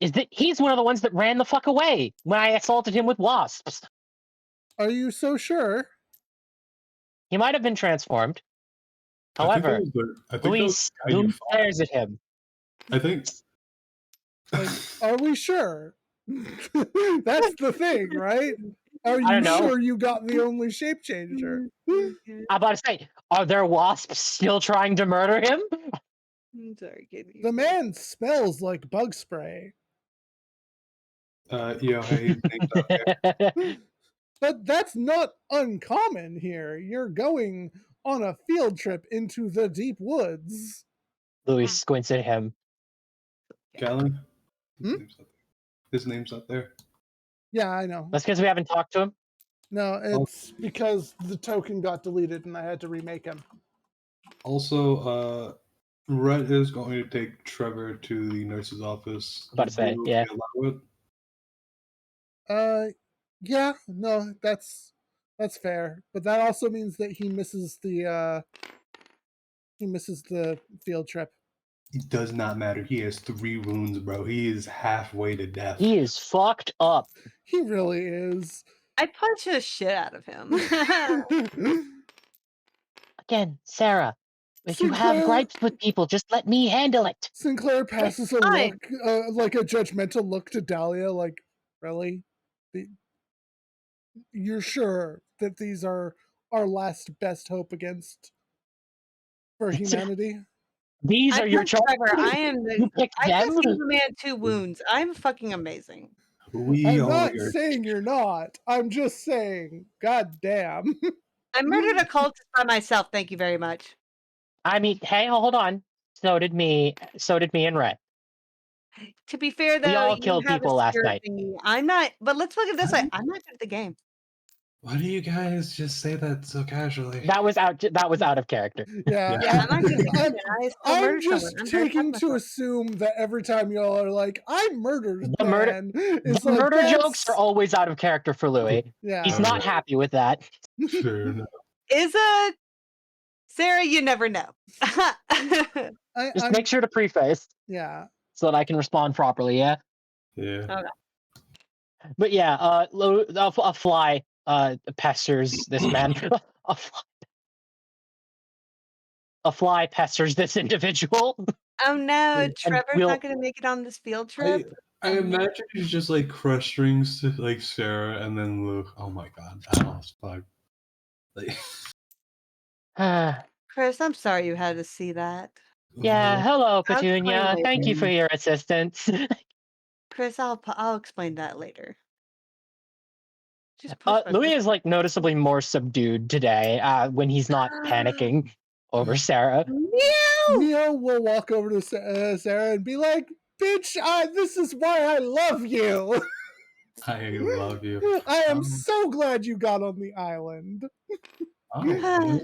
Is that he's one of the ones that ran the fuck away when I assaulted him with wasps. Are you so sure? He might have been transformed. I think However, that was the- I think that was Louis the guy you fought. stares at him. I think. Like, are we sure? That's the thing, right? Are I you don't know. sure you got the only shape changer? I'm about to say, are there wasps still trying to murder him? I'm sorry, Katie. The man smells like bug spray. Hey, name's out there. But that's not uncommon here. You're going on a field trip into the deep woods. Louis squints at him. Callie? Hmm? His name's up there. Yeah, I know. That's because we haven't talked to him. No, it's because the token got deleted and I had to remake him. Also, Rhett is going to take Trevor to the nurse's office. About to say, Will yeah. he allow it? Yeah, no, that's fair. But that also means that he misses the field trip. It does not matter. He has 3 wounds, bro. He is halfway to death. He is fucked up. He really is. I punch the shit out of him. Again, Sarah, if you have Sinclair- gripes with people, just let me handle it. Sinclair passes a fine. look, like a judgmental look to Dahlia, like, really? You're sure that these are our last best hope for humanity? These are your punch Trevor. choices. I am You picked I them. just gave a man 2 wounds. I'm fucking amazing. We I'm all not are. saying you're not. I'm just saying, god damn. I murdered a cultist by myself. Thank you very much. I mean, hey, hold on. So did me. So did me and Ray. To be fair, though, all you killed have a people last spirit night. thingy. I'm not. But let's look at this way. I'm not good at the game. Why do you guys just say that so casually? That was out. That was out of character. Yeah, Yeah, I'm not good at the game. I'm, And I still I'm murdered someone. just I'm very proud taking of to myself. assume that every time y'all are like, I murdered The murder- man, The it's like, murder jokes that's- are always out of character for Louis. Yeah, He's not happy with that. Fair enough. Sarah, you never know. Just I'm, make sure to preface yeah. so that I can respond properly. Yeah. Yeah. Okay. But yeah, a fly pesters this man. a, fly, a fly pesters this individual, Oh no, and Trevor's not we'll. gonna make it on this field I trip. I imagine he's just like frustrating to like Sarah and then Luke. Oh my god, that was fuck. Like, Chris, I'm sorry you had to see that. Yeah, hello, I'll explain Petunia. Thank later. you for your assistance. Chris, I'll explain that later. Just push my Louis is like noticeably more subdued today when he's not panicking over Sarah. Meow! Neo will walk over to Sarah and be like, "Bitch, this is why I love you. I love you. I am so glad you got on the island." Oh, really?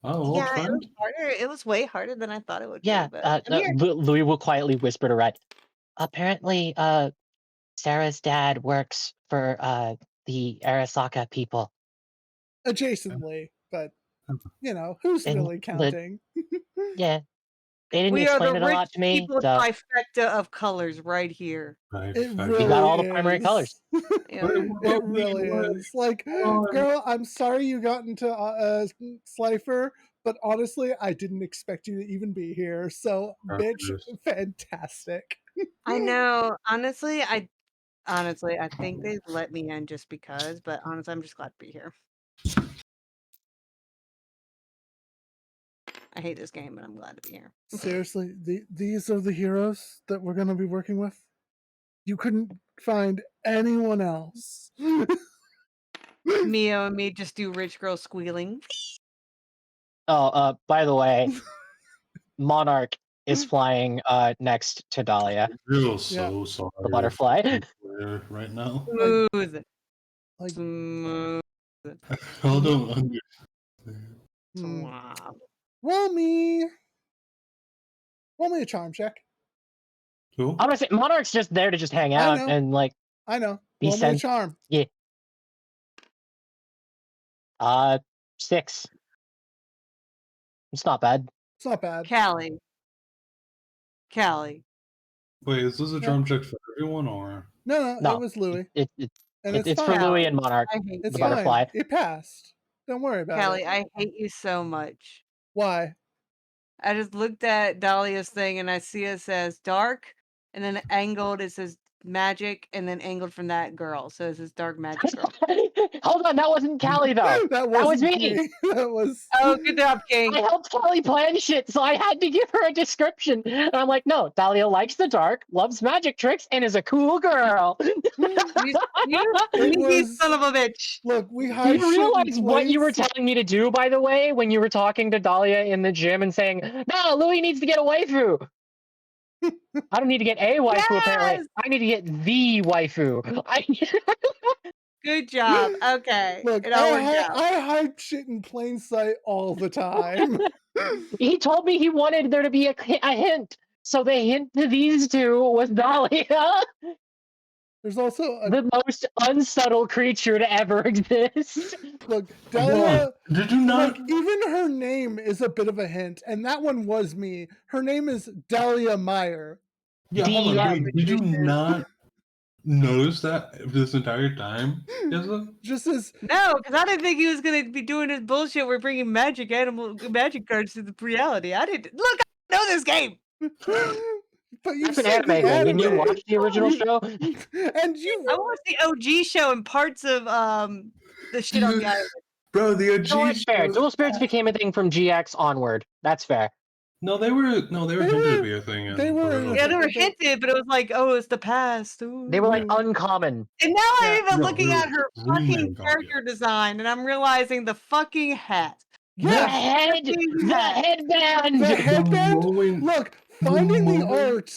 Oh, old Yeah, it friend. was harder. It was way harder than I thought it would be, Yeah, but I'm here. Louis will quietly whisper to Red. Apparently, Sarah's dad works for the Arasaka people, Adjacently, but who's and really counting? yeah, they didn't We are the explain it a rich lot to me, people so trifecta of colors right here. It we got really all the primary colors. is. Yeah. It really is. Like, girl, I'm sorry you got into Slifer, but honestly, I didn't expect you to even be here. So, bitch, fantastic. I know. Honestly, I think they let me in just because, but honestly, I'm just glad to be here. I hate this game, but I'm glad to be here. Seriously, these are the heroes that we're going to be working with? You couldn't find anyone else. Mio and me just do rich girl squealing. Oh, by the way, Monarch is flying next to Dahlia, I feel so sorry. the butterfly. Right now. Smooth. Like, Smooth. I don't understand. Swab. roll me a charm check. Who? I'm gonna say Monarch's just there to just hang I out know. and like I know. be Roll me a sent. charm. Yeah. 6. It's not bad. It's not bad. Callie. Wait, is this a drum check for everyone or? No, No, it was Louis. and it's it's for fine. Louis and Monarch, I hate It's the you. butterfly. fine. It passed. Don't worry about Callie, it. I hate you so much. Why? I just looked at Dahlia's thing and I see it says dark, and then angled it says magic, and then angled from that girl. So it says dark magic girl. Hold on, that wasn't Callie though. That was wasn't me. That was. Oh, good job, King. I helped Callie plan shit, so I had to give her a description. And I'm like, no, Dahlia likes the dark, loves magic tricks, and is a cool girl. You It sneaky was. son of a bitch. Look, we Do hide you shit in realize what you were plain telling me to do, by the way, when you were talking to Dahlia in the gym and saying, no, Louis needs to get a waifu? I don't need to get a waifu, apparently. Yes! I need to get the waifu. Good job. Okay. Look, It all worked out. I hide shit in plain sight all the time. He told me he wanted there to be a hint. So the hint to these two was Dahlia, There's also the most unsubtle creature to ever exist. look, Dahlia. Did you not? Like, even her name is a bit of a hint, and that one was me. Her name is Dahlia Meyer. Yeah, hold on. Yeah, Wait, did you not notice that this entire time, Jessica? Just as No, because I didn't think he was gonna be doing his bullshit. We're bringing magic cards to the reality. I didn't look. I know this game. but you've That's an seen the anime thing. Didn't you anime. watch the original show? And you I watched the OG show and parts of the shit on the island. Bro, the OG You know what's fair? show- Dual Spirits became a thing from GX onward. That's fair. No, they were hinted to be a thing. they were in Yeah, they were Okay. hinted, but it was like, oh, it's the past. Ooh. They were like uncommon. And now I'm Yeah. even No, looking they were at her extremely fucking uncommon. character design, and I'm realizing the fucking hat. The Yeah, head, the headband. the headband. moment- Look, finding the moment- art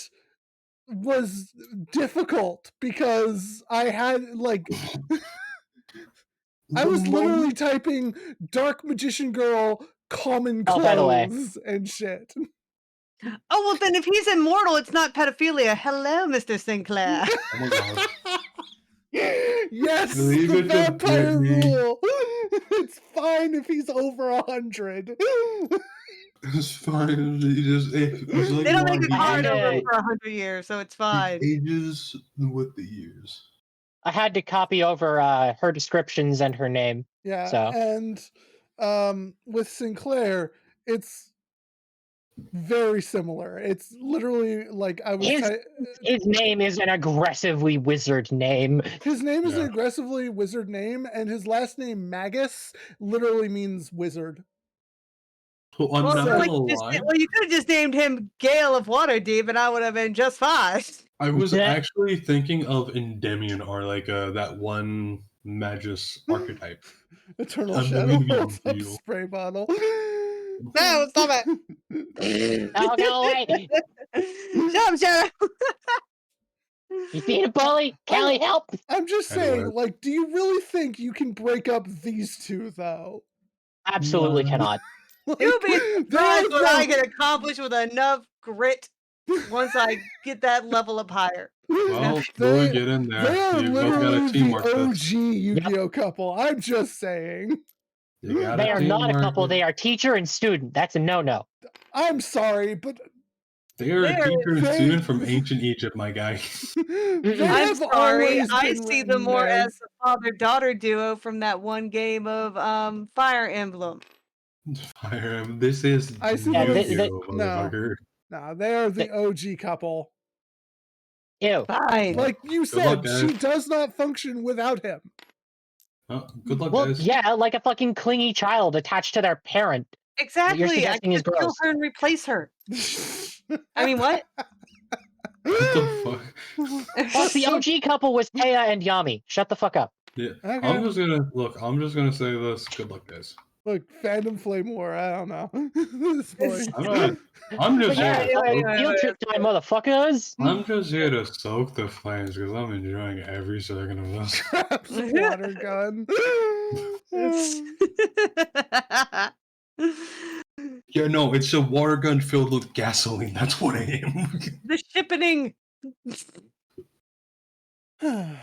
was difficult because I had like I was literally typing "dark magician girl common Oh, by the way. clothes" and shit. Oh, well, then if he's immortal, it's not pedophilia. Hello, Mr. Sinclair. Oh my god. Yes, Leave the it to vampire Britney. rule. It's fine if he's over 100. It's fine. It's like They don't make a One card Hey. over for 100 years, so it's fine. Piece. Ages with the years. I had to copy over her descriptions and her name. Yeah, So and with Sinclair, it's very similar. It's literally like I was. his name is an aggressively wizard name. His name is an Yeah. aggressively wizard name, and his last name Magus literally means wizard. Well, I'm Well, not So- gonna lie. you could have just named him Gale of Waterdeep, and I would have been just fine. I was Yeah. actually thinking of Endymion or like that one Magus archetype. Eternal I'm Shadow going to be holds up real. spray bottle. No, stop it! Oh, go away! Shut up, Shadow! You being a bully? Callie, help! I'm just Anyway. saying, like, do you really think you can break up these two, though? Absolutely No. cannot. Like, You'll be there surprised are what I no- can accomplish with enough grit once I get that level up higher. Well, They- Louis, get in They there. are You both got literally a the teamwork OG this. Yu-Gi-Oh couple. I'm just saying. You got They a are not a teamwork. couple. They are teacher and student. That's a no-no. I'm sorry, but They are a They're- teacher and they- student from ancient Egypt, my guy. they I'm have sorry, always I been see them written more there. as a father-daughter duo from that one game of Fire Emblem. Fire. This is I see Yeah, them as- Yu-Gi-Oh, no. motherfucker. Nah, they are the OG couple. Ew. Fine. Like you Good luck, said, she guys. does not function without him. Oh, good luck, Well, guys. yeah, like a fucking clingy child attached to their parent. Exactly. I suggesting is could kill gross. her and replace her. I mean, what? What the fuck? Plus, the OG couple was Taya and Yami. Shut the fuck up. Yeah. Okay. I'm just gonna say this. Good luck, guys. Look, fandom flame war. I don't know. This point. I'm But just yeah, here. field trip time, motherfuckers. I'm just here to soak the flames because I'm enjoying every second of this. Grabs a water gun. Yeah, no, it's a water gun filled with gasoline. That's what I am. The shippening. And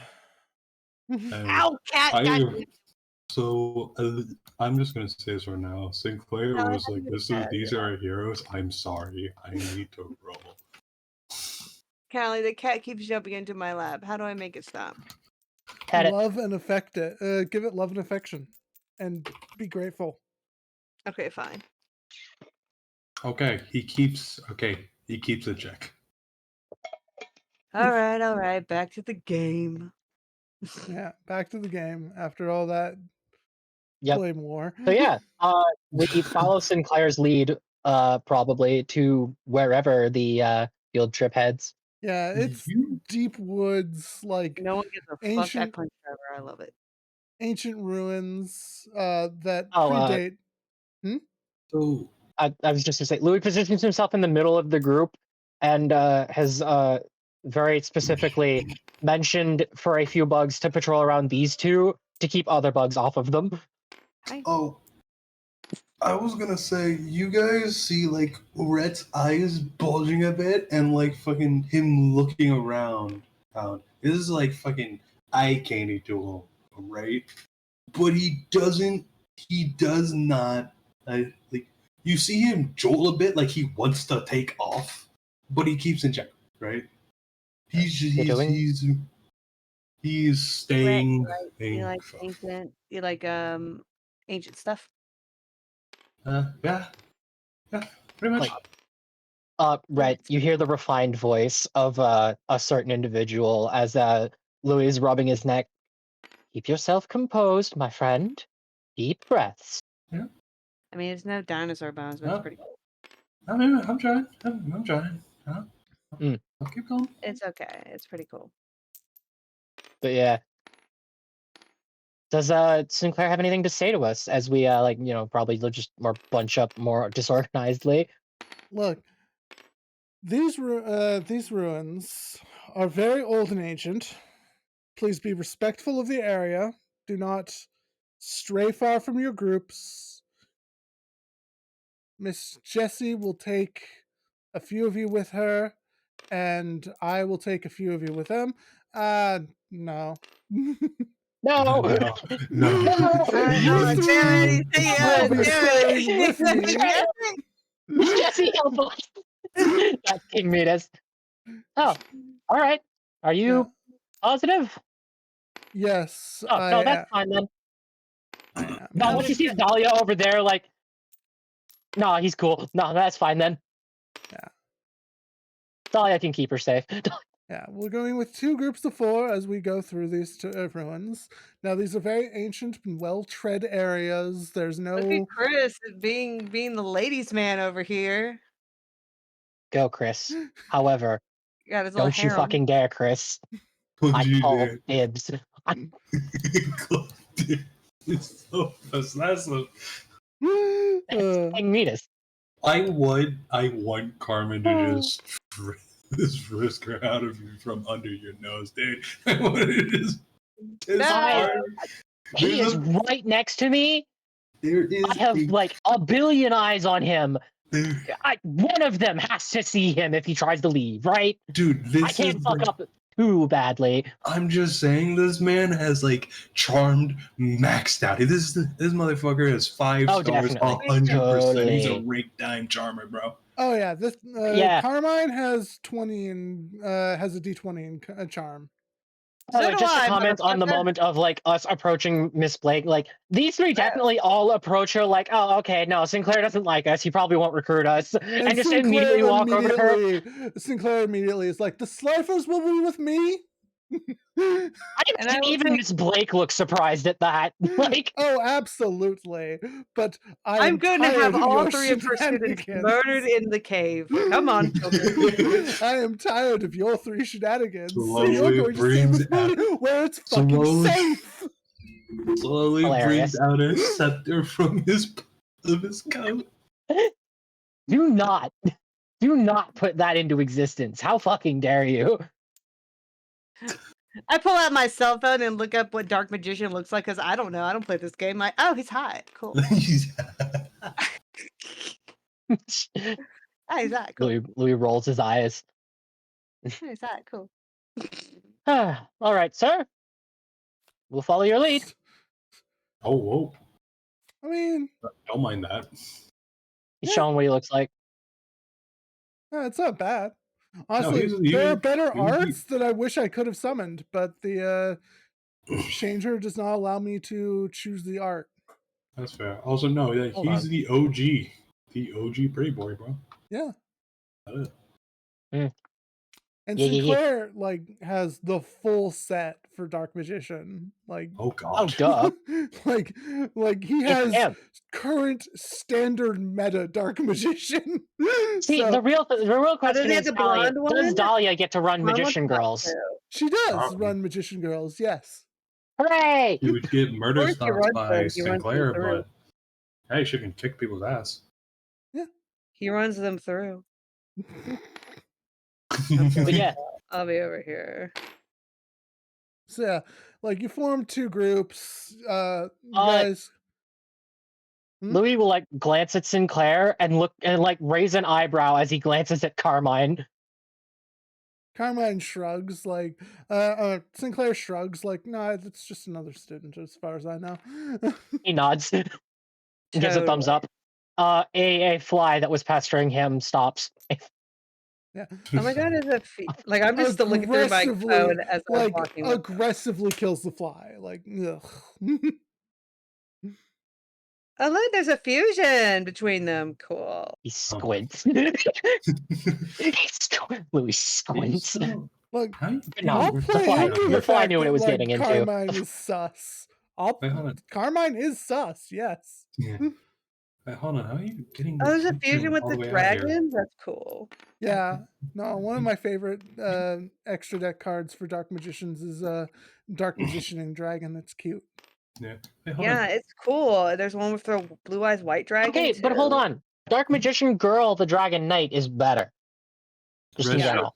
Ow, cat. I- God. so I'm just gonna say this right now. Sinclair No, I was haven't like, even "These are our heroes." I'm sorry. I need to roll. Callie, the cat keeps jumping into my lap. How do I make it stop? Had it. Love and affect it. Give it love and affection, and be grateful. Okay, fine. Okay, he keeps a check. All right. Back to the game. Yeah, back to the game after all that Yep. flame war. So yeah, we follow Sinclair's lead, probably to wherever the field trip heads. Yeah, it's You- deep woods, like No one gives a fuck. I Ancient- punch Trevor. I love it. ancient ruins that Oh, predate. So I was just gonna say, Louis positions himself in the middle of the group and has very specifically mentioned for a few bugs to patrol around these two to keep other bugs off of them. Oh, I was gonna say, you guys see like Rhett's eyes bulging a bit and like fucking him looking around. This is like fucking eye candy to him, right? But he does not, like, you see him jolt a bit like he wants to take off, but he keeps in check, right? He's staying. You like staying- ancient stuff? Yeah, pretty much. Red, you hear the refined voice of a certain individual as Louis is rubbing his neck. Keep yourself composed, my friend. Deep breaths. I mean, it's no dinosaur bones, but Oh. it's pretty cool. I mean, I'm trying. I'm trying. I'll keep going. It's okay. It's pretty cool. But yeah. Does Sinclair have anything to say to us as we probably just more bunch up more disorganizedly? Look, these ruins are very old and ancient. Please be respectful of the area. Do not stray far from your groups. Miss Jessie will take a few of you with her, and I will take a few of you with them. No. No! No. You three will be staying with me. Miss Jessie, help us! That's King Midas. Oh, all right. Are you positive? Yes, Oh no, that's fine then. I am. No, I once was he sees Dahlia over there, like, no, he's cool. No, that's fine then. Yeah. Dahlia can keep her safe. Yeah, we're going with 2 groups of 4 as we go through these ruins. Now, these are very ancient and well-tread areas. There's Look at no... Chris being the ladies' man over here. Go, Chris. However, Got his little don't you harem. fucking dare, Chris. What'd I you call do? dibs. It's so possessive. Uh, Meanest. I want Carmen to just risk her out of you from under your nose, dude. I want to just piss No. hard. He is right next to me. There is I have like a billion eyes on him. there, One of them has to see him if he tries to leave, right? dude. I can't fuck up too badly. I'm just saying, this man has like charmed maxed out. This motherfucker has 5 Oh, stars, definitely. 100%. He's a Totally. rake dime charmer, bro. oh yeah, this Yeah. Carmine has 20 and has a D20 in charm. Oh, So do just a I, comment on the motherfucker. moment of like us approaching Miss Blake. Like these 3 definitely all approach her like, oh, okay, no, Sinclair doesn't like us. He probably won't recruit us, and just immediately walk over to her. Sinclair immediately is like, the Slifers will be with me. I And I imagine will even take. Miss Blake looks surprised at that. Like, Oh, absolutely. But I'm am going to tired have of all your 3 of her students shenanigans. murdered in the cave. Come on, children. I am tired of your 3 shenanigans. So you're Slowly going to brings save us out- where it's fucking slowly- safe. Slowly Hilarious. brings out a scepter from his coat. do not put that into existence. How fucking dare you? I pull out my cell phone and look up what Dark Magician looks like because I don't know. I don't play this game. Oh, he's hot. Cool. He's- Oh, he's hot. Cool. Louis rolls his eyes. Oh, he's hot. Cool. All right, sir. We'll follow your lead. oh, whoa. I mean, Don't mind that. He's showing what he looks like. it's not bad. Honestly, he's- there are better he's- arts that I wish I could have summoned, but the changer does not allow me to choose the art. That's fair. Also, no, yeah, Hold he's on. the OG. The OG pretty boy, bro. Yeah. That And Yeah. Sinclair like has the full set for Dark Magician. Like Oh, Oh, God. duh. like he It's has him. current standard meta Dark Magician. See, So the real question he have is, the Dahlia, blonde does one? Dahlia get to run Mine looks Magician hot, Girls? too. she does Probably. run Magician Girls, yes. Hooray! He would get Of murder course he stops runs by them. He runs them Sinclair, through. but hey, she can kick people's ass. He runs them through. But yeah, I'll be over here. So yeah, like you form 2 groups. You guys. Louis will like glance at Sinclair and look and like raise an eyebrow as he glances at Carmine. Carmine shrugs, like Sinclair shrugs, like, nah, it's just another student as far as I know. He nods and gives a thumbs up. A fly that was pestering him stops. Yeah. Oh my god, is it like I'm just still looking through my Aggressively, phone as I'm like walking. with them. aggressively kills the fly. Like, ugh. Oh look, there's a fusion between them. Cool. He squints. Louis squints. Look, How you No, I'll getting- play fly- into the the fly fact knew what that, it was like, getting into. Carmine is sus. Wait, hold on. Carmine is sus, yes. Yeah. Wait, hold on. How are you getting? Oh, there's a the fusion with all the way out here? dragons. That's cool. Yeah. No, one of my favorite extra deck cards for Dark Magicians is Dark Magicianing Dragon. That's cute. Yeah. Wait, hold Yeah, on. it's cool. There's one with the blue eyes white dragon. Okay, but hold too. on. Dark Magician Girl, the Dragon Knight, is better. Just in Red general.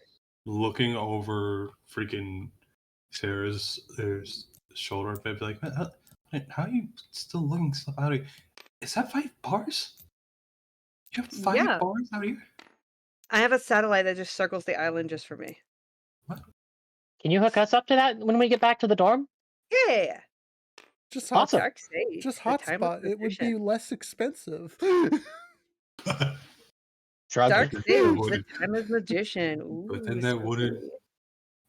Looking over freaking Sarah's shoulder, I'd be like, man, how are you still looking stuff out of here? Is that 5 bars? You have 5 Yeah. bars out here? I have a satellite that just circles the island just for me. Can you hook us up to that when we get back to the dorm? Yeah. Just Awesome. Dark Sage. Just the timeless hotspot. It would be magician. less expensive. Shrug. Dark But Sage, the wouldn't- timeless magician. Ooh, But then that wouldn't. spooky.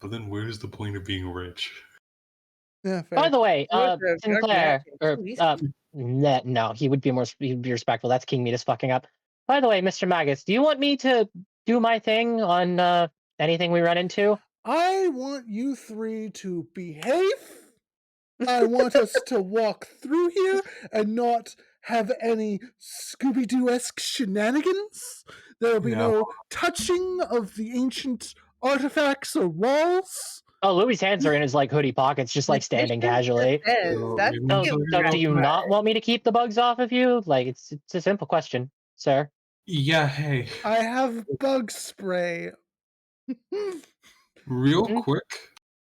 But then where's the point of being rich? Yeah, By fair. the way, Wizard of dark Sinclair, magic. or Ooh, he's no, he would be he'd be respectful. That's King Meat is fucking up. By the way, Mr. Magus, do you want me to do my thing on anything we run into? I want you three to behave. I want us to walk through here and not have any Scooby Doo esque shenanigans. There'll be Yeah. no touching of the ancient artifacts or walls. Oh, Louis' hands are in his like hoodie pockets, just like standing magician casually. defense. So That's give me a So, second so real do you quick. not want me to keep the bugs off of you? Like it's a simple question, sir. Yeah, hey. I have bug spray. Real Mhm. quick.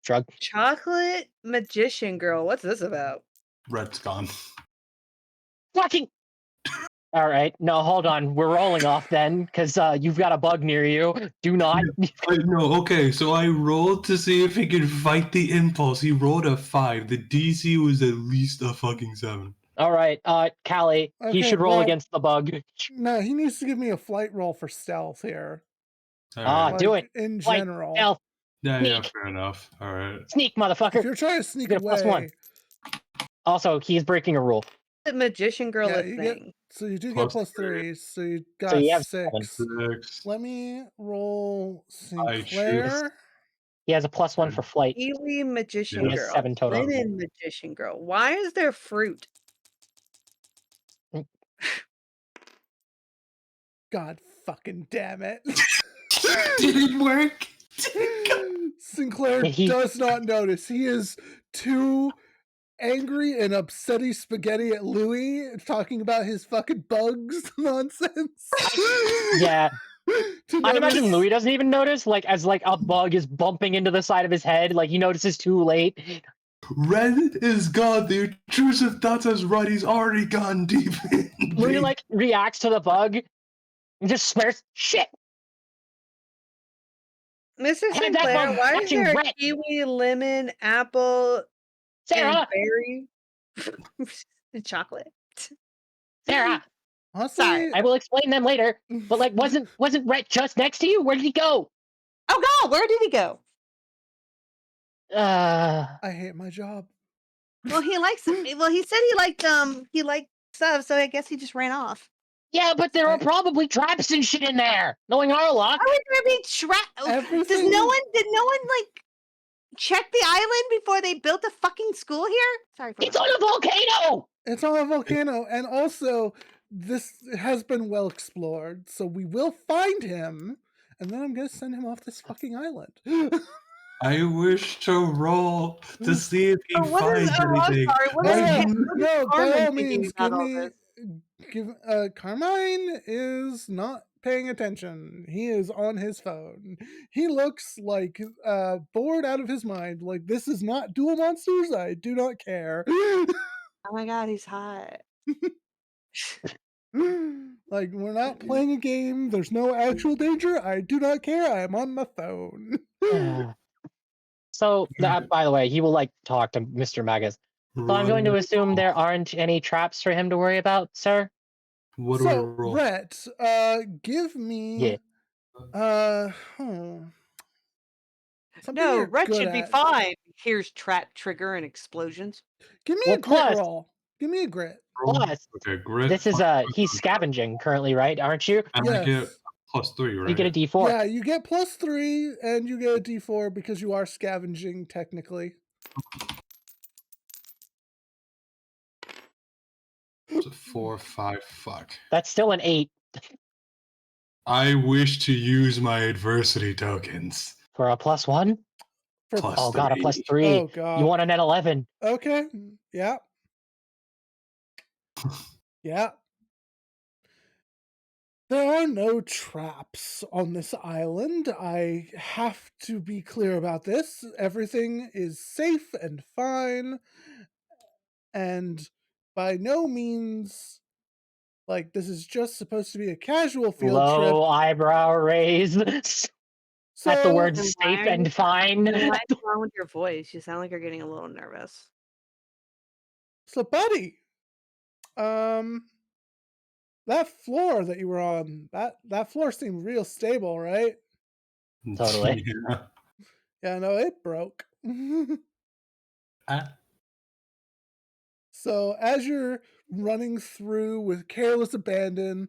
Shrug. chocolate magician girl. What's this about? Red's gone. Fucking. All right, no, hold on. We're rolling off then, because you've got a bug near you. Do not. I know, okay, so I rolled to see if he could fight the impulse. He rolled a 5. The DC was at least a fucking 7. All right, Callie, he Okay, should roll well, against the bug. no, he needs to give me a flight roll for stealth here. Alright. Do it. In Like, general. stealth, Yeah, sneak, fair enough. Alright. sneak, If motherfucker. you're trying to You sneak get a +1. away, Also, he's breaking a rule, The magician girl yeah, a you get thing. so you do get Plus +3, so you so got you have 7. 6. 6. Let me roll I choose. Sinclair. He has a +1 for flight. Kiwi magician He has girl. 7 total. Linen magician girl. Why is there fruit? God fucking damn it. Didn't work. Sinclair He- does not notice. He is too angry and upsetty spaghetti at Louis talking about his fucking bugs nonsense. Yeah, to I notice. imagine Louis doesn't even notice. Like as like a bug is bumping into the side of his head, like he notices too late. Red is gone. The intrusive thoughts has run. He's already gone deep in. Louis like reacts to the bug and just swears, "Shit, Mr. I had that Sinclair, bug why is watching there a Red. kiwi, lemon, apple, and Sarah, berry and chocolate? Sarah, Honestly, I will explain them later. But like, wasn't Rhett just next to you? Where did he go? Oh God, where did he go? I hate my job. Well, he likes it. Well, he said he liked stuff, so I guess he just ran off. Yeah, but there are I- probably traps and shit in there. Knowing our luck. Why would there be Does Everything- did no one like check the island before they built a fucking school here? Sorry for It's on a volcano. It's on a volcano, and also this has been well explored, so we will find him, and then I'm gonna send him off this fucking island. I wish to roll to see if he Oh, what is? finds Oh, I'm anything. sorry. What No, is? I- What is no, by Carmen all thinking means, about give all me this? Carmine is not paying attention. He is on his phone. He looks like bored out of his mind. Like, this is not Duel Monsters. I do not care. Oh my God, he's hot. Like, we're not playing a game. There's no actual danger. I do not care. I am on my phone. So, by the way, he will like talk to Mr. Magus. So I'm going to assume there aren't any traps for him to worry about, sir. What do I So, roll? Rhett, give me something No, you're Rhett good should be at. fine. Here's trap trigger and explosions. Give me Well, a grit plus- roll. Give me a grit. Plus, Okay, grit. this is he's scavenging currently, right? Aren't you? And I get Yes. +3, right? You get a D4. Yeah, you get +3 and you get a D4 because you are scavenging technically. It's a 4, 5. Fuck. That's still an 8 I wish to use my adversity tokens. for a +1. For Plus Oh god, a 3. +3. Oh god. You want a net 11? Okay. Yeah. Yeah. There are no traps on this island. I have to be clear about this. Everything is safe and fine. And by no means, like, this is just supposed to be a casual field trip. Low eyebrow raise at So, the word And safe why- and fine. What's wrong with your voice? You sound like you're getting a little nervous. so buddy, that floor that you were on, that floor seemed real stable, right? Totally. Yeah. Yeah, no, it broke. Ah, So as you're running through with careless abandon,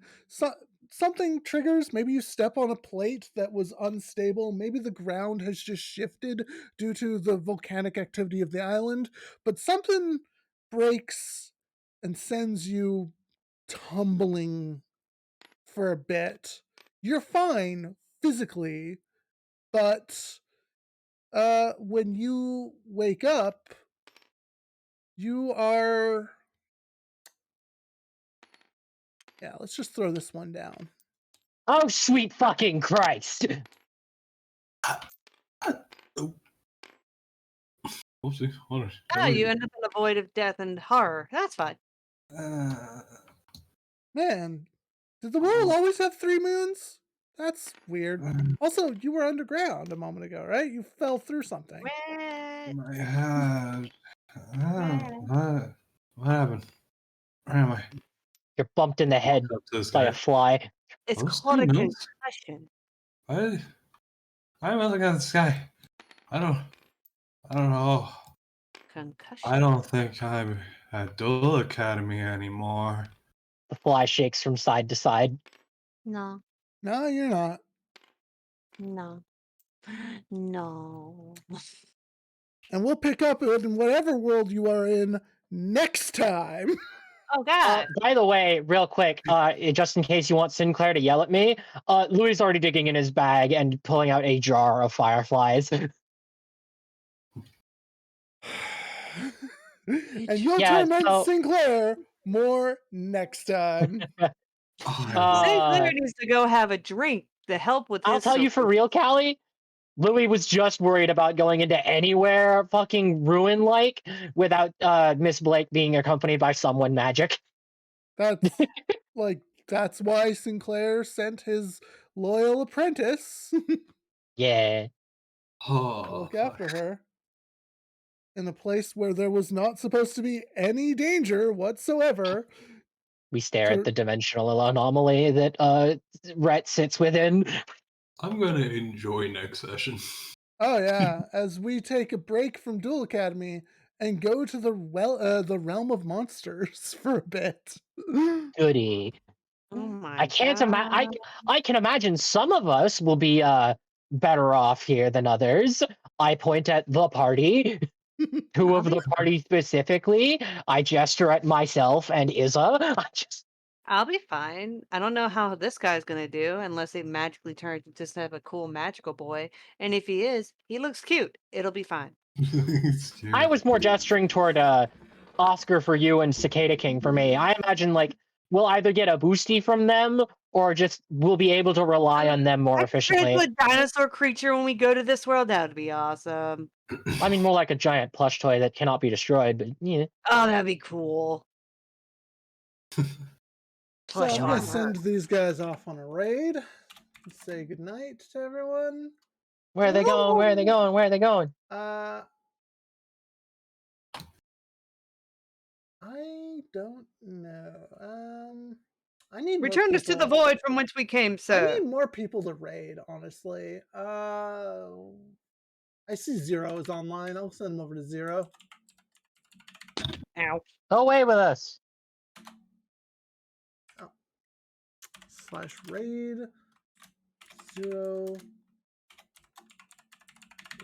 something triggers. Maybe you step on a plate that was unstable. Maybe the ground has just shifted due to the volcanic activity of the island. But something breaks and sends you tumbling for a bit. You're fine physically, but when you wake up, you are. Yeah, let's just throw this one down. Oh, sweet fucking Christ! ah, ah, oh. Oopsie, hold on. Ah, There we you go. end up in the void of death and horror. That's fine. Uh, Man, did the world oh, always have 3 moons? That's weird. um, Also, you were underground a moment ago, right? You fell through something. What? my head. What? What happened? Where am I? You're bumped in the Walk head up to this by a guy. fly. It's Those called 3 a moons? concussion. Why am I looking at the sky? I don't know. I Concussion. don't think I'm at Duel Academy anymore. The fly shakes from side to side. No. No, you're not. No. No. And we'll pick up in whatever world you are in next time. Oh God. By the way, real quick, just in case you want Sinclair to yell at me, Louis already digging in his bag and pulling out a jar of fireflies. And you'll Yeah, torment so Sinclair more next time. Oh, I love Sinclair uh, needs to go have a drink to help with I'll his tell you for symptoms. real, Callie, Louis was just worried about going into anywhere fucking ruin-like without Miss Blake being accompanied by someone magic. That's that's why Sinclair sent his loyal apprentice Yeah, to Oh, look after her in a place where there was not supposed to be any danger whatsoever. we stare at To the dimensional anomaly that Rhett sits within. I'm gonna enjoy next session. Oh yeah, as we take a break from Duel Academy and go to the realm of monsters for a bit. Goody. Oh I my can't imagine. God. I can imagine some of us will be better off here than others. I point at the party, two I'll of be the party specifically. I gesture at myself and Izza. I'll be fine. I don't know how this guy's gonna do unless he magically turns into just have a cool magical boy. And if he is, he looks cute. It'll be fine. It's I cute. was more gesturing toward Oscar for you and Cicada King for me. I imagine like we'll either get a boosty from them or just we'll be able to rely on them more I could turn into efficiently. a dinosaur creature when we go to this world. That would be awesome. I mean, more like a giant plush toy that cannot be destroyed, but yeah. Oh, that'd be cool. So Plush I'm gonna armor. send these guys off on a raid. Say goodnight to everyone. Where are they going? Where are they going? Where are they going? I don't know. I need more Return us to the people. void from whence we came, I sir. need more people to raid, honestly. I see Zero is online. I'll send him over to Zero. Ow. Go away with us. /raid Zero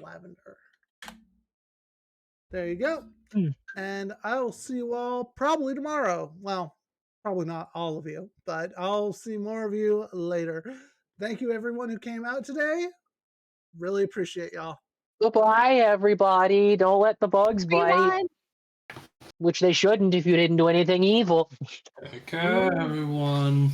Lavender. There you go. And I will see you all probably tomorrow. Well, probably not all of you, but I'll see more of you later. Thank you, everyone who came out today. Really appreciate y'all. Goodbye, everybody. Don't let the bugs bite, Rewind. which they shouldn't if you didn't do anything evil. Take care, everyone.